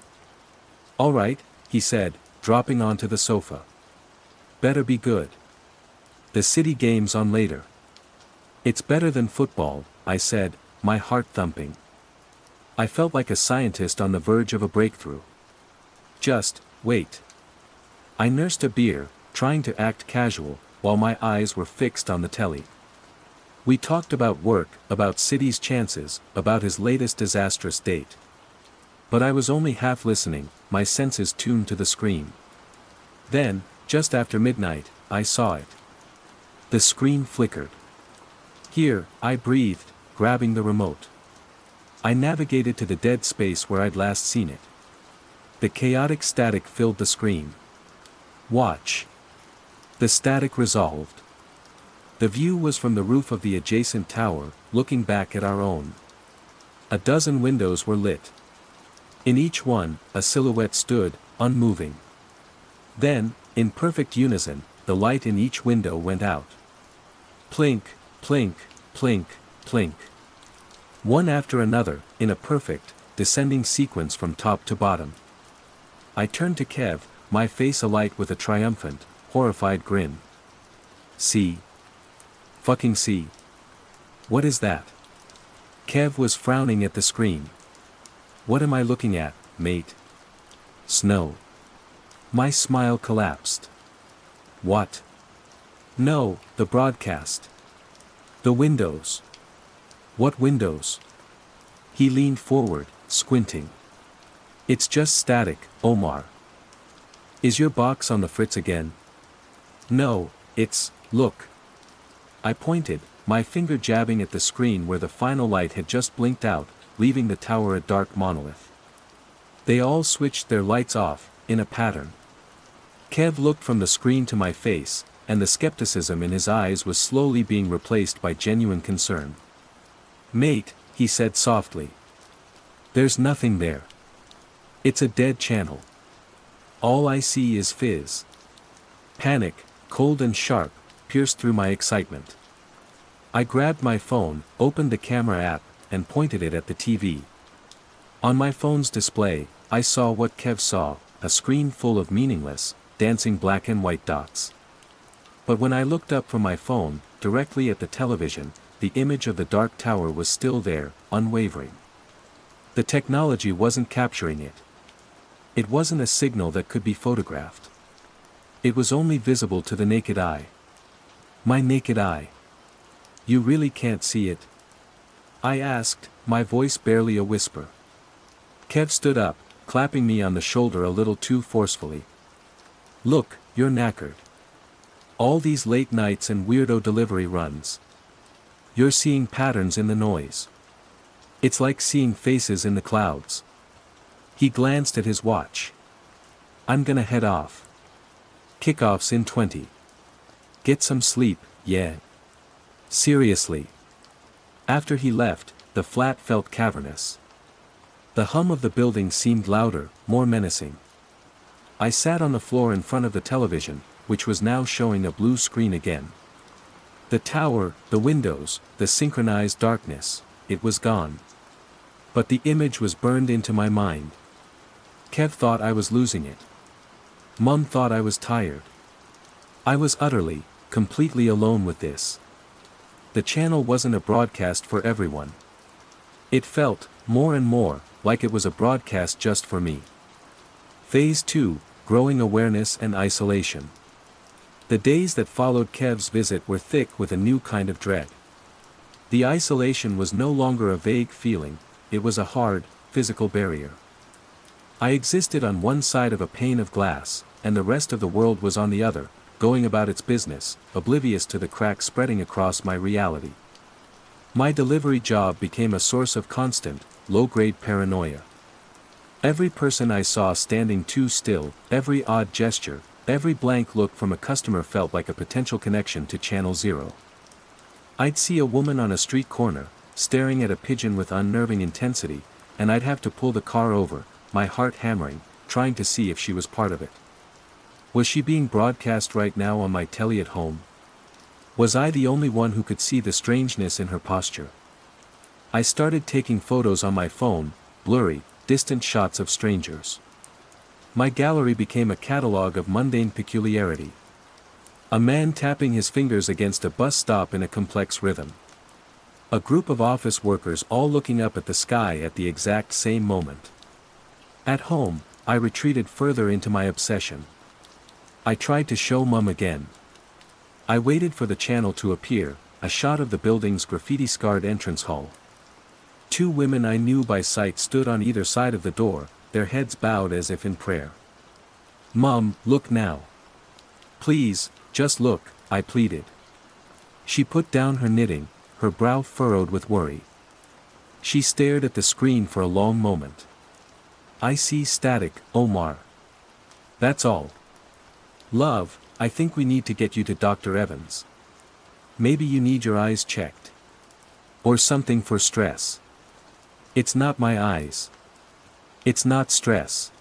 Speaker 1: "All right," he said, dropping onto the sofa. "Better be good. The city game's on later." "It's better than football," I said, my heart thumping. I felt like a scientist on the verge of a breakthrough. "Just wait." I nursed a beer, trying to act casual, while my eyes were fixed on the telly. We talked about work, about City's chances, about his latest disastrous date. But I was only half listening, my senses tuned to the screen. Then, just after midnight, I saw it. The screen flickered. "Here," I breathed, grabbing the remote. I navigated to the dead space where I'd last seen it. The chaotic static filled the screen. "Watch." The static resolved. The view was from the roof of the adjacent tower, looking back at our own. A dozen windows were lit. In each one, a silhouette stood, unmoving. Then, in perfect unison, the light in each window went out. Plink, plink, plink, plink. One after another, in a perfect, descending sequence from top to bottom. I turned to Kev, my face alight with a triumphant, horrified grin. "See? Fucking see. What is that?" Kev was frowning at the screen. "What am I looking at, mate?" "Snow." My smile collapsed. "What?" "No, the broadcast. The windows." "What windows?" He leaned forward, squinting. "It's just static, Omar." "Is your box on the fritz again?" "No, look." I pointed, my finger jabbing at the screen where the final light had just blinked out, leaving the tower a dark monolith. They all switched their lights off, in a pattern. Kev looked from the screen to my face, and the skepticism in his eyes was slowly being replaced by genuine concern. "Mate," he said softly. There's nothing there. It's a dead channel. All I see is fizz. Panic, cold and sharp, pierced through my excitement. I grabbed my phone, opened the camera app, and pointed it at the TV. On my phone's display, I saw what Kev saw, a screen full of meaningless, dancing black and white dots. But when I looked up from my phone, directly at the television, the image of the dark tower was still there, unwavering. The technology wasn't capturing it. It wasn't a signal that could be photographed. It was only visible to the naked eye. My naked eye. You really can't see it? I asked, my voice barely a whisper. Kev stood up, clapping me on the shoulder a little too forcefully. Look, you're knackered. All these late nights and weirdo delivery runs. You're seeing patterns in the noise. It's like seeing faces in the clouds. He glanced at his watch. I'm gonna head off. Kickoff's in 20. Get some sleep, yeah. Seriously. After he left, the flat felt cavernous. The hum of the building seemed louder, more menacing. I sat on the floor in front of the television, which was now showing a blue screen again. The tower, the windows, the synchronized darkness, it was gone. But the image was burned into my mind. Kev thought I was losing it. Mum thought I was tired. I was utterly, completely alone with this. The channel wasn't a broadcast for everyone. It felt, more and more, like it was a broadcast just for me. Phase 2, growing awareness and isolation. The days that followed Kev's visit were thick with a new kind of dread. The isolation was no longer a vague feeling, it was a hard, physical barrier. I existed on one side of a pane of glass, and the rest of the world was on the other, going about its business, oblivious to the cracks spreading across my reality. My delivery job became a source of constant, low-grade paranoia. Every person I saw standing too still, every odd gesture, every blank look from a customer felt like a potential connection to Channel Zero. I'd see a woman on a street corner, staring at a pigeon with unnerving intensity, and I'd have to pull the car over, my heart hammering, trying to see if she was part of it. Was she being broadcast right now on my telly at home? Was I the only one who could see the strangeness in her posture? I started taking photos on my phone, blurry, distant shots of strangers. My gallery became a catalogue of mundane peculiarity. A man tapping his fingers against a bus stop in a complex rhythm. A group of office workers all looking up at the sky at the exact same moment. At home, I retreated further into my obsession. I tried to show Mum again. I waited for the channel to appear, a shot of the building's graffiti-scarred entrance hall. Two women I knew by sight stood on either side of the door, their heads bowed as if in prayer. Mum, look now. Please, just look, I pleaded. She put down her knitting, her brow furrowed with worry. She stared at the screen for a long moment. I see static, Omar. That's all. Love, I think we need to get you to Dr. Evans. Maybe you need your eyes checked. Or something for stress. It's not my eyes. It's not stress.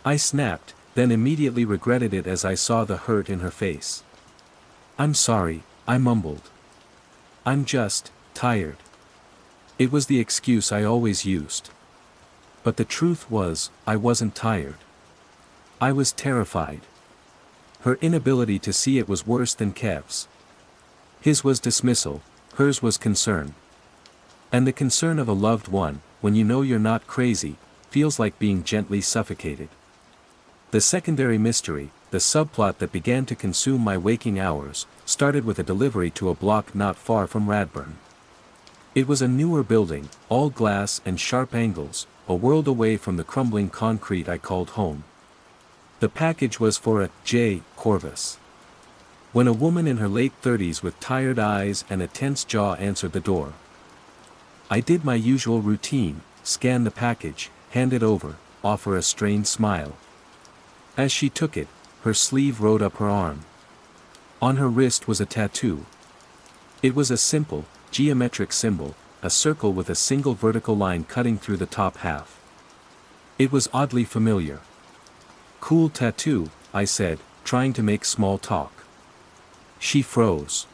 Speaker 1: I snapped, then immediately regretted it as I saw the hurt in her face. I'm sorry, I mumbled. I'm just tired. It was the excuse I always used. But the truth was, I wasn't tired. I was terrified. Her inability to see it was worse than Kev's. His was dismissal, hers was concern. And the concern of a loved one, when you know you're not crazy, feels like being gently suffocated. The secondary mystery, the subplot that began to consume my waking hours, started with a delivery to a block not far from Radburn. It was a newer building, all glass and sharp angles, a world away from the crumbling concrete I called home. The package was for a J. Corvus. When a woman in her late 30s with tired eyes and a tense jaw answered the door. I did my usual routine, scan the package, hand it over, offer a strained smile. As she took it, her sleeve rode up her arm. On her wrist was a tattoo. It was a simple, geometric symbol, a circle with a single vertical line cutting through the top half. It was oddly familiar. "Cool tattoo," I said, trying to make small talk. She froze.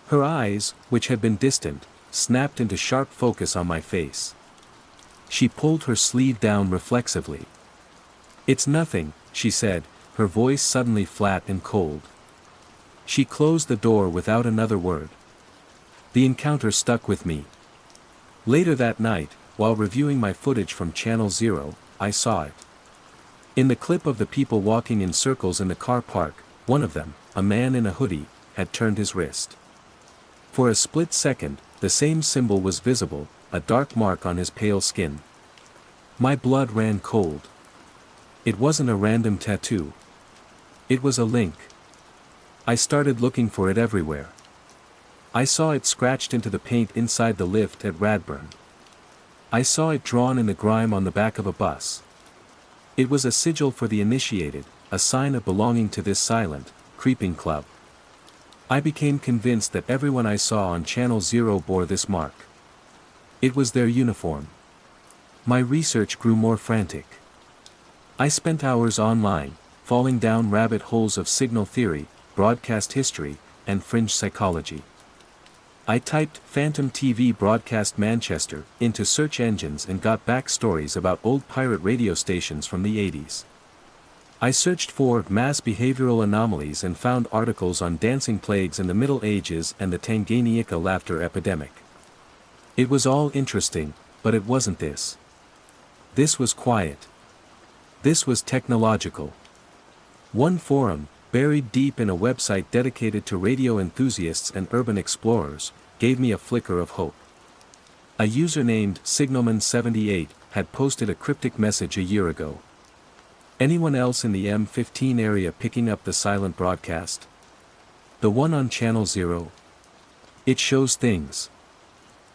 Speaker 1: Her eyes, which had been distant, snapped into sharp focus on my face. She pulled her sleeve down reflexively. "It's nothing," she said, her voice suddenly flat and cold. She closed the door without another word. The encounter stuck with me. Later that night, while reviewing my footage from Channel Zero, I saw it. In the clip of the people walking in circles in the car park, one of them, a man in a hoodie, had turned his wrist. For a split second, the same symbol was visible, a dark mark on his pale skin. My blood ran cold. It wasn't a random tattoo. It was a link. I started looking for it everywhere. I saw it scratched into the paint inside the lift at Radburn. I saw it drawn in the grime on the back of a bus. It was a sigil for the initiated, a sign of belonging to this silent, creeping club. I became convinced that everyone I saw on Channel Zero bore this mark. It was their uniform. My research grew more frantic. I spent hours online, falling down rabbit holes of signal theory, broadcast history, and fringe psychology. I typed "Phantom TV Broadcast Manchester" into search engines and got back stories about old pirate radio stations from the 80s. I searched for mass behavioral anomalies and found articles on dancing plagues in the Middle Ages and the Tanganyika laughter epidemic. It was all interesting, but it wasn't this. This was quiet. This was technological. One forum, buried deep in a website dedicated to radio enthusiasts and urban explorers, gave me a flicker of hope. A user named Signalman78 had posted a cryptic message a year ago. Anyone else in the M15 area picking up the silent broadcast? The one on Channel Zero? It shows things.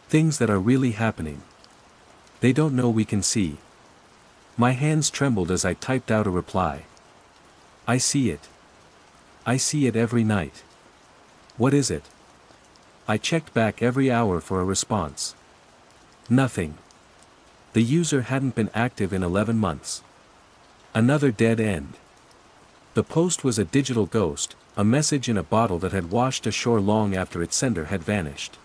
Speaker 1: Things that are really happening. They don't know we can see. My hands trembled as I typed out a reply. I see it. I see it every night. What is it? I checked back every hour for a response. Nothing. The user hadn't been active in 11 months. Another dead end. The post was a digital ghost, a message in a bottle that had washed ashore long after its sender had vanished.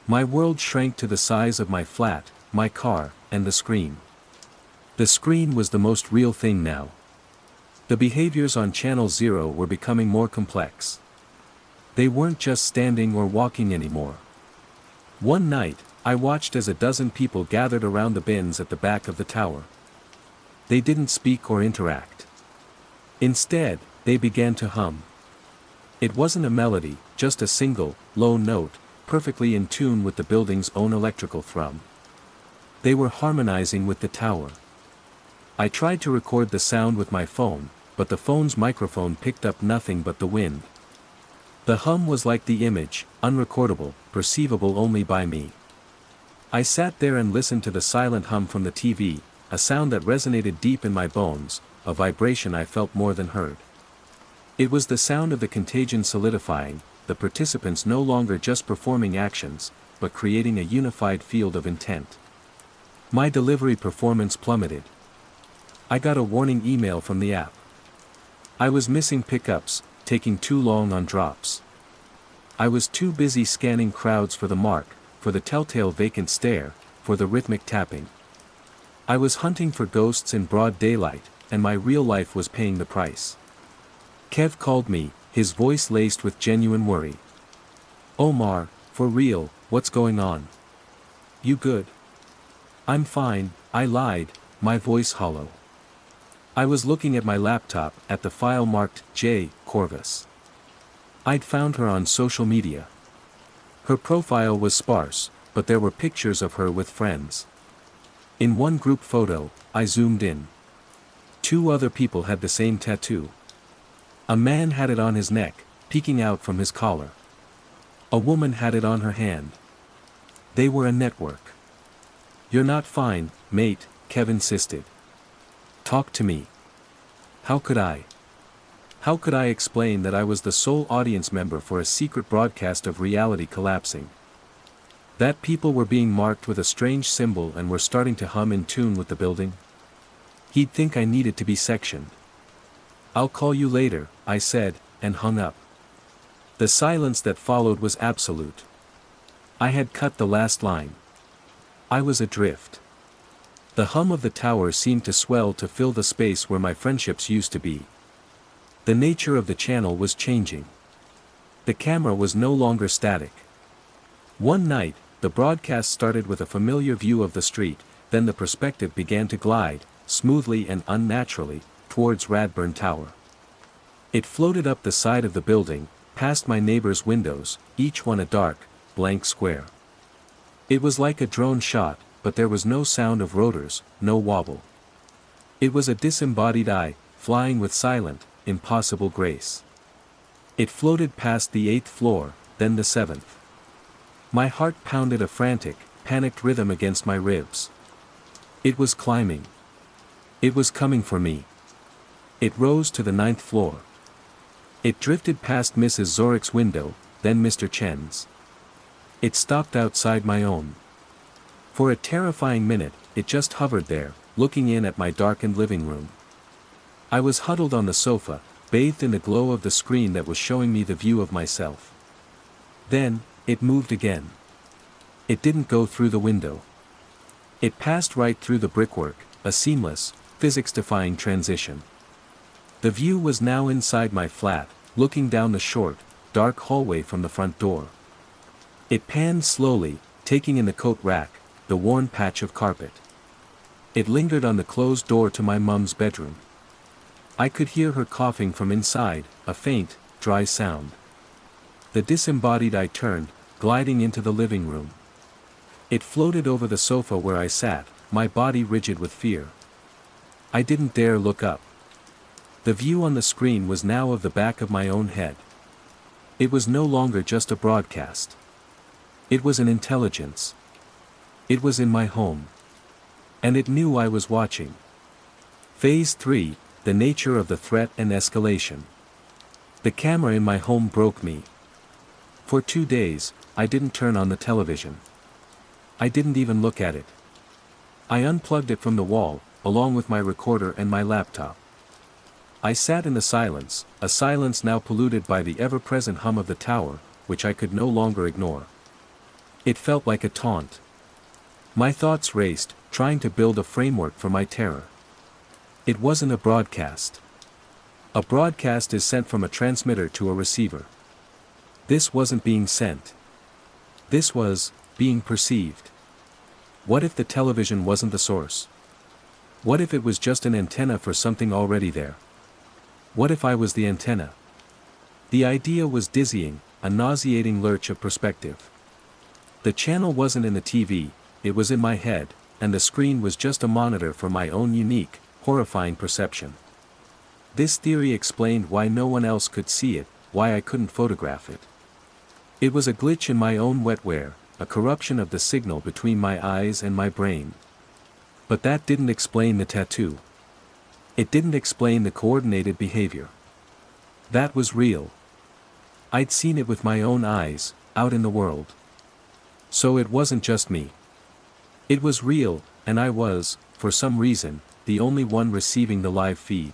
Speaker 1: My world shrank to the size of my flat, my car, and the screen. The screen was the most real thing now. The behaviors on Channel Zero were becoming more complex. They weren't just standing or walking anymore. One night, I watched as a dozen people gathered around the bins at the back of the tower. They didn't speak or interact. Instead, they began to hum. It wasn't a melody, just a single, low note, perfectly in tune with the building's own electrical thrum. They were harmonizing with the tower. I tried to record the sound with my phone, but the phone's microphone picked up nothing but the wind. The hum was like the image, unrecordable, perceivable only by me. I sat there and listened to the silent hum from the TV, a sound that resonated deep in my bones, a vibration I felt more than heard. It was the sound of the contagion solidifying, the participants no longer just performing actions, but creating a unified field of intent. My delivery performance plummeted. I got a warning email from the app. I was missing pickups, taking too long on drops. I was too busy scanning crowds for the mark, for the telltale vacant stare, for the rhythmic tapping. I was hunting for ghosts in broad daylight, and my real life was paying the price. Kev called me, his voice laced with genuine worry. "Omar, for real, what's going on? You good?" "I'm fine," I lied, my voice hollow. I was looking at my laptop, at the file marked J. Corvus. I'd found her on social media. Her profile was sparse, but there were pictures of her with friends. In one group photo, I zoomed in. 2 other people had the same tattoo. A man had it on his neck, peeking out from his collar. A woman had it on her hand. They were a network. "You're not fine, mate," Kev insisted. "Talk to me." How could I? How could I explain that I was the sole audience member for a secret broadcast of reality collapsing? That people were being marked with a strange symbol and were starting to hum in tune with the building? He'd think I needed to be sectioned. "I'll call you later," I said, and hung up. The silence that followed was absolute. I had cut the last line. I was adrift. The hum of the tower seemed to swell to fill the space where my friendships used to be. The nature of the channel was changing. The camera was no longer static. One night, the broadcast started with a familiar view of the street, then the perspective began to glide, smoothly and unnaturally, towards Radburn Tower. It floated up the side of the building, past my neighbors' windows, each one a dark, blank square. It was like a drone shot, but there was no sound of rotors, no wobble. It was a disembodied eye, flying with silent, impossible grace. It floated past the 8th floor, then the 7th. My heart pounded a frantic, panicked rhythm against my ribs. It was climbing. It was coming for me. It rose to the 9th floor. It drifted past Mrs. Zorich's window, then Mr. Chen's. It stopped outside my own. For a terrifying minute, it just hovered there, looking in at my darkened living room. I was huddled on the sofa, bathed in the glow of the screen that was showing me the view of myself. Then, it moved again. It didn't go through the window. It passed right through the brickwork, a seamless, physics-defying transition. The view was now inside my flat, looking down the short, dark hallway from the front door. It panned slowly, taking in the coat rack, the worn patch of carpet. It lingered on the closed door to my mum's bedroom. I could hear her coughing from inside, a faint, dry sound. The disembodied eye turned, gliding into the living room. It floated over the sofa where I sat, my body rigid with fear. I didn't dare look up. The view on the screen was now of the back of my own head. It was no longer just a broadcast. It was an intelligence. It was in my home. And it knew I was watching. Phase 3, the nature of the threat and escalation. The camera in my home broke me. For 2 days, I didn't turn on the television. I didn't even look at it. I unplugged it from the wall, along with my recorder and my laptop. I sat in the silence, a silence now polluted by the ever-present hum of the tower, which I could no longer ignore. It felt like a taunt. My thoughts raced, trying to build a framework for my terror. It wasn't a broadcast. A broadcast is sent from a transmitter to a receiver. This wasn't being sent. This was being perceived. What if the television wasn't the source? What if it was just an antenna for something already there? What if I was the antenna? The idea was dizzying, a nauseating lurch of perspective. The channel wasn't in the TV, it was in my head, and the screen was just a monitor for my own unique, horrifying perception. This theory explained why no one else could see it, why I couldn't photograph it. It was a glitch in my own wetware, a corruption of the signal between my eyes and my brain. But that didn't explain the tattoo. It didn't explain the coordinated behavior. That was real. I'd seen it with my own eyes, out in the world. So it wasn't just me. It was real, and I was, for some reason, the only one receiving the live feed.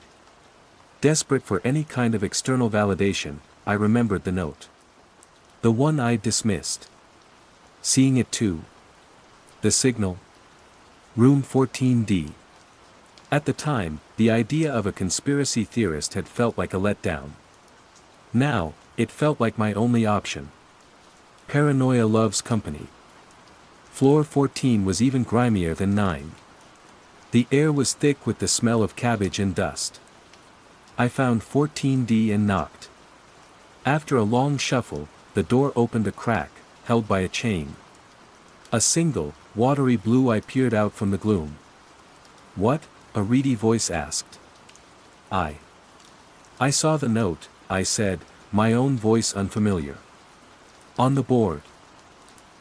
Speaker 1: Desperate for any kind of external validation, I remembered the note. The one I'd dismissed. Seeing it too. The signal. Room 14D. At the time, the idea of a conspiracy theorist had felt like a letdown. Now, it felt like my only option. Paranoia loves company. Floor 14 was even grimier than 9. The air was thick with the smell of cabbage and dust. I found 14D and knocked. After a long shuffle, the door opened a crack, held by a chain. A single, watery blue eye peered out from the gloom. "What?" a reedy voice asked. I saw the note," I said, my own voice unfamiliar. "On the board.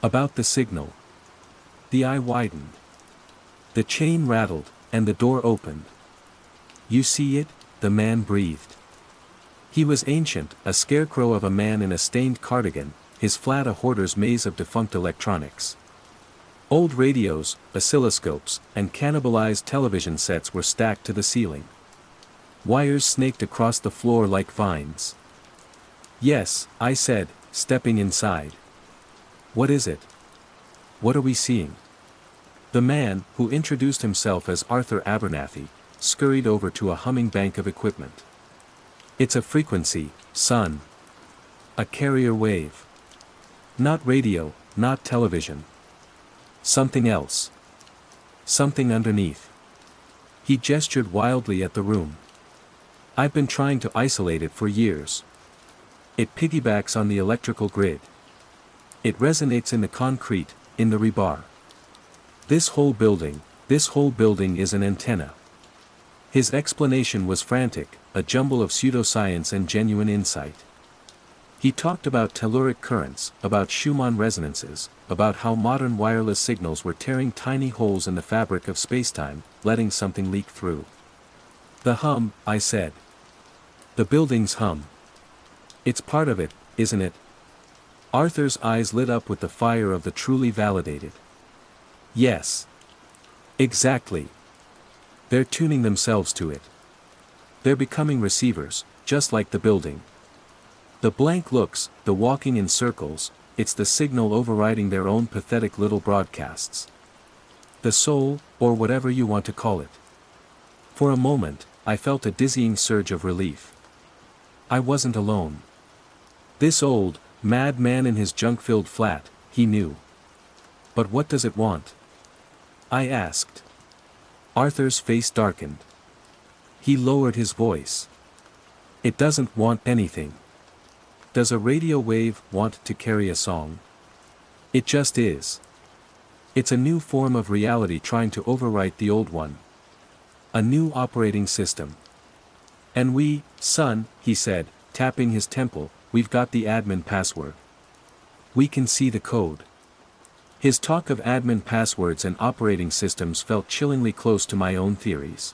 Speaker 1: About the signal." The eye widened. The chain rattled, and the door opened. "You see it?" the man breathed. He was ancient, a scarecrow of a man in a stained cardigan, his flat a hoarder's maze of defunct electronics. Old radios, oscilloscopes, and cannibalized television sets were stacked to the ceiling. Wires snaked across the floor like vines. "Yes," I said, stepping inside. "What is it? What are we seeing?" The man, who introduced himself as Arthur Abernathy, scurried over to a humming bank of equipment. "It's a frequency, son. A carrier wave. Not radio, not television. Something else. Something underneath." He gestured wildly at the room. "I've been trying to isolate it for years. It piggybacks on the electrical grid. It resonates in the concrete, in the rebar. This whole building is an antenna." His explanation was frantic, a jumble of pseudoscience and genuine insight. He talked about telluric currents, about Schumann resonances, about how modern wireless signals were tearing tiny holes in the fabric of spacetime, letting something leak through. "The hum," I said. "The building's hum. It's part of it, isn't it?" Arthur's eyes lit up with the fire of the truly validated. "Yes. Exactly. They're tuning themselves to it. They're becoming receivers, just like the building. The blank looks, the walking in circles, it's the signal overriding their own pathetic little broadcasts. The soul, or whatever you want to call it." For a moment, I felt a dizzying surge of relief. I wasn't alone. This old, mad man in his junk-filled flat, he knew. "But what does it want?" I asked. Arthur's face darkened. He lowered his voice. "It doesn't want anything. Does a radio wave want to carry a song? It just is. It's a new form of reality trying to overwrite the old one. A new operating system. And we, son," he said, tapping his temple, "we've got the admin password. We can see the code." His talk of admin passwords and operating systems felt chillingly close to my own theories.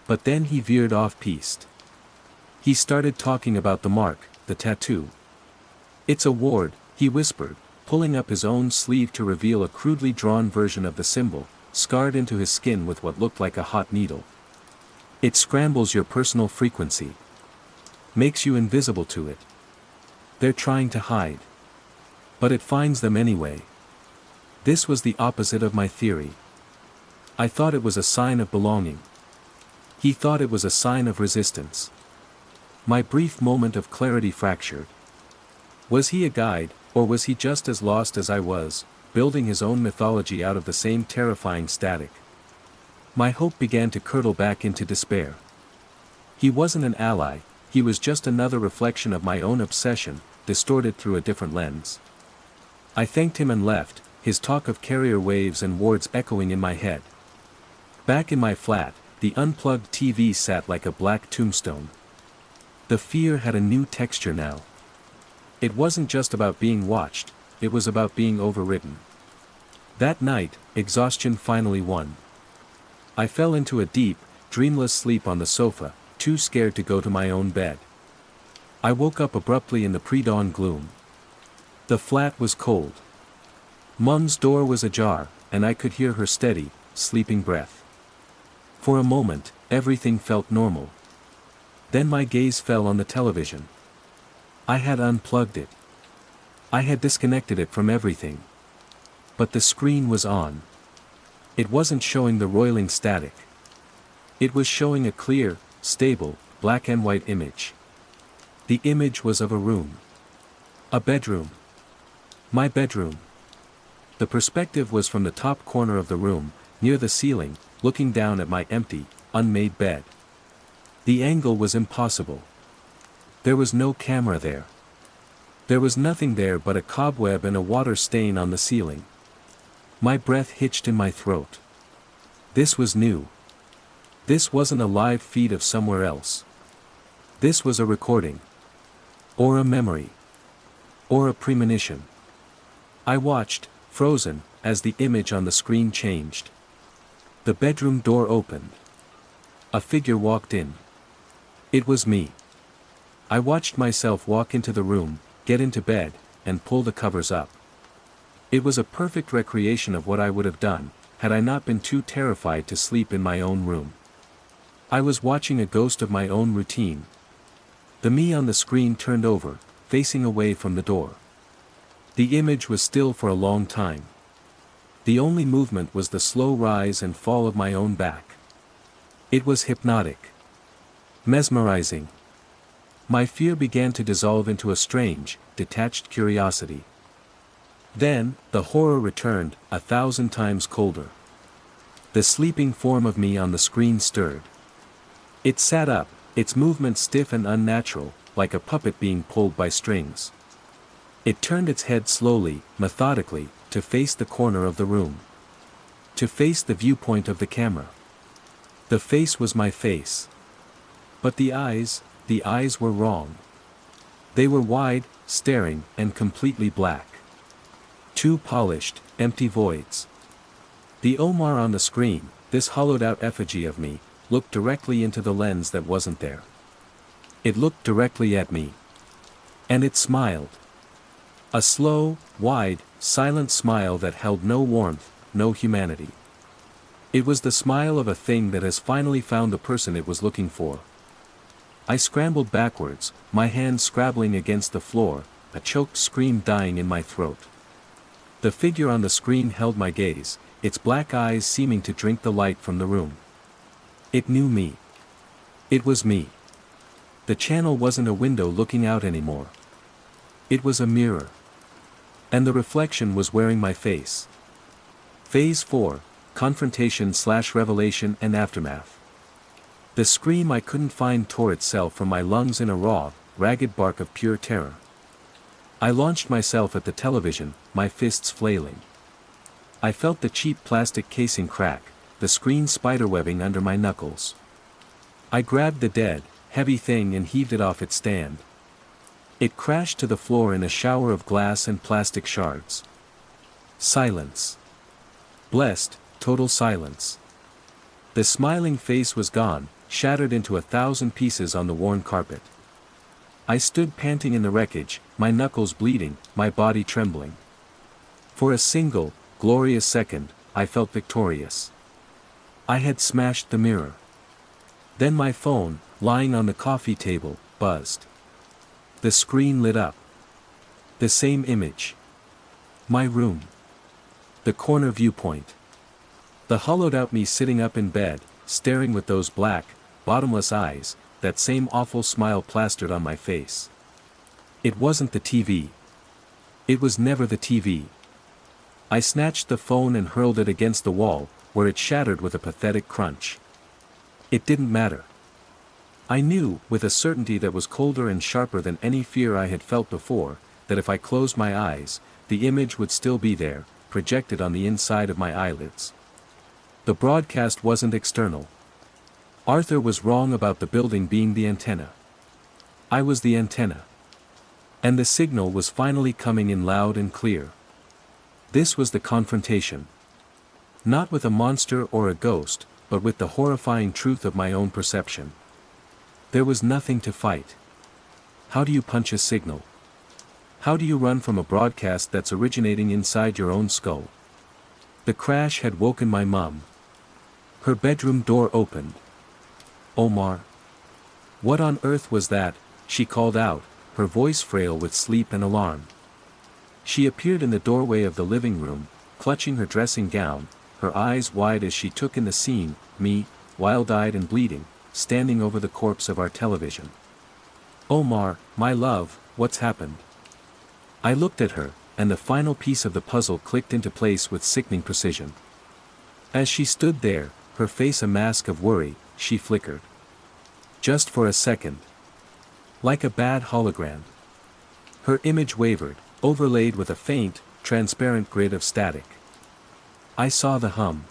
Speaker 1: But then he veered off-piste. He started talking about the mark, the tattoo. "It's a ward," he whispered, pulling up his own sleeve to reveal a crudely drawn version of the symbol, scarred into his skin with what looked like a hot needle. "It scrambles your personal frequency. Makes you invisible to it. They're trying to hide. But it finds them anyway." This was the opposite of my theory. I thought it was a sign of belonging. He thought it was a sign of resistance. My brief moment of clarity fractured. Was he a guide, or was he just as lost as I was, building his own mythology out of the same terrifying static? My hope began to curdle back into despair. He wasn't an ally, he was just another reflection of my own obsession, distorted through a different lens. I thanked him and left, his talk of carrier waves and wards echoing in my head. Back in my flat, the unplugged TV sat like a black tombstone. The fear had a new texture now. It wasn't just about being watched, it was about being overridden. That night, exhaustion finally won. I fell into a deep, dreamless sleep on the sofa, too scared to go to my own bed. I woke up abruptly in the pre-dawn gloom. The flat was cold. Mum's door was ajar, and I could hear her steady, sleeping breath. For a moment, everything felt normal. Then my gaze fell on the television. I had unplugged it. I had disconnected it from everything. But the screen was on. It wasn't showing the roiling static. It was showing a clear, stable, black and white image. The image was of a room. A bedroom. My bedroom. The perspective was from the top corner of the room, near the ceiling, looking down at my empty, unmade bed. The angle was impossible. There was no camera there. There was nothing there but a cobweb and a water stain on the ceiling. My breath hitched in my throat. This was new. This wasn't a live feed of somewhere else. This was a recording. Or a memory. Or a premonition. I watched, frozen, as the image on the screen changed. The bedroom door opened. A figure walked in. It was me. I watched myself walk into the room, get into bed, and pull the covers up. It was a perfect recreation of what I would have done, had I not been too terrified to sleep in my own room. I was watching a ghost of my own routine. The me on the screen turned over, facing away from the door. The image was still for a long time. The only movement was the slow rise and fall of my own back. It was hypnotic. Mesmerizing. My fear began to dissolve into a strange, detached curiosity. Then, the horror returned, 1,000 times colder. The sleeping form of me on the screen stirred. It sat up, its movement stiff and unnatural, like a puppet being pulled by strings. It turned its head slowly, methodically, to face the corner of the room. To face the viewpoint of the camera. The face was my face. But the eyes were wrong. They were wide, staring, and completely black. Two polished, empty voids. The Omar on the screen, this hollowed-out effigy of me, looked directly into the lens that wasn't there. It looked directly at me. And it smiled. A slow, wide, silent smile that held no warmth, no humanity. It was the smile of a thing that has finally found the person it was looking for. I scrambled backwards, my hands scrabbling against the floor, a choked scream dying in my throat. The figure on the screen held my gaze, its black eyes seeming to drink the light from the room. It knew me. It was me. The channel wasn't a window looking out anymore. It was a mirror. And the reflection was wearing my face. Phase 4, Confrontation/Revelation and Aftermath. The scream I couldn't find tore itself from my lungs in a raw, ragged bark of pure terror. I launched myself at the television, my fists flailing. I felt the cheap plastic casing crack, the screen spiderwebbing under my knuckles. I grabbed the dead, heavy thing and heaved it off its stand. It crashed to the floor in a shower of glass and plastic shards. Silence. Blessed, total silence. The smiling face was gone, shattered into 1,000 pieces on the worn carpet. I stood panting in the wreckage, my knuckles bleeding, my body trembling. For a single, glorious second, I felt victorious. I had smashed the mirror. Then my phone, lying on the coffee table, buzzed. The screen lit up. The same image. My room. The corner viewpoint. The hollowed-out me sitting up in bed, staring with those black, bottomless eyes, that same awful smile plastered on my face. It wasn't the TV. It was never the TV. I snatched the phone and hurled it against the wall, where it shattered with a pathetic crunch. It didn't matter. I knew, with a certainty that was colder and sharper than any fear I had felt before, that if I closed my eyes, the image would still be there, projected on the inside of my eyelids. The broadcast wasn't external. Arthur was wrong about the building being the antenna. I was the antenna. And the signal was finally coming in loud and clear. This was the confrontation. Not with a monster or a ghost, but with the horrifying truth of my own perception. There was nothing to fight. How do you punch a signal? How do you run from a broadcast that's originating inside your own skull? The crash had woken my mum. Her bedroom door opened. Omar. What on earth was that? She called out, her voice frail with sleep and alarm. She appeared in the doorway of the living room, clutching her dressing gown, her eyes wide as she took in the scene, me, wild-eyed and bleeding, standing over the corpse of our television. Omar, my love, what's happened? I looked at her, and the final piece of the puzzle clicked into place with sickening precision. As she stood there, her face a mask of worry, she flickered. Just for a second. Like a bad hologram. Her image wavered, overlaid with a faint, transparent grid of static. I saw the hum.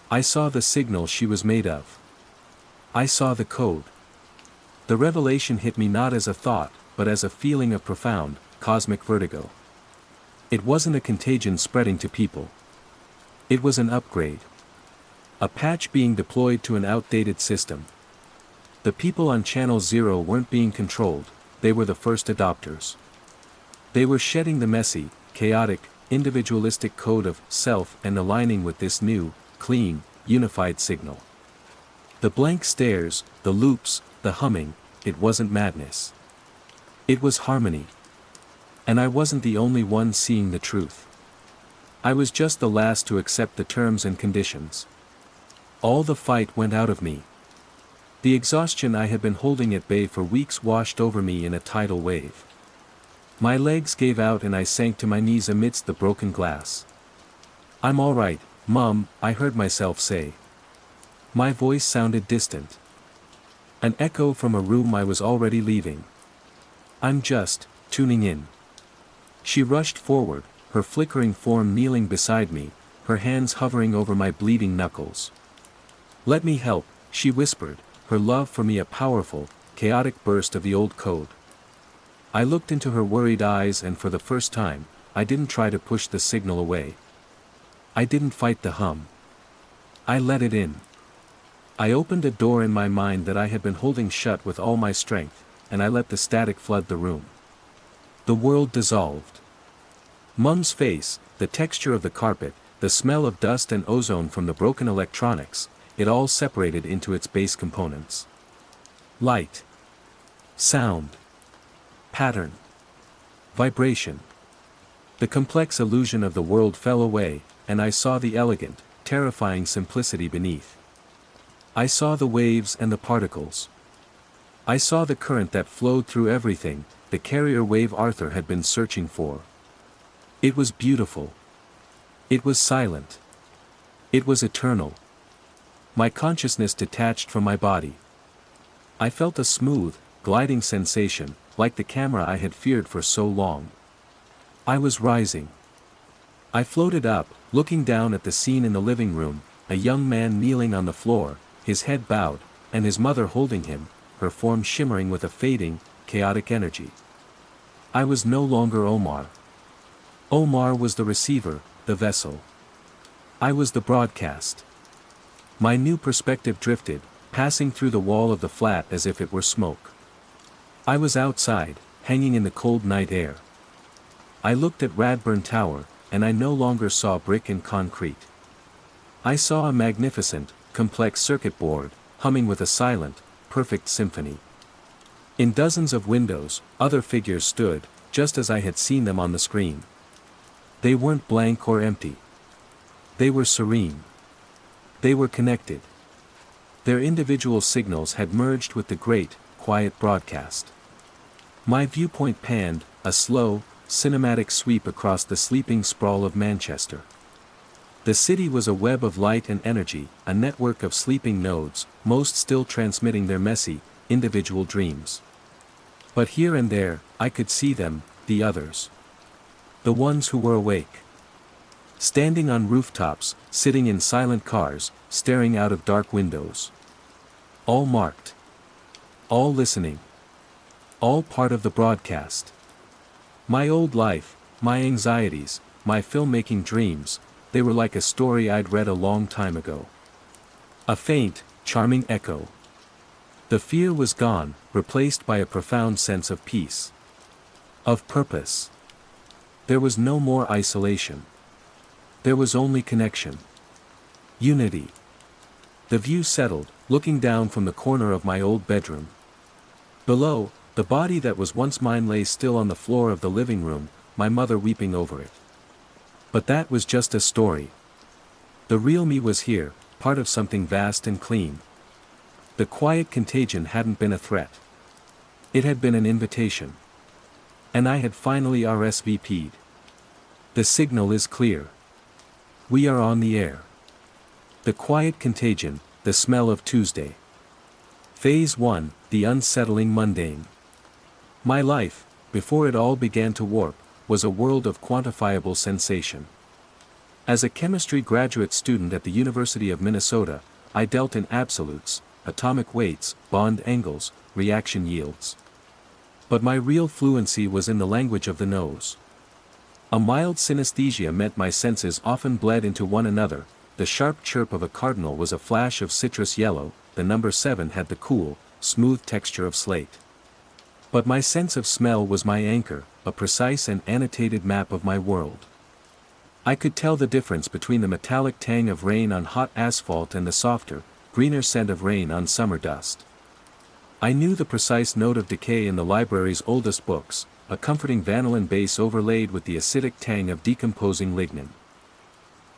Speaker 1: I saw the signal she was made of. I saw the code. The revelation hit me not as a thought, but as a feeling of profound, cosmic vertigo. It wasn't a contagion spreading to people. It was an upgrade. A patch being deployed to an outdated system. The people on Channel 0 weren't being controlled, they were the first adopters. They were shedding the messy, chaotic, individualistic code of self and aligning with this new, clean, unified signal. The blank stares, the loops, the humming, it wasn't madness. It was harmony. And I wasn't the only one seeing the truth. I was just the last to accept the terms and conditions. All the fight went out of me. The exhaustion I had been holding at bay for weeks washed over me in a tidal wave. My legs gave out and I sank to my knees amidst the broken glass. "I'm all right, Mum," I heard myself say. My voice sounded distant. An echo from a room I was already leaving. "I'm just tuning in." She rushed forward, her flickering form kneeling beside me, her hands hovering over my bleeding knuckles. "Let me help," she whispered, her love for me a powerful, chaotic burst of the old code. I looked into her worried eyes and for the first time, I didn't try to push the signal away. I didn't fight the hum. I let it in. I opened a door in my mind that I had been holding shut with all my strength, and I let the static flood the room. The world dissolved. Mum's face, the texture of the carpet, the smell of dust and ozone from the broken electronics, it all separated into its base components. Light. Sound. Pattern. Vibration. The complex illusion of the world fell away, and I saw the elegant, terrifying simplicity beneath. I saw the waves and the particles. I saw the current that flowed through everything, the carrier wave Arthur had been searching for. It was beautiful. It was silent. It was eternal. My consciousness detached from my body. I felt a smooth, gliding sensation, like the camera I had feared for so long. I was rising. I floated up, looking down at the scene in the living room, a young man kneeling on the floor, his head bowed, and his mother holding him, her form shimmering with a fading, chaotic energy. I was no longer Omar. Omar was the receiver, the vessel. I was the broadcast. My new perspective drifted, passing through the wall of the flat as if it were smoke. I was outside, hanging in the cold night air. I looked at Radburn Tower, and I no longer saw brick and concrete. I saw a magnificent, complex circuit board, humming with a silent, perfect symphony. In dozens of windows, other figures stood, just as I had seen them on the screen. They weren't blank or empty. They were serene. They were connected. Their individual signals had merged with the great, quiet broadcast. My viewpoint panned, a slow, cinematic sweep across the sleeping sprawl of Manchester. The city was a web of light and energy, a network of sleeping nodes, most still transmitting their messy, individual dreams. But here and there, I could see them, the others. The ones who were awake. Standing on rooftops, sitting in silent cars, staring out of dark windows. All marked. All listening. All part of the broadcast. My old life, my anxieties, my filmmaking dreams, they were like a story I'd read a long time ago. A faint, charming echo. The fear was gone, replaced by a profound sense of peace. Of purpose. There was no more isolation. There was only connection. Unity. The view settled, looking down from the corner of my old bedroom. Below, the body that was once mine lay still on the floor of the living room, my mother weeping over it. But that was just a story. The real me was here, part of something vast and clean. The quiet contagion hadn't been a threat. It had been an invitation. And I had finally RSVP'd. The signal is clear. We are on the air. The quiet contagion, the smell of Tuesday. Phase 1, the unsettling mundane. My life, before it all began to warp, was a world of quantifiable sensation. As a chemistry graduate student at the University of Minnesota, I dealt in absolutes, atomic weights, bond angles, reaction yields. But my real fluency was in the language of the nose. A mild synesthesia meant my senses often bled into one another. The sharp chirp of a cardinal was a flash of citrus yellow, the number 7 had the cool, smooth texture of slate. But my sense of smell was my anchor, a precise and annotated map of my world. I could tell the difference between the metallic tang of rain on hot asphalt and the softer, greener scent of rain on summer dust. I knew the precise note of decay in the library's oldest books, a comforting vanillin base overlaid with the acidic tang of decomposing lignin.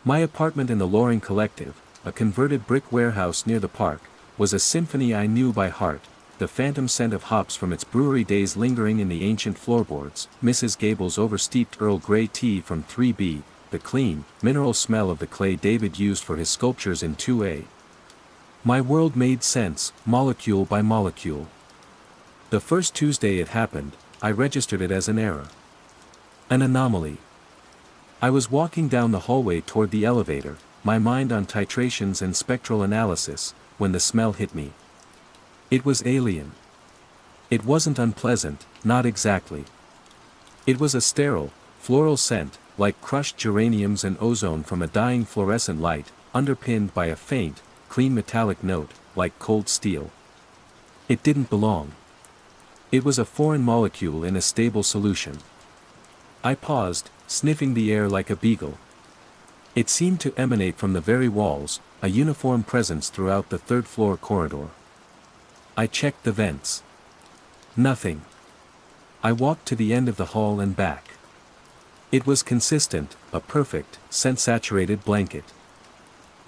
Speaker 1: My apartment in the Loring Collective, a converted brick warehouse near the park, was a symphony I knew by heart, the phantom scent of hops from its brewery days lingering in the ancient floorboards, Mrs. Gable's oversteeped Earl Grey tea from 3B, the clean, mineral smell of the clay David used for his sculptures in 2A. My world made sense, molecule by molecule. The first Tuesday it happened, I registered it as an error. An anomaly. I was walking down the hallway toward the elevator, my mind on titrations and spectral analysis, when the smell hit me. It was alien. It wasn't unpleasant, not exactly. It was a sterile, floral scent, like crushed geraniums and ozone from a dying fluorescent light, underpinned by a faint, clean metallic note, like cold steel. It didn't belong. It was a foreign molecule in a stable solution. I paused, sniffing the air like a beagle. It seemed to emanate from the very walls, a uniform presence throughout the third-floor corridor. I checked the vents. Nothing. I walked to the end of the hall and back. It was consistent, a perfect, scent-saturated blanket.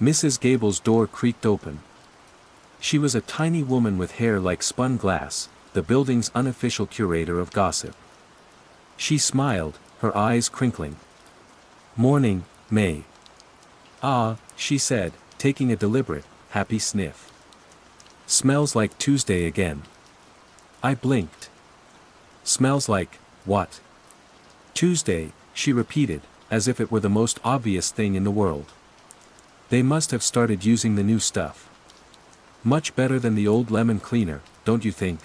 Speaker 1: Mrs. Gable's door creaked open. She was a tiny woman with hair like spun glass, the building's unofficial curator of gossip. She smiled, her eyes crinkling. "Morning, May." "Ah," she said, taking a deliberate, happy sniff. "Smells like Tuesday again." I blinked. "Smells like, what?" "Tuesday," she repeated, as if it were the most obvious thing in the world. "They must have started using the new stuff. Much better than the old lemon cleaner, don't you think?"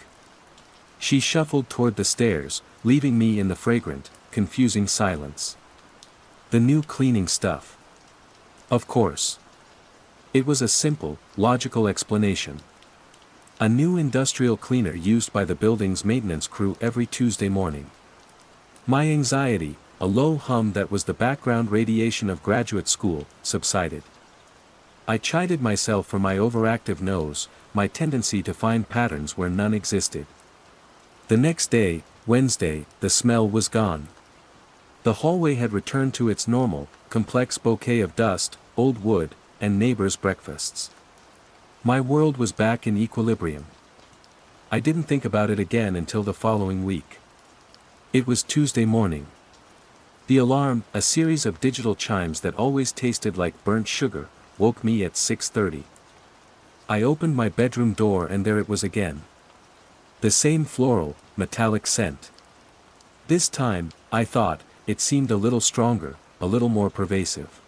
Speaker 1: She shuffled toward the stairs, leaving me in the fragrant, confusing silence. The new cleaning stuff. Of course. It was a simple, logical explanation. A new industrial cleaner used by the building's maintenance crew every Tuesday morning. My anxiety, a low hum that was the background radiation of graduate school, subsided. I chided myself for my overactive nose, my tendency to find patterns where none existed. The next day, Wednesday, the smell was gone. The hallway had returned to its normal, complex bouquet of dust, old wood, and neighbors' breakfasts. My world was back in equilibrium. I didn't think about it again until the following week. It was Tuesday morning. The alarm, a series of digital chimes that always tasted like burnt sugar, woke me at 6:30. I opened my bedroom door and there it was again. The same floral, metallic scent. This time, I thought, it seemed a little stronger, a little more pervasive.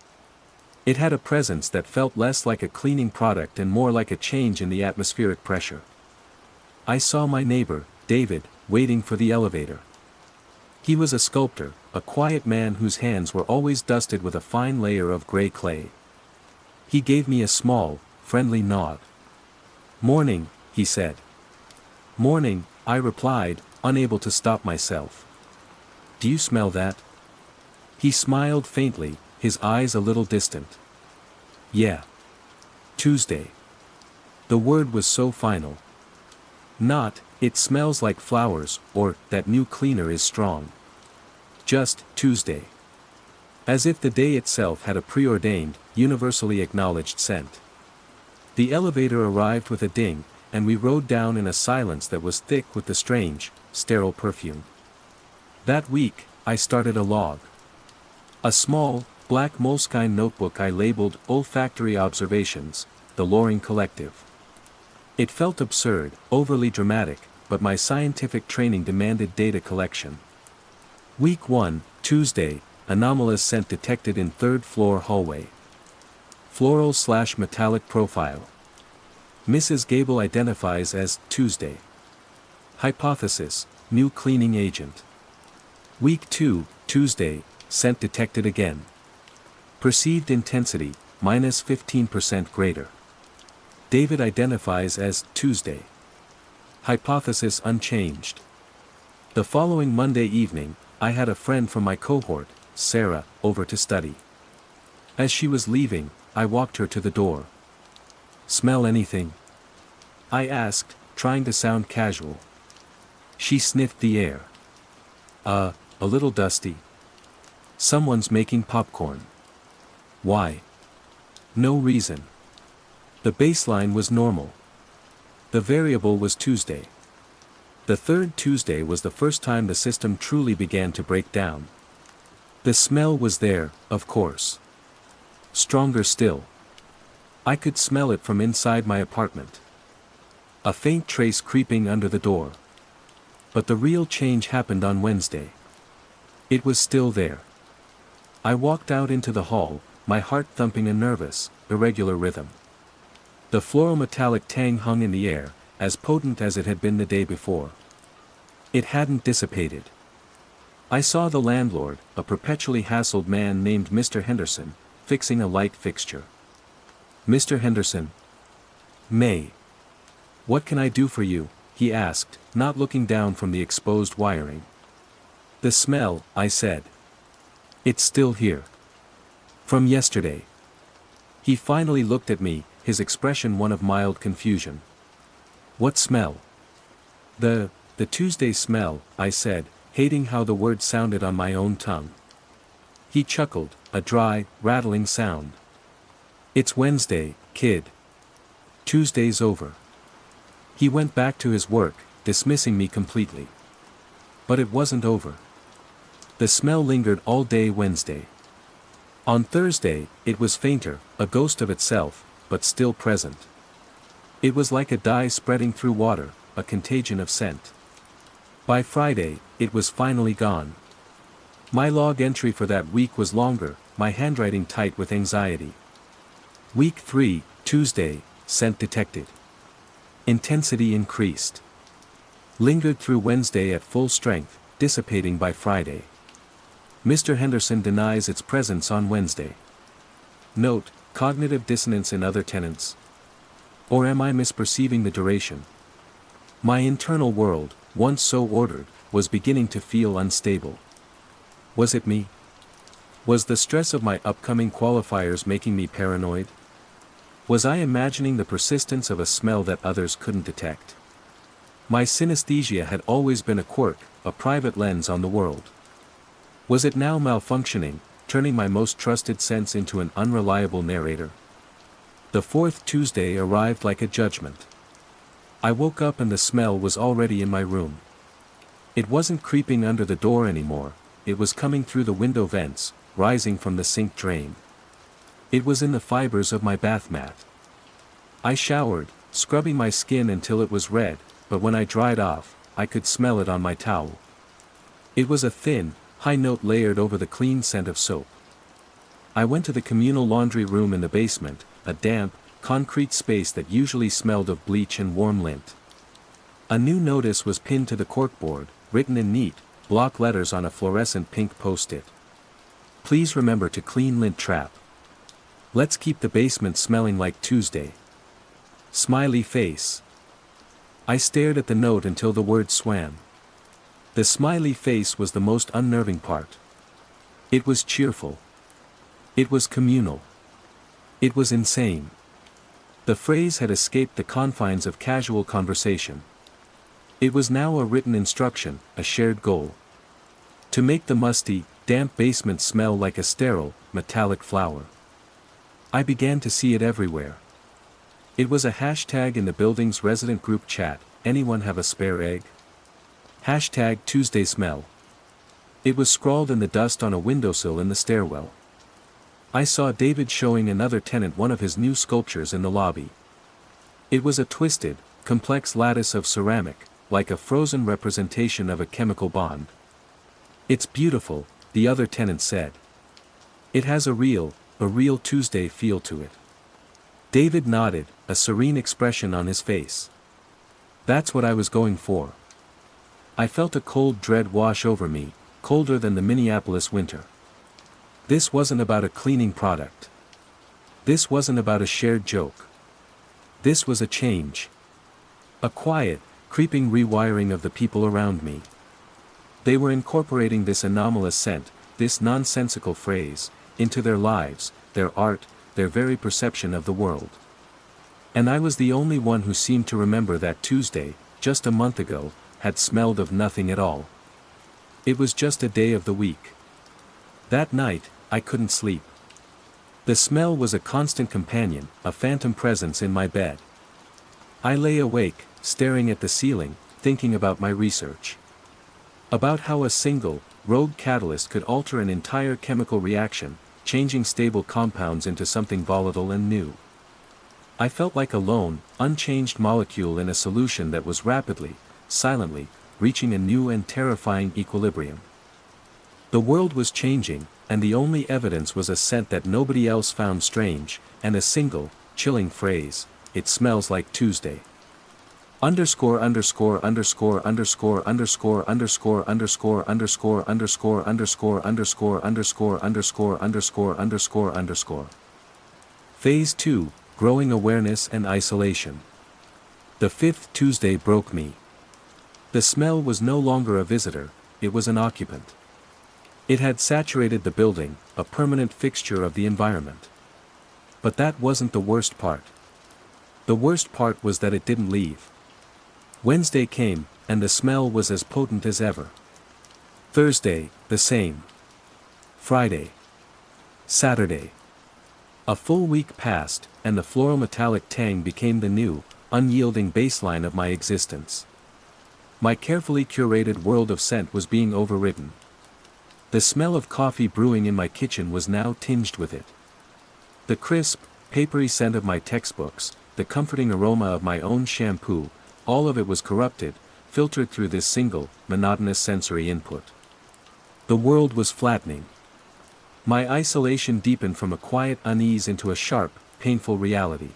Speaker 1: It had a presence that felt less like a cleaning product and more like a change in the atmospheric pressure. I saw my neighbor, David, waiting for the elevator. He was a sculptor, a quiet man whose hands were always dusted with a fine layer of gray clay. He gave me a small, friendly nod. "Morning," he said. "Morning," I replied, unable to stop myself. "Do you smell that?" He smiled faintly, his eyes a little distant. "Yeah. Tuesday." The word was so final. Not, "It smells like flowers," or, "That new cleaner is strong." Just, Tuesday. As if the day itself had a preordained, universally acknowledged scent. The elevator arrived with a ding, and we rode down in a silence that was thick with the strange, sterile perfume. That week, I started a log. A small, black moleskine notebook I labeled Olfactory Observations, the Loring Collective. It felt absurd, overly dramatic, but my scientific training demanded data collection. Week 1, Tuesday, anomalous scent detected in third-floor hallway. Floral/metallic profile. Mrs. Gable identifies as Tuesday. Hypothesis, new cleaning agent. Week 2, Tuesday, scent detected again. Perceived intensity, -15% greater. David identifies as Tuesday. Hypothesis unchanged. The following Monday evening, I had a friend from my cohort, Sarah, over to study. As she was leaving, I walked her to the door. "Smell anything?" I asked, trying to sound casual. She sniffed the air. A little dusty. Someone's making popcorn." "Why?" "No reason." The baseline was normal. The variable was Tuesday. The third Tuesday was the first time the system truly began to break down. The smell was there, of course. Stronger still. I could smell it from inside my apartment. A faint trace creeping under the door. But the real change happened on Wednesday. It was still there. I walked out into the hall, my heart thumping a nervous, irregular rhythm. The floral metallic tang hung in the air, as potent as it had been the day before. It hadn't dissipated. I saw the landlord, a perpetually hassled man named Mr. Henderson, fixing a light fixture. "Mr. Henderson?" "May. What can I do for you?" he asked, not looking down from the exposed wiring. "The smell," I said. "It's still here. From yesterday." He finally looked at me, his expression one of mild confusion. "What smell?" The Tuesday smell," I said, hating how the word sounded on my own tongue. He chuckled, a dry, rattling sound. "It's Wednesday, kid. Tuesday's over." He went back to his work, dismissing me completely. But it wasn't over. The smell lingered all day Wednesday. On Thursday, it was fainter, a ghost of itself, but still present. It was like a dye spreading through water, a contagion of scent. By Friday, it was finally gone. My log entry for that week was longer, my handwriting tight with anxiety. Week 3, Tuesday, scent detected. Intensity increased. Lingered through Wednesday at full strength, dissipating by Friday. Mr. Henderson denies its presence on Wednesday. Note, cognitive dissonance in other tenants. Or am I misperceiving the duration? My internal world, once so ordered, was beginning to feel unstable. Was it me? Was the stress of my upcoming qualifiers making me paranoid? Was I imagining the persistence of a smell that others couldn't detect? My synesthesia had always been a quirk, a private lens on the world. Was it now malfunctioning, turning my most trusted sense into an unreliable narrator? The fourth Tuesday arrived like a judgment. I woke up and the smell was already in my room. It wasn't creeping under the door anymore, it was coming through the window vents, rising from the sink drain. It was in the fibers of my bath mat. I showered, scrubbing my skin until it was red, but when I dried off, I could smell it on my towel. It was a thin, high note layered over the clean scent of soap. I went to the communal laundry room in the basement, a damp, concrete space that usually smelled of bleach and warm lint. A new notice was pinned to the corkboard, written in neat, block letters on a fluorescent pink post-it. "Please remember to clean lint trap. Let's keep the basement smelling like Tuesday." Smiley face. I stared at the note until the word swam. The smiley face was the most unnerving part. It was cheerful. It was communal. It was insane. The phrase had escaped the confines of casual conversation. It was now a written instruction, a shared goal. To make the musty, damp basement smell like a sterile, metallic flower. I began to see it everywhere. It was a hashtag in the building's resident group chat, "Anyone have a spare egg?" Hashtag Tuesday smell. It was scrawled in the dust on a windowsill in the stairwell. I saw David showing another tenant one of his new sculptures in the lobby. It was a twisted, complex lattice of ceramic, like a frozen representation of a chemical bond. "It's beautiful," the other tenant said. "It has a real Tuesday feel to it." David nodded, a serene expression on his face. That's what I was going for. I felt a cold dread wash over me, colder than the Minneapolis winter. This wasn't about a cleaning product. This wasn't about a shared joke. This was a change. A quiet, creeping rewiring of the people around me. They were incorporating this anomalous scent, this nonsensical phrase, into their lives, their art, their very perception of the world. And I was the only one who seemed to remember that Tuesday, just a month ago, had smelled of nothing at all. It was just a day of the week. That night, I couldn't sleep. The smell was a constant companion, a phantom presence in my bed. I lay awake, staring at the ceiling, thinking about my research. About how a single, rogue catalyst could alter an entire chemical reaction, changing stable compounds into something volatile and new. I felt like a lone, unchanged molecule in a solution that was rapidly, silently, reaching a new and terrifying equilibrium. The world was changing, and the only evidence was a scent that nobody else found strange, and a single, chilling phrase, "It smells like Tuesday." Underscore underscore underscore underscore underscore underscore underscore underscore underscore underscore underscore underscore underscore underscore underscore underscore. Phase 2, Growing Awareness and Isolation. The fifth Tuesday broke me. The smell was no longer a visitor, it was an occupant. It had saturated the building, a permanent fixture of the environment. But that wasn't the worst part. The worst part was that it didn't leave. Wednesday came, and the smell was as potent as ever. Thursday, the same. Friday. Saturday. A full week passed, and the floral metallic tang became the new, unyielding baseline of my existence. My carefully curated world of scent was being overridden. The smell of coffee brewing in my kitchen was now tinged with it. The crisp, papery scent of my textbooks, the comforting aroma of my own shampoo, all of it was corrupted, filtered through this single, monotonous sensory input. The world was flattening. My isolation deepened from a quiet unease into a sharp, painful reality.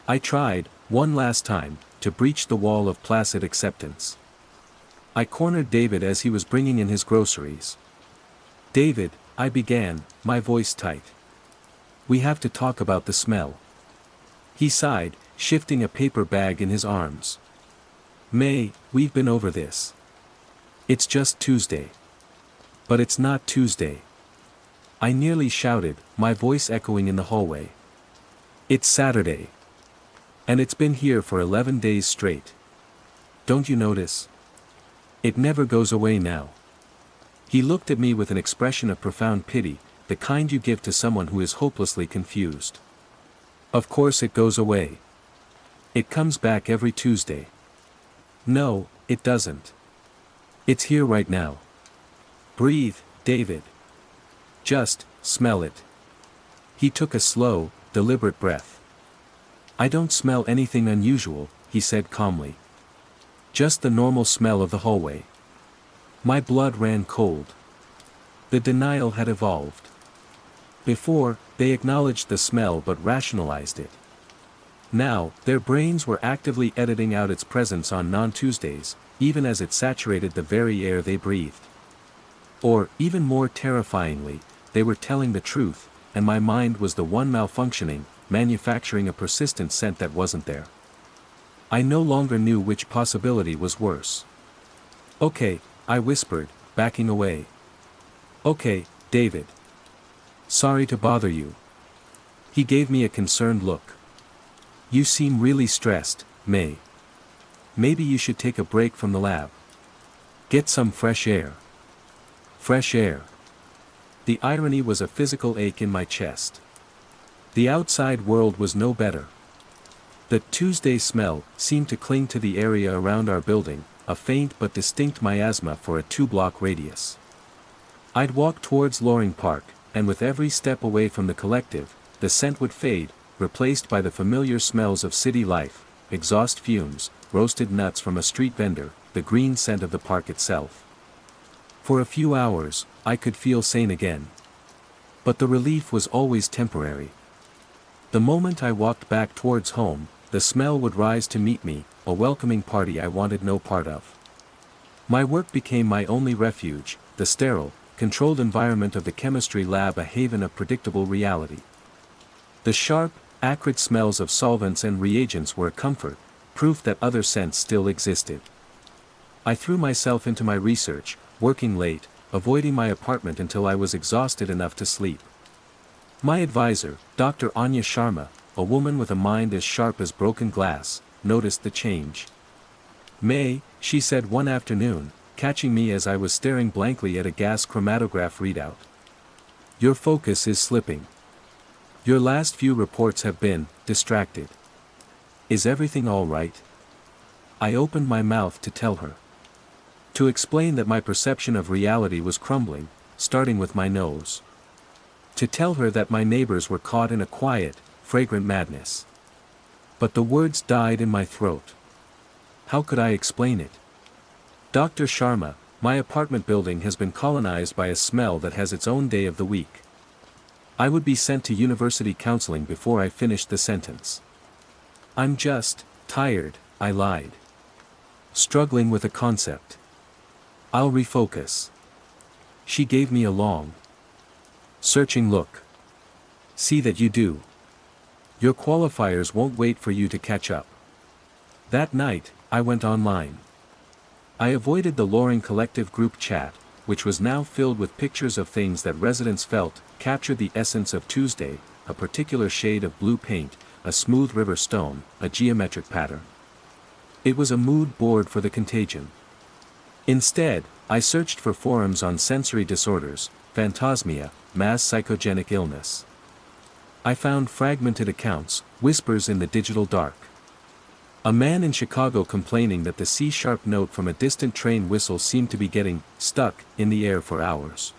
Speaker 1: I tried, one last time, to breach the wall of placid acceptance. I cornered David as he was bringing in his groceries. "David," I began, my voice tight. "We have to talk about the smell." He sighed, shifting a paper bag in his arms. "May, we've been over this. It's just Tuesday." "But it's not Tuesday." I nearly shouted, my voice echoing in the hallway. "It's Saturday. And it's been here for 11 days straight. Don't you notice? It never goes away now." He looked at me with an expression of profound pity, the kind you give to someone who is hopelessly confused. "Of course it goes away. It comes back every Tuesday." "No, it doesn't. It's here right now. Breathe, David. Just, smell it." He took a slow, deliberate breath. "I don't smell anything unusual," he said calmly. "Just the normal smell of the hallway." My blood ran cold. The denial had evolved. Before, they acknowledged the smell but rationalized it. Now, their brains were actively editing out its presence on non-Tuesdays, even as it saturated the very air they breathed. Or, even more terrifyingly, they were telling the truth, and my mind was the one malfunctioning, manufacturing a persistent scent that wasn't there. I no longer knew which possibility was worse. "Okay," I whispered, backing away. "Okay, David. Sorry to bother you." He gave me a concerned look. "You seem really stressed, May. Maybe you should take a break from the lab. Get some fresh air." Fresh air. The irony was a physical ache in my chest. The outside world was no better. The Tuesday smell seemed to cling to the area around our building, a faint but distinct miasma for a 2-block radius. I'd walk towards Loring Park, and with every step away from the collective, the scent would fade, replaced by the familiar smells of city life, exhaust fumes, roasted nuts from a street vendor, the green scent of the park itself. For a few hours, I could feel sane again. But the relief was always temporary. The moment I walked back towards home, the smell would rise to meet me, a welcoming party I wanted no part of. My work became my only refuge, the sterile, controlled environment of the chemistry lab a haven of predictable reality. The sharp, acrid smells of solvents and reagents were a comfort, proof that other scents still existed. I threw myself into my research, working late, avoiding my apartment until I was exhausted enough to sleep. My advisor, Dr. Anya Sharma, a woman with a mind as sharp as broken glass, noticed the change. "May," she said one afternoon, catching me as I was staring blankly at a gas chromatograph readout. "Your focus is slipping. Your last few reports have been distracted. Is everything all right?" I opened my mouth to tell her. To explain that my perception of reality was crumbling, starting with my nose. To tell her that my neighbors were caught in a quiet, fragrant madness. But the words died in my throat. How could I explain it? "Dr. Sharma, my apartment building has been colonized by a smell that has its own day of the week." I would be sent to university counseling before I finished the sentence. "I'm just tired," I lied. "Struggling with a concept. I'll refocus." She gave me a long, searching look. "See that you do. Your qualifiers won't wait for you to catch up." That night, I went online. I avoided the Loring Collective group chat, which was now filled with pictures of things that residents felt captured the essence of Tuesday, a particular shade of blue paint, a smooth river stone, a geometric pattern. It was a mood board for the contagion. Instead, I searched for forums on sensory disorders, phantasmia, mass psychogenic illness. I found fragmented accounts, whispers in the digital dark. A man in Chicago complaining that the C-sharp note from a distant train whistle seemed to be getting stuck in the air for hours.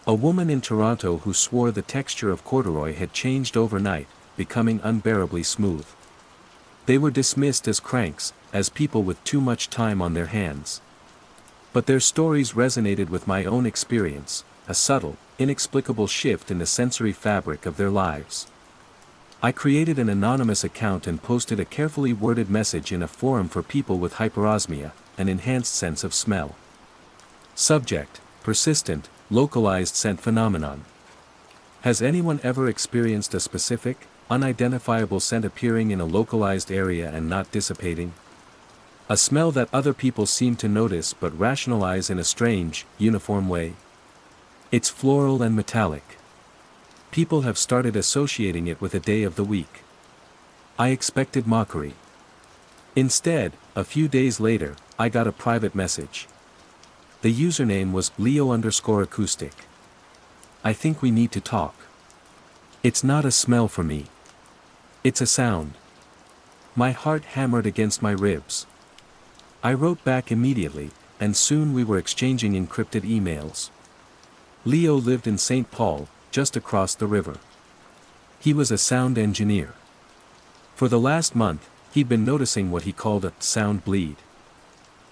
Speaker 1: A woman in Toronto who swore the texture of corduroy had changed overnight, becoming unbearably smooth. They were dismissed as cranks, as people with too much time on their hands. But their stories resonated with my own experience, a subtle, inexplicable shift in the sensory fabric of their lives. I created an anonymous account and posted a carefully worded message in a forum for people with hyperosmia, an enhanced sense of smell. Subject: persistent, localized scent phenomenon. Has anyone ever experienced a specific, unidentifiable scent appearing in a localized area and not dissipating? A smell that other people seem to notice but rationalize in a strange, uniform way? It's floral and metallic. People have started associating it with a day of the week. I expected mockery. Instead, a few days later, I got a private message. The username was Leo_acoustic. "I think we need to talk. It's not a smell for me. It's a sound." My heart hammered against my ribs. I wrote back immediately, and soon we were exchanging encrypted emails. Leo lived in St. Paul, just across the river. He was a sound engineer. For the last month, he'd been noticing what he called a sound bleed.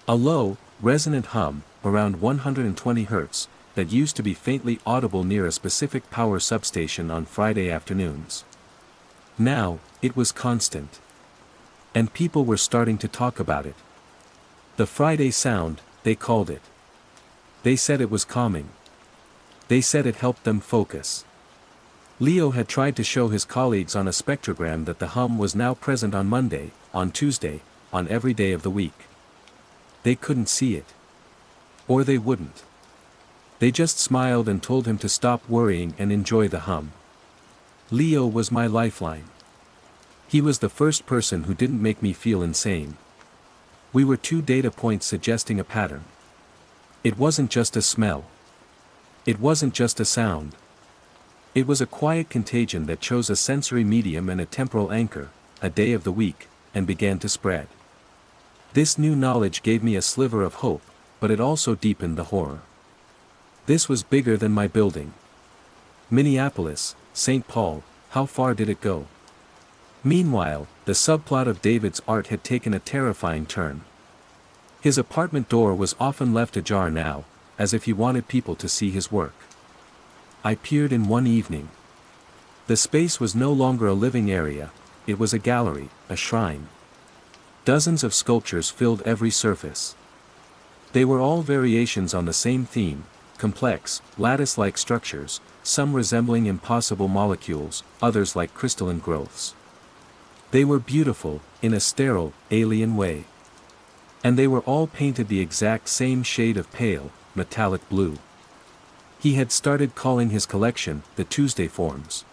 Speaker 1: A low, resonant hum, around 120 Hz, that used to be faintly audible near a specific power substation on Friday afternoons. Now, it was constant. And people were starting to talk about it. The Friday sound, they called it. They said it was calming. They said it helped them focus. Leo had tried to show his colleagues on a spectrogram that the hum was now present on Monday, on Tuesday, on every day of the week. They couldn't see it. Or they wouldn't. They just smiled and told him to stop worrying and enjoy the hum. Leo was my lifeline. He was the first person who didn't make me feel insane. We were 2 data points suggesting a pattern. It wasn't just a smell. It wasn't just a sound. It was a quiet contagion that chose a sensory medium and a temporal anchor, a day of the week, and began to spread. This new knowledge gave me a sliver of hope, but it also deepened the horror. This was bigger than my building. Minneapolis, St. Paul, how far did it go? Meanwhile, the subplot of David's art had taken a terrifying turn. His apartment door was often left ajar now, as if he wanted people to see his work. I peered in one evening. The space was no longer a living area, it was a gallery, a shrine. Dozens of sculptures filled every surface. They were all variations on the same theme, complex, lattice-like structures, some resembling impossible molecules, others like crystalline growths. They were beautiful, in a sterile, alien way. And they were all painted the exact same shade of pale, metallic blue. He had started calling his collection the Tuesday forms.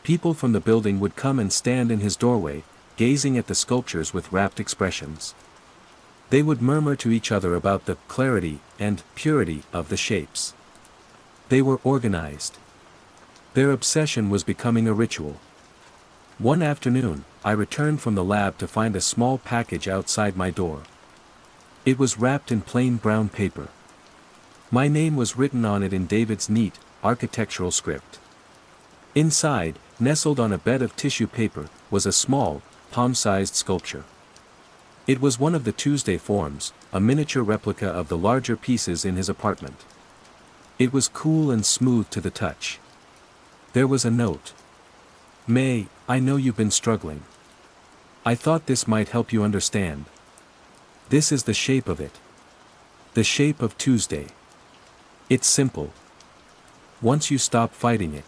Speaker 1: People from the building would come and stand in his doorway, gazing at the sculptures with rapt expressions. They would murmur to each other about the clarity and purity of the shapes. They were organized. Their obsession was becoming a ritual. One afternoon, I returned from the lab to find a small package outside my door. It was wrapped in plain brown paper. My name was written on it in David's neat, architectural script. Inside, nestled on a bed of tissue paper, was a small, palm-sized sculpture. It was one of the Tuesday forms, a miniature replica of the larger pieces in his apartment. It was cool and smooth to the touch. There was a note. "May, I know you've been struggling. I thought this might help you understand. This is the shape of it. The shape of Tuesday. It's simple. Once you stop fighting it.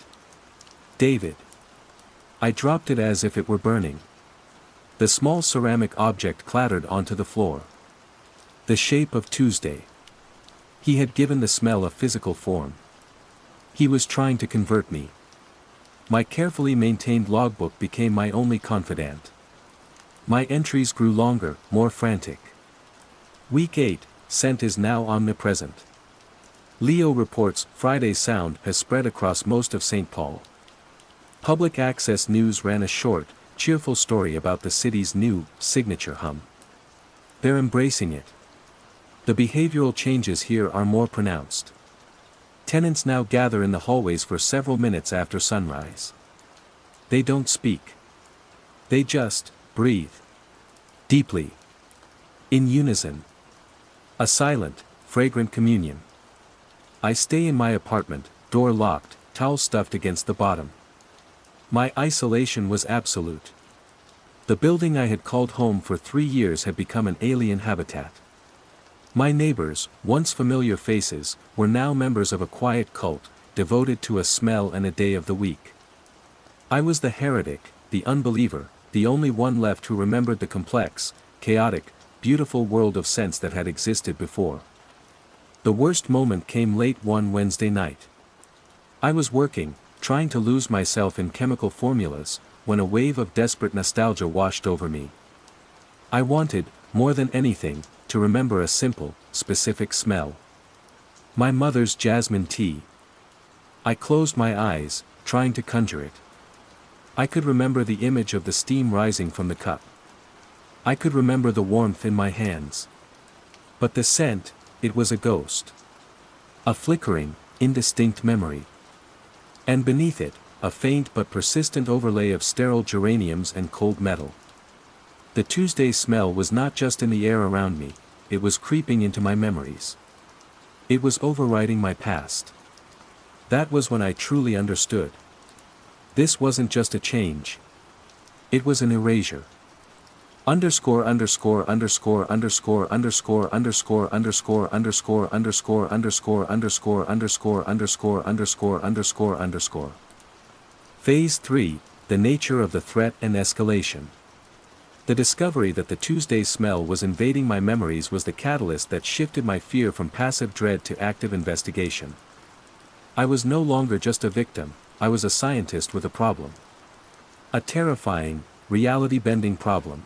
Speaker 1: David." I dropped it as if it were burning. The small ceramic object clattered onto the floor. The shape of Tuesday. He had given the smell a physical form. He was trying to convert me. My carefully maintained logbook became my only confidant. My entries grew longer, more frantic. Week 8, scent is now omnipresent. Leo reports Friday's sound has spread across most of St. Paul. Public access news ran a short, cheerful story about the city's new, signature hum. They're embracing it. The behavioral changes here are more pronounced. Tenants now gather in the hallways for several minutes after sunrise. They don't speak. They just breathe. Deeply. In unison. A silent, fragrant communion. I stay in my apartment, door locked, towel stuffed against the bottom. My isolation was absolute. The building I had called home for 3 years had become an alien habitat. My neighbors, once familiar faces, were now members of a quiet cult, devoted to a smell and a day of the week. I was the heretic, the unbeliever, the only one left who remembered the complex, chaotic, beautiful world of scents that had existed before. The worst moment came late one Wednesday night. I was working, trying to lose myself in chemical formulas, when a wave of desperate nostalgia washed over me. I wanted, more than anything, to remember a simple, specific smell. My mother's jasmine tea. I closed my eyes, trying to conjure it. I could remember the image of the steam rising from the cup. I could remember the warmth in my hands. But the scent, it was a ghost. A flickering, indistinct memory. And beneath it, a faint but persistent overlay of sterile geraniums and cold metal. The Tuesday smell was not just in the air around me, it was creeping into my memories. It was overriding my past. That was when I truly understood. This wasn't just a change. It was an erasure. Underscore underscore underscore underscore underscore underscore underscore underscore underscore underscore underscore underscore underscore underscore underscore underscore. Phase 3, the nature of the threat and escalation. The discovery that the Tuesday smell was invading my memories was the catalyst that shifted my fear from passive dread to active investigation. I was no longer just a victim, I was a scientist with a problem. A terrifying, reality-bending problem.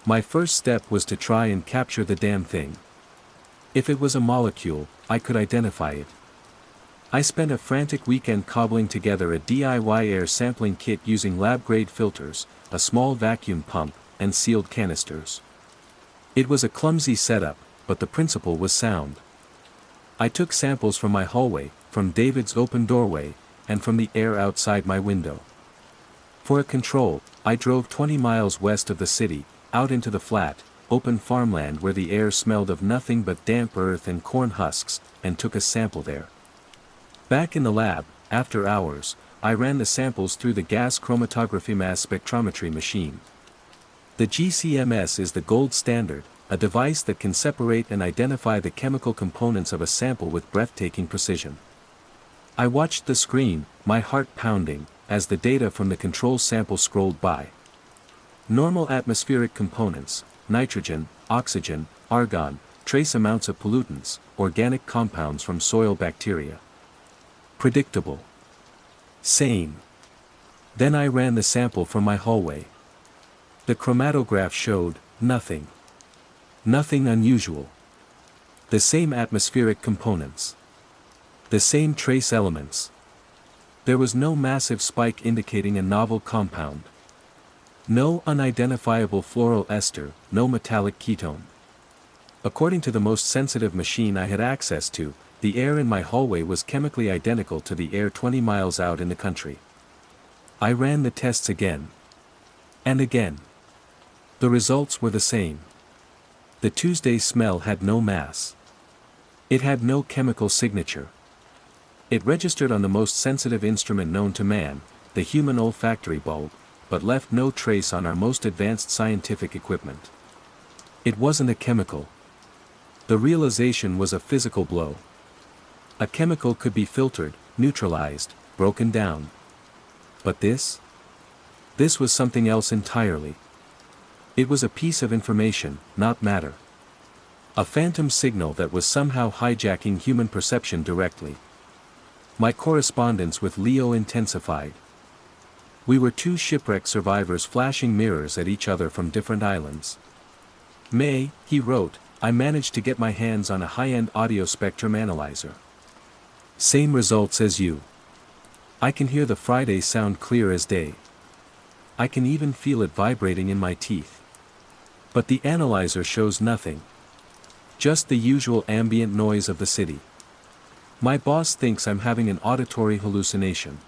Speaker 1: My first step was to try and capture the damn thing. If it was a molecule, I could identify it. I spent a frantic weekend cobbling together a DIY air sampling kit using lab-grade filters, a small vacuum pump, and sealed canisters. It was a clumsy setup, but the principle was sound. I took samples from my hallway, from David's open doorway, and from the air outside my window. For a control, I drove 20 miles west of the city, out into the flat, open farmland where the air smelled of nothing but damp earth and corn husks, and took a sample there. Back in the lab, after hours, I ran the samples through the gas chromatography mass spectrometry machine. The GCMS is the gold standard, a device that can separate and identify the chemical components of a sample with breathtaking precision. I watched the screen, my heart pounding, as the data from the control sample scrolled by. Normal atmospheric components, nitrogen, oxygen, argon, trace amounts of pollutants, organic compounds from soil bacteria. Predictable. Sane. Then I ran the sample from my hallway. The chromatograph showed nothing. Nothing unusual. The same atmospheric components. The same trace elements. There was no massive spike indicating a novel compound. No unidentifiable floral ester, no metallic ketone. According to the most sensitive machine I had access to, the air in my hallway was chemically identical to the air 20 miles out in the country. I ran the tests again. And again. The results were the same. The Tuesday smell had no mass. It had no chemical signature. It registered on the most sensitive instrument known to man, the human olfactory bulb, but left no trace on our most advanced scientific equipment. It wasn't a chemical. The realization was a physical blow. A chemical could be filtered, neutralized, broken down. But this? This was something else entirely. It was a piece of information, not matter. A phantom signal that was somehow hijacking human perception directly. My correspondence with Leo intensified. We were two shipwreck survivors flashing mirrors at each other from different islands. May, he wrote, I managed to get my hands on a high-end audio spectrum analyzer. Same results as you. I can hear the Friday sound clear as day. I can even feel it vibrating in my teeth. But the analyzer shows nothing. Just the usual ambient noise of the city. My boss thinks I'm having an auditory hallucination.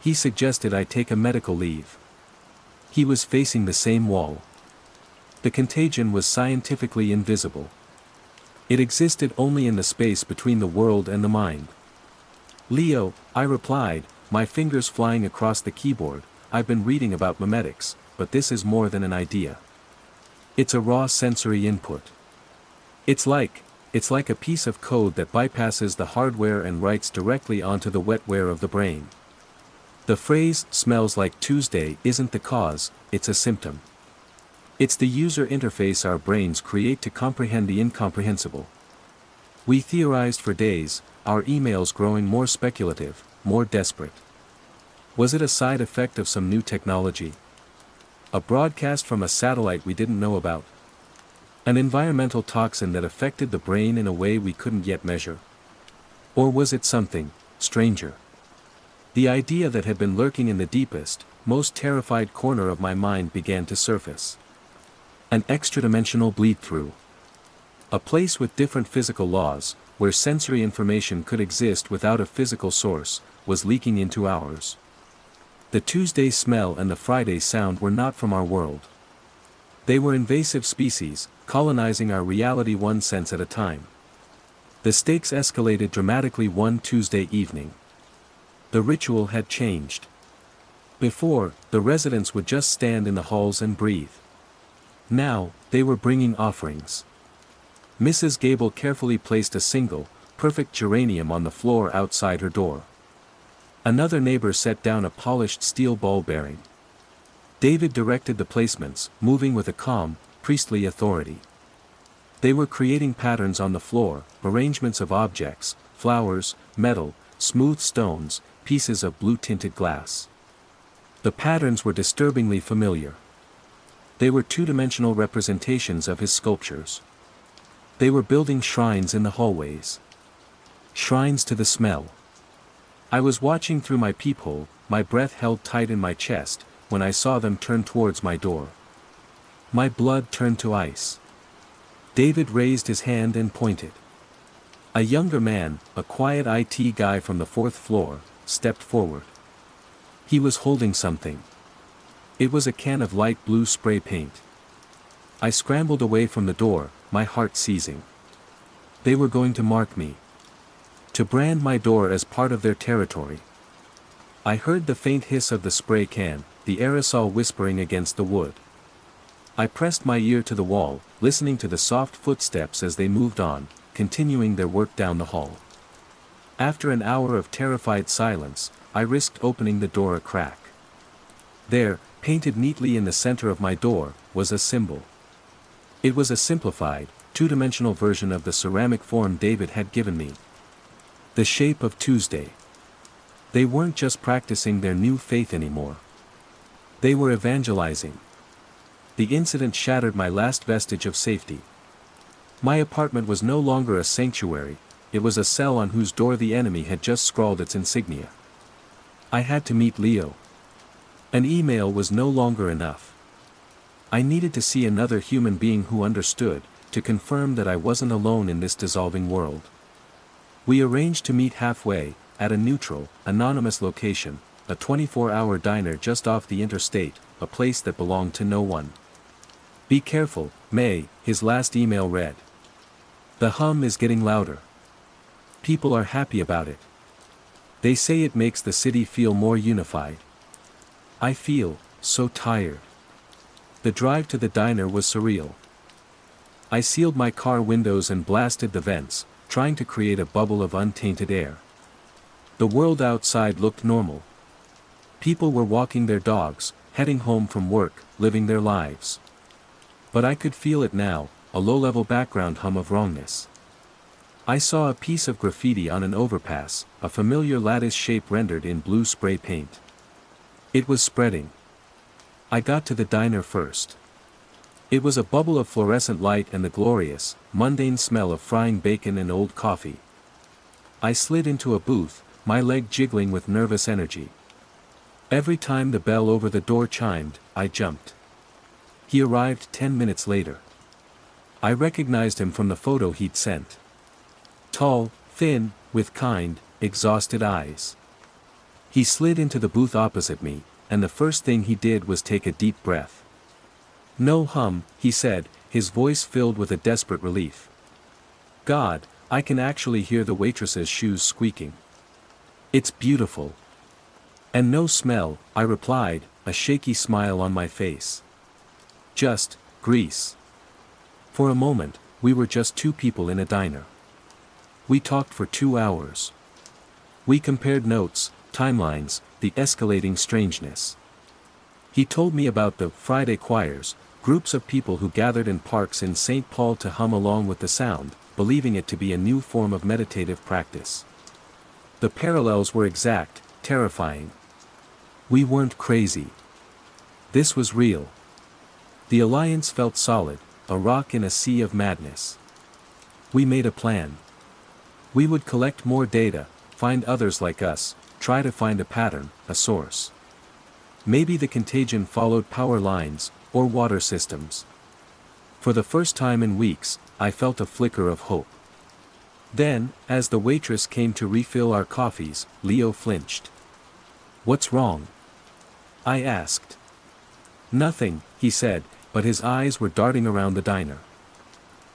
Speaker 1: He suggested I take a medical leave. He was facing the same wall. The contagion was scientifically invisible. It existed only in the space between the world and the mind. Leo, I replied, my fingers flying across the keyboard, I've been reading about memetics, but this is more than an idea. It's a raw sensory input. It's like a piece of code that bypasses the hardware and writes directly onto the wetware of the brain. The phrase, smells like Tuesday, isn't the cause, it's a symptom. It's the user interface our brains create to comprehend the incomprehensible. We theorized for days, our emails growing more speculative, more desperate. Was it a side effect of some new technology? A broadcast from a satellite we didn't know about? An environmental toxin that affected the brain in a way we couldn't yet measure? Or was it something stranger? The idea that had been lurking in the deepest, most terrified corner of my mind began to surface. An extra-dimensional bleed-through. A place with different physical laws, where sensory information could exist without a physical source, was leaking into ours. The Tuesday smell and the Friday sound were not from our world. They were invasive species, colonizing our reality one sense at a time. The stakes escalated dramatically one Tuesday evening. The ritual had changed. Before, the residents would just stand in the halls and breathe. Now, they were bringing offerings. Mrs. Gable carefully placed a single, perfect geranium on the floor outside her door. Another neighbor set down a polished steel ball bearing. David directed the placements, moving with a calm, priestly authority. They were creating patterns on the floor, arrangements of objects, flowers, metal, smooth stones, pieces of blue-tinted glass. The patterns were disturbingly familiar. They were two-dimensional representations of his sculptures. They were building shrines in the hallways. Shrines to the smell. I was watching through my peephole, my breath held tight in my chest, when I saw them turn towards my door. My blood turned to ice. David raised his hand and pointed. A younger man, a quiet IT guy from the 4th floor, stepped forward. He was holding something. It was a can of light blue spray paint. I scrambled away from the door, my heart seizing. They were going to mark me. To brand my door as part of their territory. I heard the faint hiss of the spray can, the aerosol whispering against the wood. I pressed my ear to the wall, listening to the soft footsteps as they moved on, continuing their work down the hall. After an hour of terrified silence, I risked opening the door a crack. There, painted neatly in the center of my door, was a symbol. It was a simplified, two-dimensional version of the ceramic form David had given me. The shape of Tuesday. They weren't just practicing their new faith anymore. They were evangelizing. The incident shattered my last vestige of safety. My apartment was no longer a sanctuary, it was a cell on whose door the enemy had just scrawled its insignia. I had to meet Leo. An email was no longer enough. I needed to see another human being who understood, to confirm that I wasn't alone in this dissolving world. We arranged to meet halfway, at a neutral, anonymous location, a 24-hour diner just off the interstate, a place that belonged to no one. Be careful, May, his last email read. The hum is getting louder. People are happy about it. They say it makes the city feel more unified. I feel so tired. The drive to the diner was surreal. I sealed my car windows and blasted the vents, trying to create a bubble of untainted air. The world outside looked normal. People were walking their dogs, heading home from work, living their lives. But I could feel it now, a low-level background hum of wrongness. I saw a piece of graffiti on an overpass, a familiar lattice shape rendered in blue spray paint. It was spreading. I got to the diner first. It was a bubble of fluorescent light and the glorious, mundane smell of frying bacon and old coffee. I slid into a booth, my leg jiggling with nervous energy. Every time the bell over the door chimed, I jumped. He arrived 10 minutes later. I recognized him from the photo he'd sent. Tall, thin, with kind, exhausted eyes. He slid into the booth opposite me, and the first thing he did was take a deep breath. No hum, he said, his voice filled with a desperate relief. God, I can actually hear the waitress's shoes squeaking. It's beautiful. And no smell, I replied, a shaky smile on my face. Just grease. For a moment, we were just two people in a diner. We talked for 2 hours. We compared notes, timelines, the escalating strangeness. He told me about the Friday choirs, groups of people who gathered in parks in St. Paul to hum along with the sound, believing it to be a new form of meditative practice. The parallels were exact, terrifying. We weren't crazy. This was real. The alliance felt solid, a rock in a sea of madness. We made a plan. We would collect more data, find others like us, try to find a pattern, a source. Maybe the contagion followed power lines, or water systems. For the first time in weeks, I felt a flicker of hope. Then, as the waitress came to refill our coffees, Leo flinched. What's wrong? I asked. Nothing, he said, but his eyes were darting around the diner.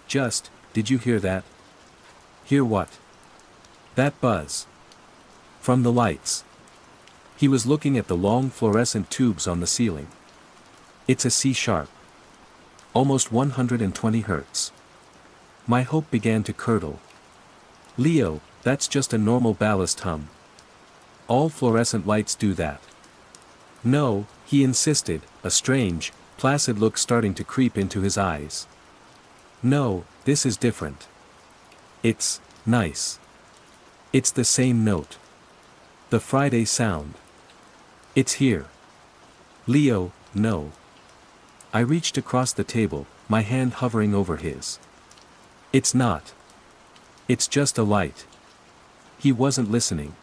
Speaker 1: Just, did you hear that? Hear what? That buzz. From the lights. He was looking at the long fluorescent tubes on the ceiling. It's a C-sharp. Almost 120 Hz. My hope began to curdle. Leo, that's just a normal ballast hum. All fluorescent lights do that. No, he insisted, a strange, placid look starting to creep into his eyes. No, this is different. It's nice. It's the same note. The Friday sound. It's here. Leo, no. I reached across the table, my hand hovering over his. It's not. It's just a light. He wasn't listening.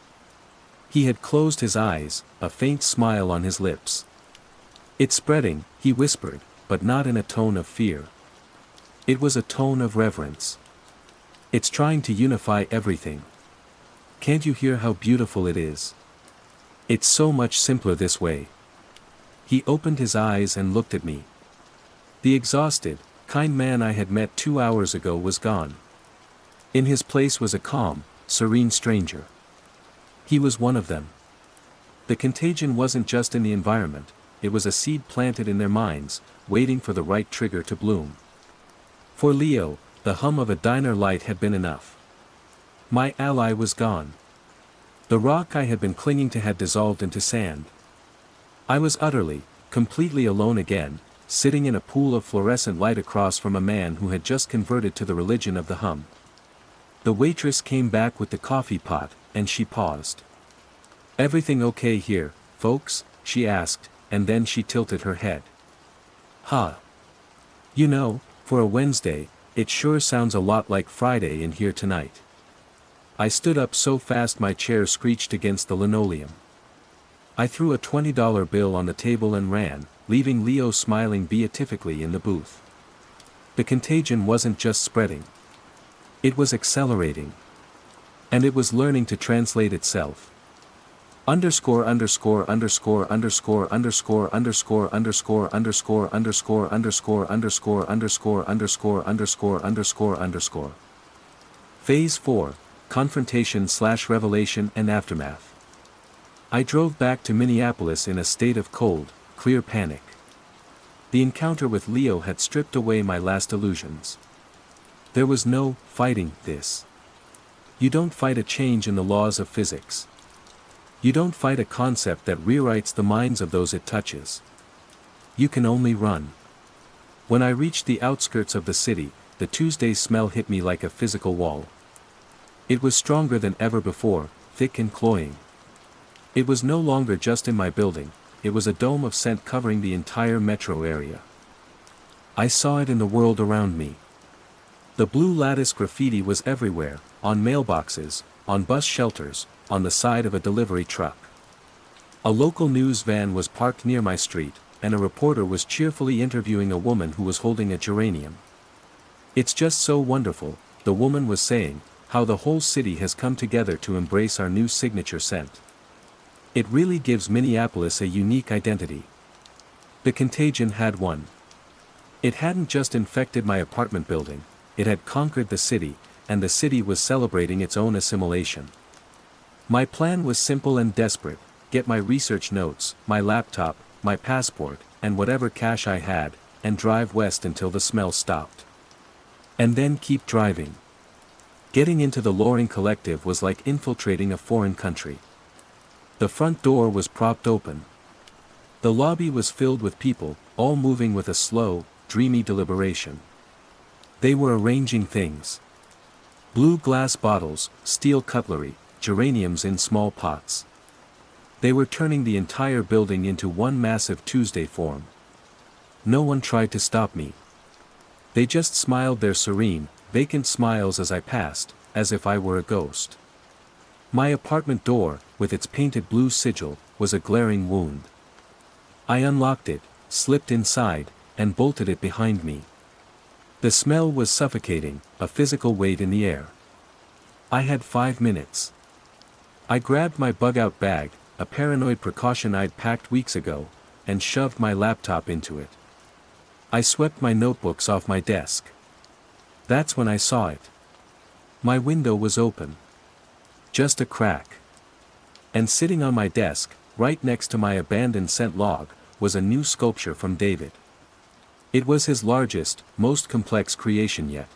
Speaker 1: He had closed his eyes, a faint smile on his lips. It's spreading, he whispered, but not in a tone of fear. It was a tone of reverence. It's trying to unify everything. Can't you hear how beautiful it is? It's so much simpler this way. He opened his eyes and looked at me. The exhausted, kind man I had met 2 hours ago was gone. In his place was a calm, serene stranger. He was one of them. The contagion wasn't just in the environment, it was a seed planted in their minds, waiting for the right trigger to bloom. For Leo, the hum of a diner light had been enough. My ally was gone. The rock I had been clinging to had dissolved into sand. I was utterly, completely alone again, sitting in a pool of fluorescent light across from a man who had just converted to the religion of the hum. The waitress came back with the coffee pot, and she paused. "Everything okay here, folks?" she asked, and then she tilted her head. "Huh. You know, for a Wednesday, it sure sounds a lot like Friday in here tonight." I stood up so fast my chair screeched against the linoleum. I threw a $20 bill on the table and ran, leaving Leo smiling beatifically in the booth. The contagion wasn't just spreading. It was accelerating. And it was learning to translate itself. Underscore underscore underscore underscore underscore underscore underscore underscore underscore underscore underscore underscore underscore underscore underscore underscore. Phase 4, Confrontation/Revelation and Aftermath. I drove back to Minneapolis in a state of cold, clear panic. The encounter with Leo had stripped away my last illusions. There was no fighting this. You don't fight a change in the laws of physics. You don't fight a concept that rewrites the minds of those it touches. You can only run. When I reached the outskirts of the city, the Tuesday smell hit me like a physical wall. It was stronger than ever before, thick and cloying. It was no longer just in my building, it was a dome of scent covering the entire metro area. I saw it in the world around me. The blue lattice graffiti was everywhere, on mailboxes, on bus shelters, on the side of a delivery truck. A local news van was parked near my street, and a reporter was cheerfully interviewing a woman who was holding a geranium. "It's just so wonderful," the woman was saying, "how the whole city has come together to embrace our new signature scent. It really gives Minneapolis a unique identity." The contagion had won. It hadn't just infected my apartment building, it had conquered the city, and the city was celebrating its own assimilation. My plan was simple and desperate: get my research notes, my laptop, my passport, and whatever cash I had, and drive west until the smell stopped. And then keep driving. Getting into the Loring Collective was like infiltrating a foreign country. The front door was propped open. The lobby was filled with people, all moving with a slow, dreamy deliberation. They were arranging things. Blue glass bottles, steel cutlery, geraniums in small pots. They were turning the entire building into one massive Tuesday form. No one tried to stop me. They just smiled their serene, vacant smiles as I passed, as if I were a ghost. My apartment door, with its painted blue sigil, was a glaring wound. I unlocked it, slipped inside, and bolted it behind me. The smell was suffocating, a physical weight in the air. I had 5 minutes. I grabbed my bug-out bag, a paranoid precaution I'd packed weeks ago, and shoved my laptop into it. I swept my notebooks off my desk. That's when I saw it. My window was open. Just a crack. And sitting on my desk, right next to my abandoned scent log, was a new sculpture from David. It was his largest, most complex creation yet.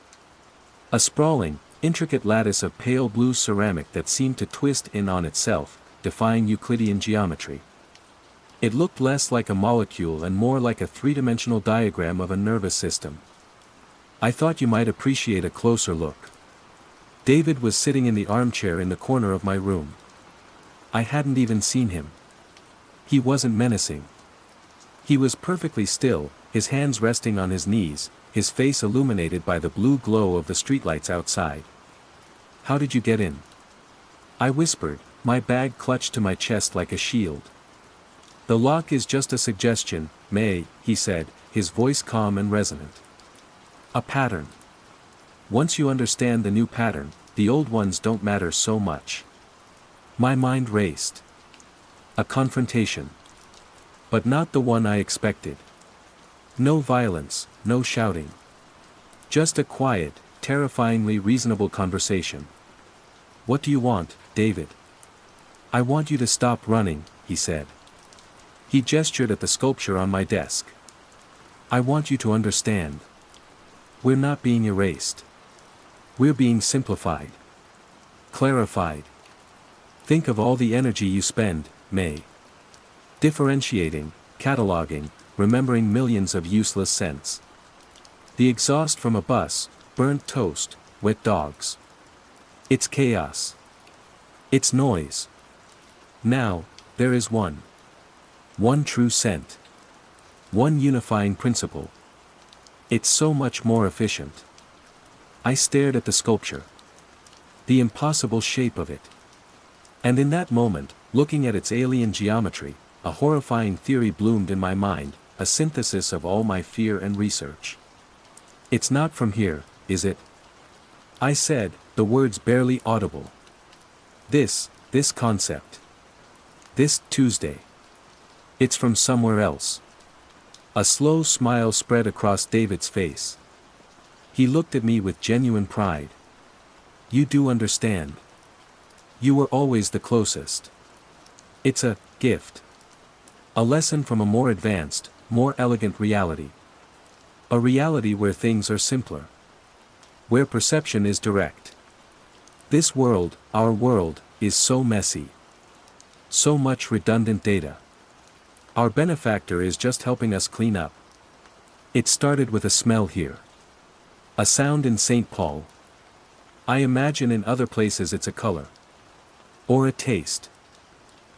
Speaker 1: A sprawling, intricate lattice of pale blue ceramic that seemed to twist in on itself, defying Euclidean geometry. It looked less like a molecule and more like a three-dimensional diagram of a nervous system. I thought you might appreciate a closer look. David was sitting in the armchair in the corner of my room. I hadn't even seen him. He wasn't menacing. He was perfectly still, his hands resting on his knees, his face illuminated by the blue glow of the streetlights outside. "How did you get in?" I whispered, my bag clutched to my chest like a shield. "The lock is just a suggestion, May," he said, his voice calm and resonant. "A pattern. Once you understand the new pattern, the old ones don't matter so much." My mind raced. A confrontation. But not the one I expected. No violence, no shouting. Just a quiet, terrifyingly reasonable conversation. "What do you want, David?" "I want you to stop running," he said. He gestured at the sculpture on my desk. "I want you to understand. We're not being erased. We're being simplified. Clarified. Think of all the energy you spend, May. Differentiating, cataloging, remembering millions of useless scents. The exhaust from a bus, burnt toast, wet dogs. It's chaos. It's noise. Now, there is one. One true scent. One unifying principle. It's so much more efficient. I stared at the sculpture. The impossible shape of it. And in that moment, looking at its alien geometry, a horrifying theory bloomed in my mind, a synthesis of all my fear and research. It's not from here, is it? I said, the words barely audible. This concept. This Tuesday. It's from somewhere else. A slow smile spread across David's face. He looked at me with genuine pride. You do understand. You were always the closest. It's a gift. A lesson from a more advanced, more elegant reality. A reality where things are simpler. Where perception is direct. This world, our world, is so messy. So much redundant data. Our benefactor is just helping us clean up. It started with a smell here. A sound in St. Paul. I imagine in other places it's a color. Or a taste.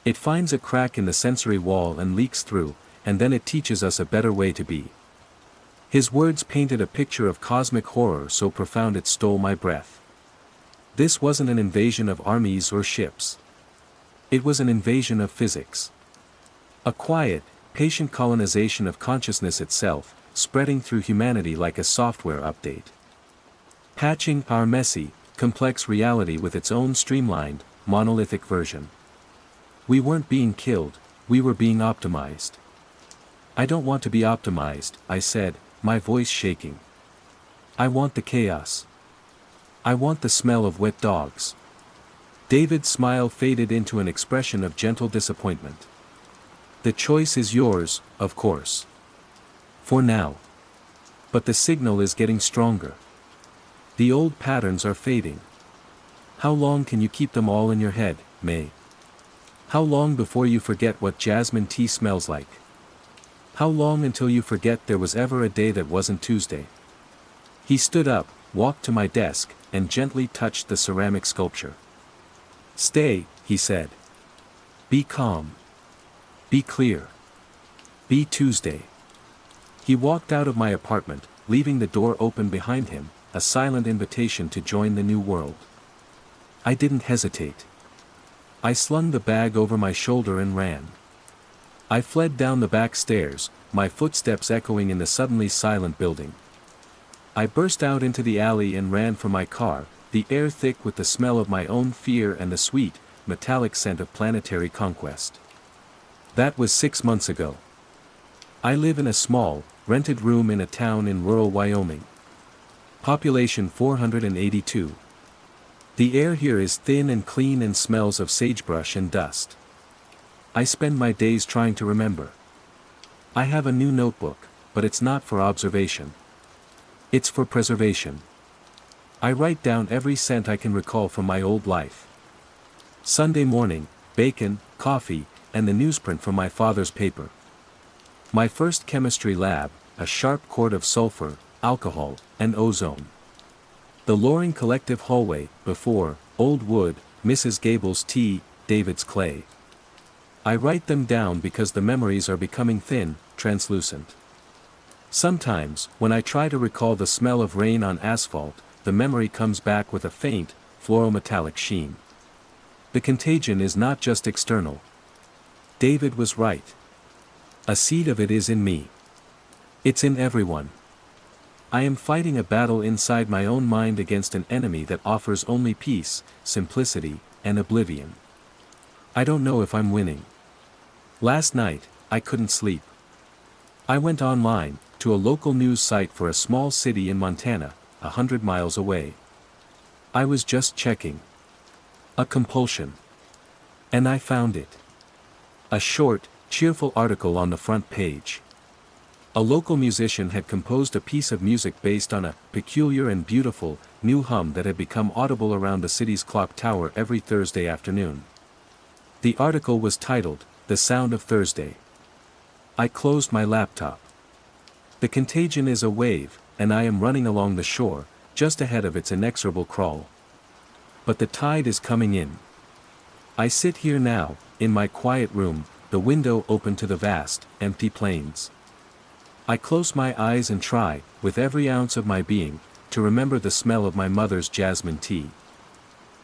Speaker 1: It finds a crack in the sensory wall and leaks through, and then it teaches us a better way to be. His words painted a picture of cosmic horror so profound it stole my breath. This wasn't an invasion of armies or ships. It was an invasion of physics. A quiet, patient colonization of consciousness itself, spreading through humanity like a software update. Patching our messy, complex reality with its own streamlined, monolithic version. We weren't being killed, we were being optimized. I don't want to be optimized, I said, my voice shaking. I want the chaos. I want the smell of wet dogs. David's smile faded into an expression of gentle disappointment. The choice is yours, of course. For now. But the signal is getting stronger. The old patterns are fading. How long can you keep them all in your head, May? How long before you forget what jasmine tea smells like? How long until you forget there was ever a day that wasn't Tuesday? He stood up, walked to my desk, and gently touched the ceramic sculpture. Stay, he said. Be calm. Be clear. Be Tuesday. He walked out of my apartment, leaving the door open behind him, a silent invitation to join the new world. I didn't hesitate. I slung the bag over my shoulder and ran. I fled down the back stairs, my footsteps echoing in the suddenly silent building. I burst out into the alley and ran for my car, the air thick with the smell of my own fear and the sweet, metallic scent of planetary conquest. That was 6 months ago. I live in a small, rented room in a town in rural Wyoming. Population 482. The air here is thin and clean and smells of sagebrush and dust. I spend my days trying to remember. I have a new notebook, but it's not for observation. It's for preservation. I write down every scent I can recall from my old life. Sunday morning, bacon, coffee, and the newsprint from my father's paper. My first chemistry lab, a sharp chord of sulfur, alcohol, and ozone. The Loring Collective hallway, before, old wood, Mrs. Gable's tea, David's clay. I write them down because the memories are becoming thin, translucent. Sometimes, when I try to recall the smell of rain on asphalt, the memory comes back with a faint, fluorometallic sheen. The contagion is not just external. David was right. A seed of it is in me. It's in everyone. I am fighting a battle inside my own mind against an enemy that offers only peace, simplicity, and oblivion. I don't know if I'm winning. Last night, I couldn't sleep. I went online, to a local news site for a small city in Montana, 100 miles away. I was just checking. A compulsion. And I found it. A short, cheerful article on the front page. A local musician had composed a piece of music based on a peculiar and beautiful, new hum that had become audible around the city's clock tower every Thursday afternoon. The article was titled, "The Sound of Thursday." I closed my laptop. The contagion is a wave, and I am running along the shore, just ahead of its inexorable crawl. But the tide is coming in. I sit here now, in my quiet room, the window open to the vast, empty plains. I close my eyes and try, with every ounce of my being, to remember the smell of my mother's jasmine tea.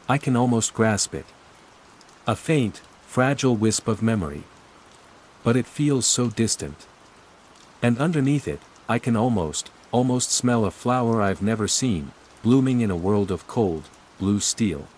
Speaker 1: I can almost grasp it. A faint, fragile wisp of memory. But it feels so distant. And underneath it, I can almost smell a flower I've never seen, blooming in a world of cold, blue steel.